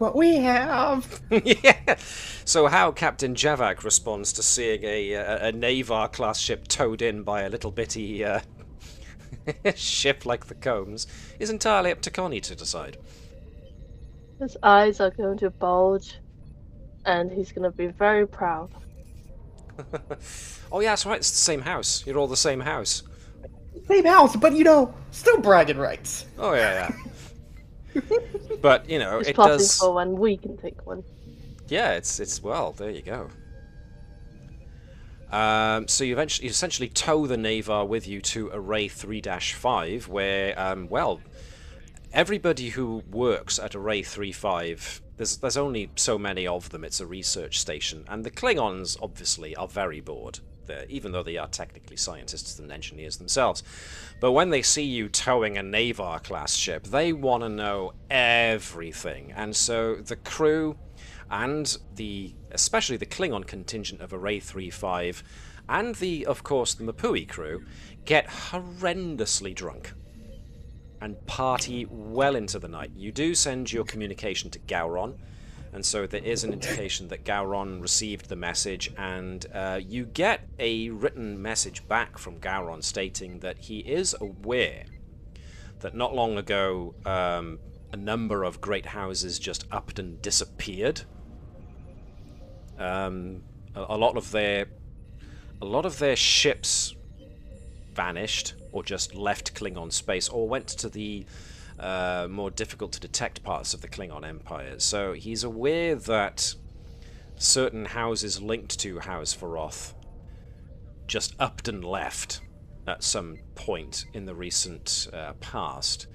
what we have! Yeah. So how Captain Javak responds to seeing a Navar class ship towed in by a little bitty ship like the Combs is entirely up to Connie to decide. His eyes are going to bulge, and he's going to be very proud. Oh yeah, that's right, it's the same house. You're all the same house. Same house, but still bragging rights. Oh yeah. But, Just it plotting does... for when we can take one. Yeah, it's well, there you go. So you essentially tow the Navar with you to Array 3-5, where, everybody who works at Array 3-5, there's only so many of them, it's a research station, and the Klingons, obviously, are very bored, even though they are technically scientists and engineers themselves. But when they see you towing a Navar-class ship, they want to know everything, and so the crew, and especially the Klingon contingent of Array 3-5, and of course, the MupwI crew, get horrendously drunk and party well into the night. You do send your communication to Gowron, And so there is an indication that Gowron received the message, and you get a written message back from Gowron stating that he is aware that not long ago a number of great houses just upped and disappeared. A lot of their ships vanished or just left Klingon space or went to the more difficult to detect parts of the Klingon Empire. So he's aware that certain houses linked to House Varoth just upped and left at some point in the recent past.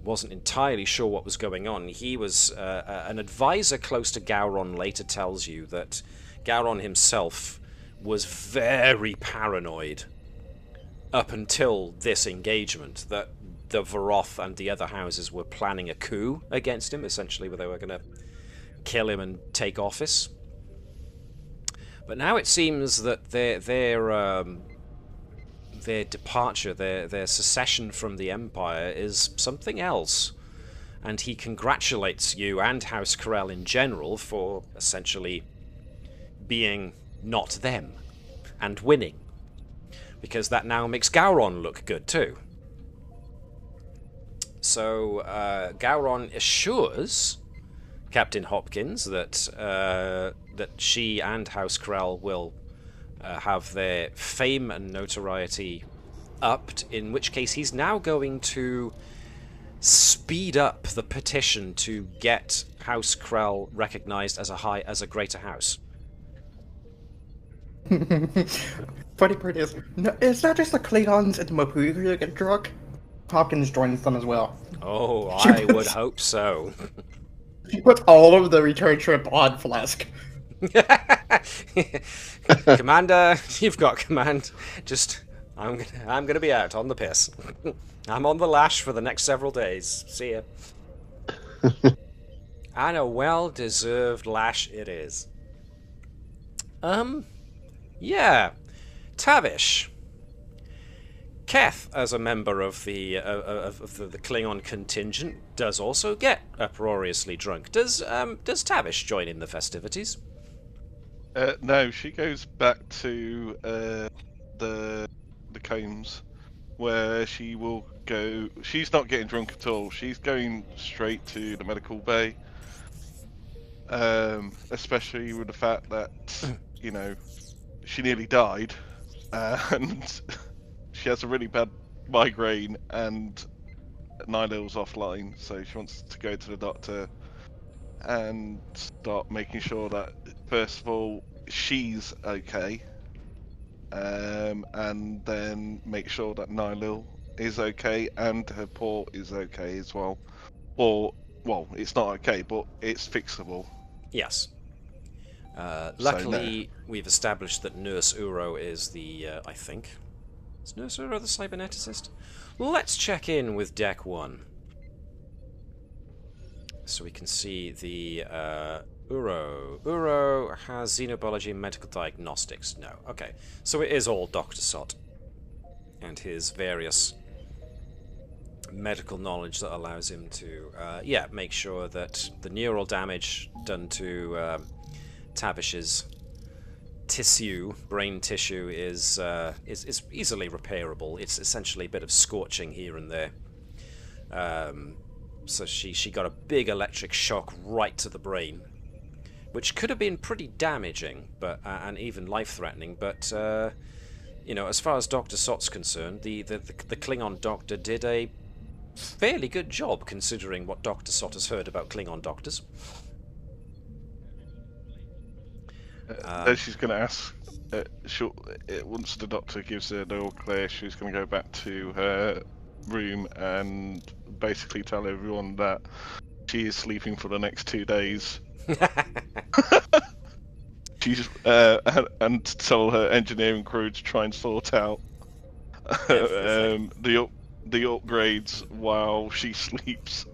Wasn't entirely sure what was going on. He was an advisor close to Gowron later tells you that Gowron himself was very paranoid up until this engagement, that the Varoth and the other houses were planning a coup against him, essentially, where they were going to kill him and take office. But now it seems that their departure, their secession from the Empire is something else. And he congratulates you and House Corel in general for essentially being not them and winning. Because that now makes Gowron look good too. So Gowron assures Captain Hopkins that that she and House Corel will have their fame and notoriety upped, in which case he's now going to speed up the petition to get House Corel recognized as a greater house. Funny part is, no, it's not just the Klingons and the MupwI who get drunk. Hopkins joins them as well. Oh, I would hope so. She puts all of the return trip on Phlesc. Commander, you've got command. Just, I'm gonna be out on the piss. I'm on the lash for the next several days. See ya. And a well-deserved lash it is. Yeah, Tavish. Keth, as a member of the Klingon contingent, does also get uproariously drunk. Does Tavish join in the festivities? No, she goes back to the Combs, where she will go. She's not getting drunk at all. She's going straight to the medical bay. Especially with the fact that she nearly died, and she has a really bad migraine, and Nihil's offline, so she wants to go to the doctor and start making sure that, first of all, she's okay, and then make sure that Nihil is okay and her port is okay as well. Or, well, it's not okay, but it's fixable. Yes. Luckily, we've established that Nurse Uro is the, I think... Is Nurse Uro the cyberneticist? Let's check in with Deck 1. So we can see the, Uro. Uro has xenobiology and medical diagnostics. No. Okay. So it is all Dr. Sott and his various medical knowledge that allows him to, make sure that the neural damage done to Tavish's brain tissue is easily repairable. It's essentially a bit of scorching here and there. So she got a big electric shock right to the brain, which could have been pretty damaging, but and even life-threatening. But as far as Dr. Sott's concerned, the Klingon doctor did a fairly good job considering what Dr. Sott has heard about Klingon doctors. Then she's going to ask, once the doctor gives her the all clear, she's going to go back to her room and basically tell everyone that she is sleeping for the next 2 days. She's and tell her engineering crew to try and sort out the upgrades while she sleeps.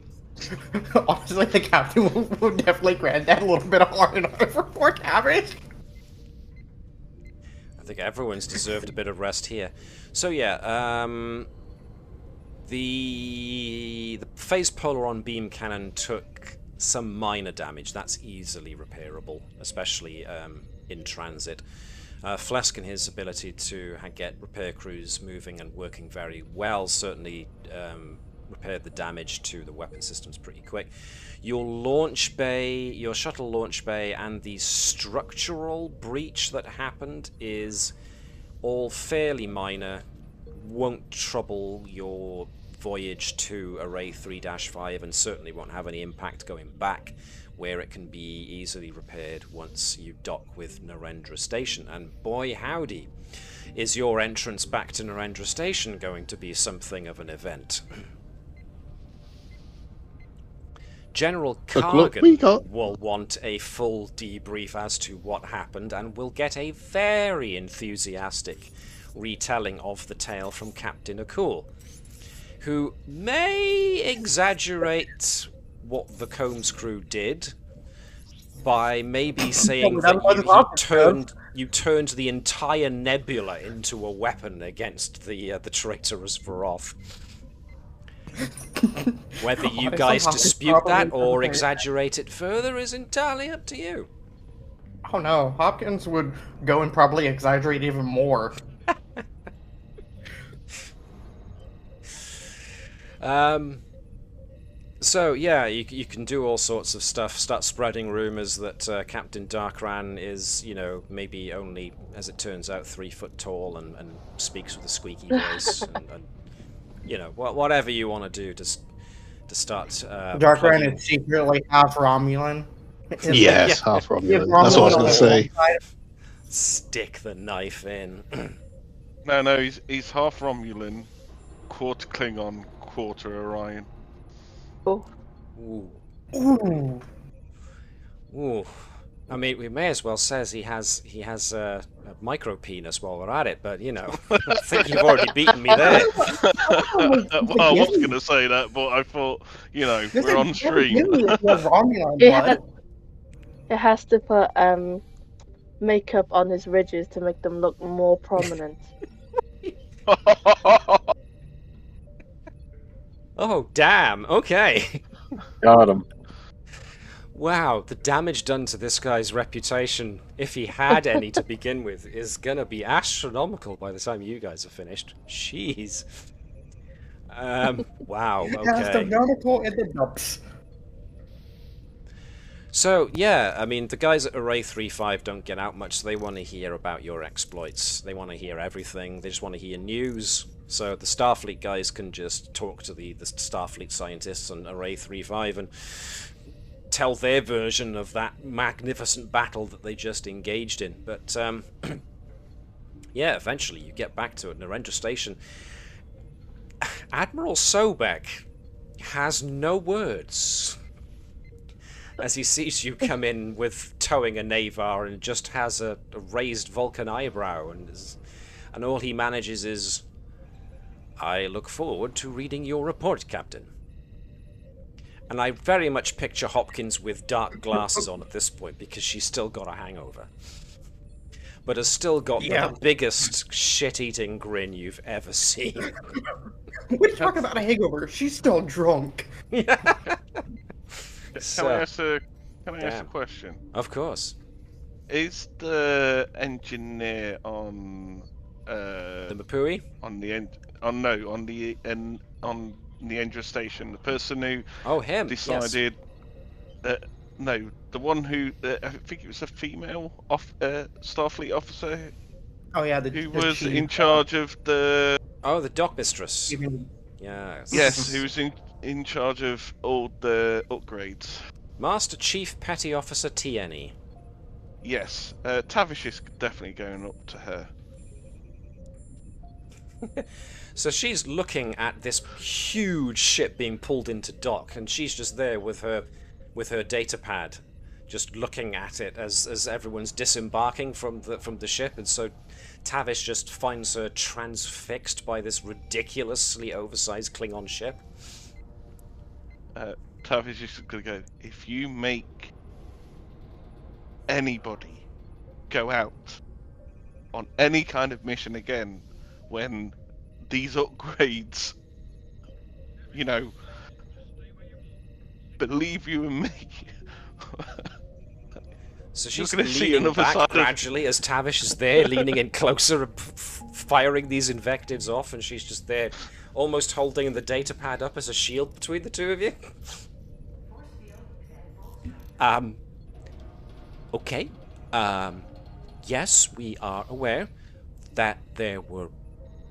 Honestly, the captain will definitely grant that a little bit of hard for poor Cabbage. I think everyone's deserved a bit of rest here. So yeah, the phase polaron beam cannon took some minor damage. That's easily repairable, especially in transit. Phlesc and his ability to get repair crews moving and working very well certainly repaired the damage to the weapon systems pretty quick. Your launch bay, your shuttle launch bay, and the structural breach that happened is all fairly minor, won't trouble your voyage to Array 3-5, and certainly won't have any impact going back, where it can be easily repaired once you dock with Narendra Station. And boy howdy, is your entrance back to Narendra Station going to be something of an event. General Kargan will want a full debrief as to what happened, and will get a very enthusiastic retelling of the tale from Captain Akul, who may exaggerate what the Combs crew did by maybe saying that you turned the entire nebula into a weapon against the traitorous Varroth. Whether you guys dispute that or exaggerate it further is entirely up to you. Oh no, Hopkins would go and probably exaggerate even more. So yeah, you can do all sorts of stuff. Start spreading rumors that Captain Darkran is, you know, maybe only, as it turns out, 3 foot tall and speaks with a squeaky voice, and you know, whatever you want to do to start. Darkran is secretly half Romulan. Yes, half Romulan. That's what I was going to say. Stick the knife in. No, he's half Romulan, quarter Klingon, quarter Orion. Oh. Ooh. Ooh. Ooh. I mean, we may as well say he has a micro penis while we're at it, but you know, I think you've already beaten me there. Well, I was going to say that, but I thought, you know, we're on stream. It has to put makeup on his ridges to make them look more prominent. Oh, damn. Okay. Got him. Wow, the damage done to this guy's reputation, if he had any to begin with, is gonna be astronomical by the time you guys are finished. Jeez. Wow, okay. So, yeah, I mean, the guys at Array 3-5 don't get out much, so they want to hear about your exploits. They want to hear everything. They just want to hear news. So the Starfleet guys can just talk to the Starfleet scientists on Array 3-5 and tell their version of that magnificent battle that they just engaged in. But, yeah, eventually you get back to it. Narendra Station. Admiral Sobek has no words as he sees you come in with towing a Navar and just has a raised Vulcan eyebrow, and all he manages is, "I look forward to reading your report, Captain." And I very much picture Hopkins with dark glasses on at this point, because she's still got a hangover. But has still got the biggest shit-eating grin you've ever seen. We're talking about a hangover. She's still drunk. Can I ask a question? Of course. Is the engineer on the MupwI? On the Endra Station, the person who decided no, the one who I think it was a female Starfleet officer. Oh yeah, who was in charge of the dock mistress. Yes, who was in charge of all the upgrades. Master Chief Petty Officer Tierney. Yes, Tavish is definitely going up to her. So she's looking at this huge ship being pulled into dock, and she's just there with her data pad, just looking at it as everyone's disembarking from the ship, and so Tavish just finds her transfixed by this ridiculously oversized Klingon ship. Tavish is going to go, if you make anybody go out on any kind of mission again when these upgrades, you know, believe you and me. So You're she's gonna see leaning another back side of- gradually as Tavish is there, leaning in closer and firing these invectives off, and she's just there, almost holding the data pad up as a shield between the two of you. Okay. Yes, we are aware that there were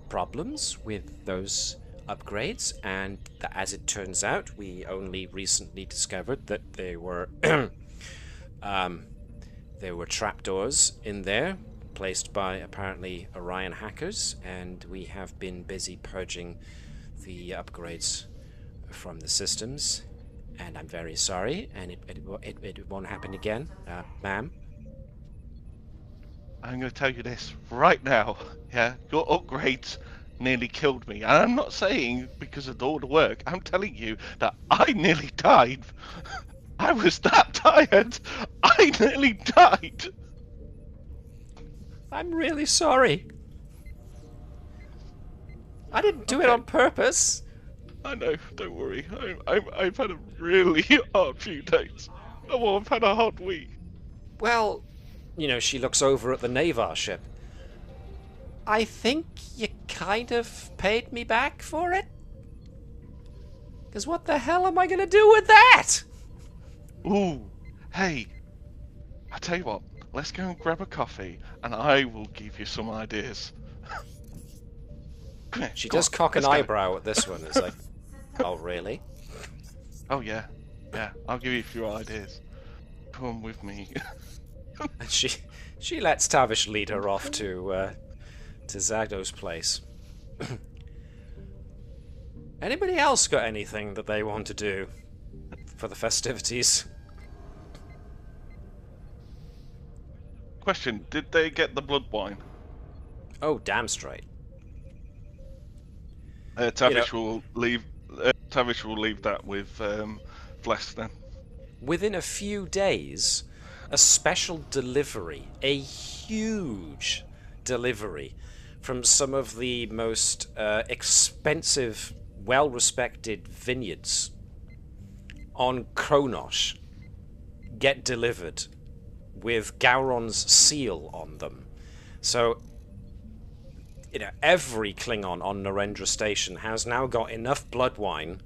problems with those upgrades, and as it turns out, we only recently discovered that they were there were trapdoors in there, placed by apparently Orion hackers, and we have been busy purging the upgrades from the systems, and I'm very sorry, and it won't happen again, ma'am. I'm going to tell you this right now. Yeah, your upgrades nearly killed me. And I'm not saying because of all the work. I'm telling you that I nearly died. I was that tired. I nearly died. I'm really sorry. I didn't do it on purpose. I know, don't worry. I've had a really hard few days. Oh, well, I've had a hard week. Well, you know, she looks over at the Navar ship. I think you kind of paid me back for it? Because what the hell am I going to do with that? Ooh, hey, I tell you what, let's go and grab a coffee and I will give you some ideas. Come here, She come does on, cock an let's go. eyebrow at this one. It's like, oh, really? Oh, yeah, I'll give you a few ideas. Come with me. And she lets Tavish lead her off to Zagdo's place. Anybody else got anything that they want to do for the festivities? Question, did they get the blood wine? Oh, damn straight. Tavish will leave. Tavish will leave that with Phlesc then. Within a few days, a special delivery, a huge delivery from some of the most expensive, well-respected vineyards on Kronos get delivered with Gowron's seal on them. So, you know, every Klingon on Narendra Station has now got enough blood wine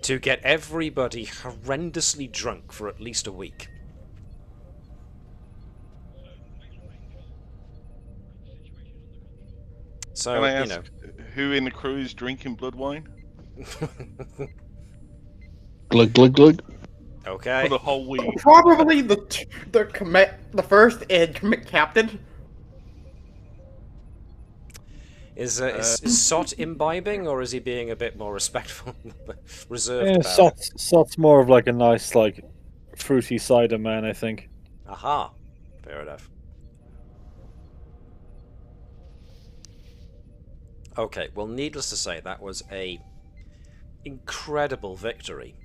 to get everybody horrendously drunk for at least a week. So, Can I you ask who in the crew is drinking blood wine? Glug glug glug. okay. For the whole week. Probably the first captain. Is Sott imbibing, or is he being a bit more respectful, reserved Yeah, about it? Sott's more of like a nice, like, fruity cider man, I think. Aha, fair enough. Okay, well, needless to say, that was a incredible victory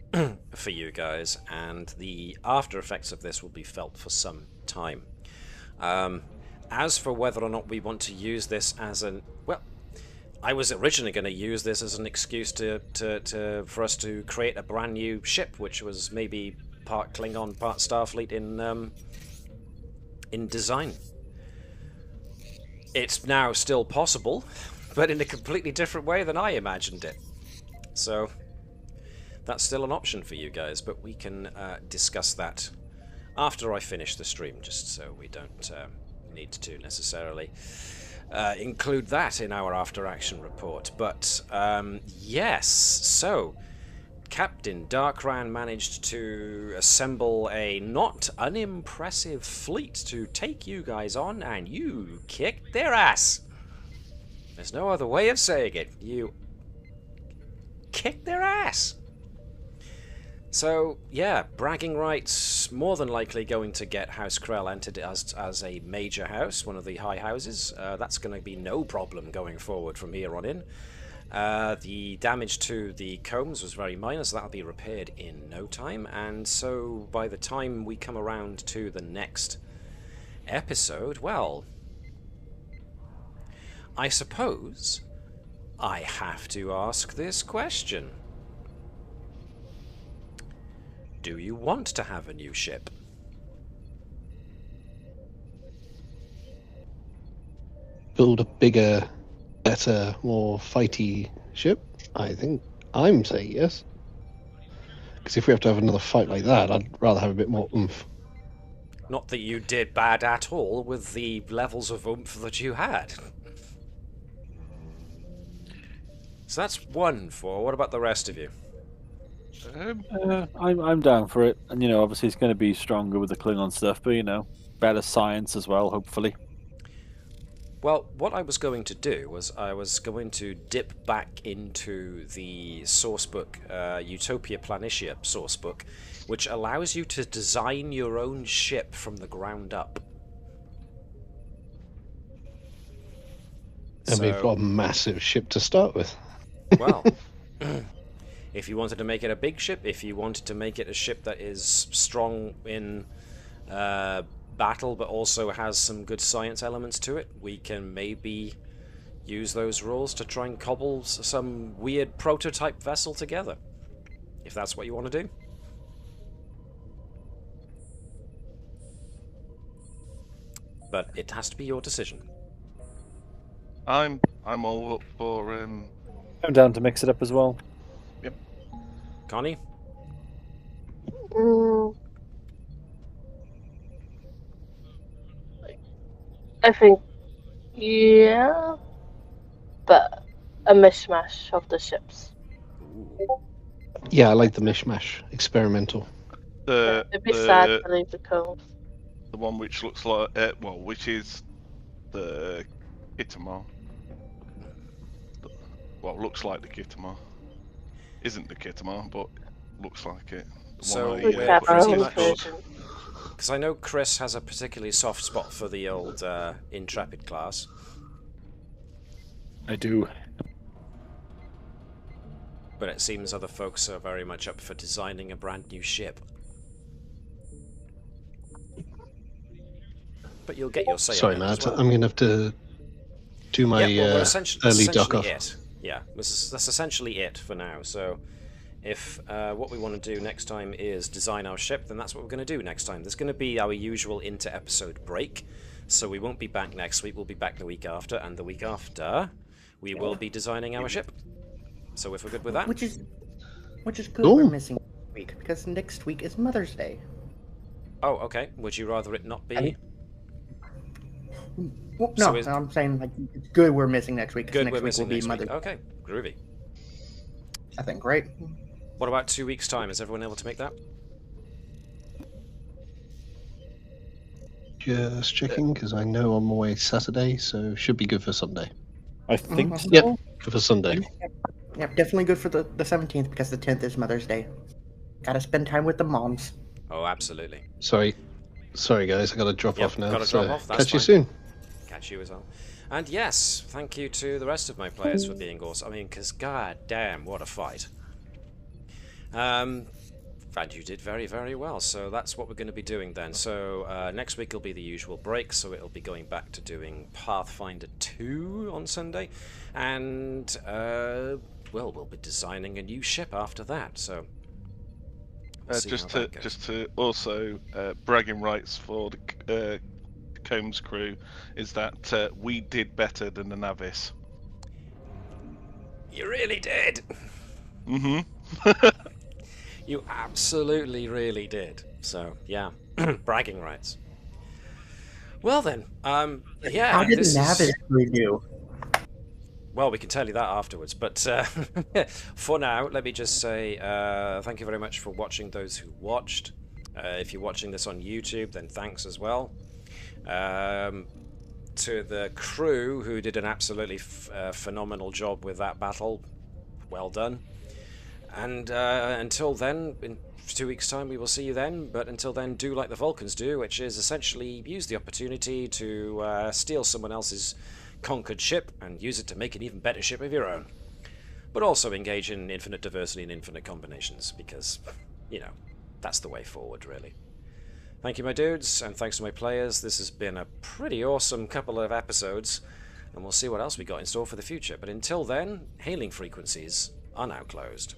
for you guys, and the after effects of this will be felt for some time. As for whether or not we want to use this as an... Well, I was originally going to use this as an excuse for us to create a brand new ship, which was maybe part Klingon, part Starfleet in design. It's now still possible, but in a completely different way than I imagined it. So, that's still an option for you guys, but we can discuss that after I finish the stream, just so we don't... need to necessarily include that in our after-action report. But yes, so Captain Darkran managed to assemble a not unimpressive fleet to take you guys on, and you kicked their ass. There's no other way of saying it. You kicked their ass. So, yeah, bragging rights, more than likely going to get House Krell entered as a major house, one of the high houses. That's going to be no problem going forward from here on in. The damage to the combs was very minor, so that'll be repaired in no time. And so, by the time we come around to the next episode, well, I suppose I have to ask this question. do you want to have a new ship? Build a bigger, better, more fighty ship? I think I'm saying yes. Because if we have to have another fight like that, I'd rather have a bit more oomph. Not that you did bad at all with the levels of oomph that you had. So that's 1 for. What about the rest of you? I'm down for it, and obviously it's going to be stronger with the Klingon stuff, but better science as well, hopefully. Well, what I was going to do was I was going to dip back into the sourcebook, Utopia Planitia sourcebook, which allows you to design your own ship from the ground up. And we've got a massive ship to start with. Well, if you wanted to make it a big ship, if you wanted to make it a ship that is strong in battle but also has some good science elements to it, we can maybe use those rules to try and cobble some weird prototype vessel together, if that's what you want to do. But it has to be your decision. I'm all up for I'm down to mix it up as well. Yep. Connie? I think, yeah, but a mishmash of the ships. Yeah, I like the mishmash. Experimental. It'd be sad to leave the Combs. The one which looks like, which is the Kittamar. Well, looks like the Kittamar. Isn't the Kittamar, but looks like it. So, version. Because I know Chris has a particularly soft spot for the old Intrepid class. I do. But it seems other folks are very much up for designing a brand new ship. But you'll get your say Sorry, on that Matt. as well. I'm going to have to do my early duck off. Yeah, that's essentially it for now. So if what we want to do next time is design our ship, then that's what we're going to do next time. There's going to be our usual inter-episode break, so we won't be back next week. We'll be back the week after, and the week after we will be designing our ship. So if we're good with that, Which is good. Ooh. We're missing next week because next week is Mother's Day. oh, okay. Would you rather it not be? Well, So no, is- I'm saying like it's good we're missing next week. 'cause Good, next we're week missing will be next week. Mother's. Okay, groovy. I think great. What about 2 weeks' time? Is everyone able to make that? Just checking, because I know I'm away Saturday, so should be good for Sunday. I think so. Yep, good for Sunday. Yeah, definitely good for the 17th because the 10th is Mother's Day. Gotta spend time with the moms. Oh, absolutely. Sorry guys, I got to drop Yep, off now. gotta drop off, that's catch you fine. soon. Catch you as well. And yes, thank you to the rest of my players for being awesome. I mean, because god damn, what a fight. And you did very, very well. So that's what we're going to be doing then. So next week will be the usual break, so it'll be going back to doing Pathfinder 2 on Sunday. And, well, we'll be designing a new ship after that, so... we'll see how that goes. just to also bragging rights for the Combs crew is that we did better than the Navis. You really did! Mm-hmm. You absolutely really did. So, yeah. Bragging rights. Well then, yeah. How did this the is- Navis do? Well, we can tell you that afterwards, but for now, let me just say thank you very much for watching, those who watched. If you're watching this on YouTube, then thanks as well. To the crew who did an absolutely phenomenal job with that battle, well done. And until then, in 2 weeks' time, we will see you then. But until then, do like the Vulcans do, which is essentially use the opportunity to steal someone else's conquered ship and use it to make an even better ship of your own. But also engage in infinite diversity and infinite combinations, because, you know, that's the way forward, really. Thank you, my dudes, and thanks to my players. This has been a pretty awesome couple of episodes, and we'll see what else we got in store for the future. But until then, hailing frequencies are now closed.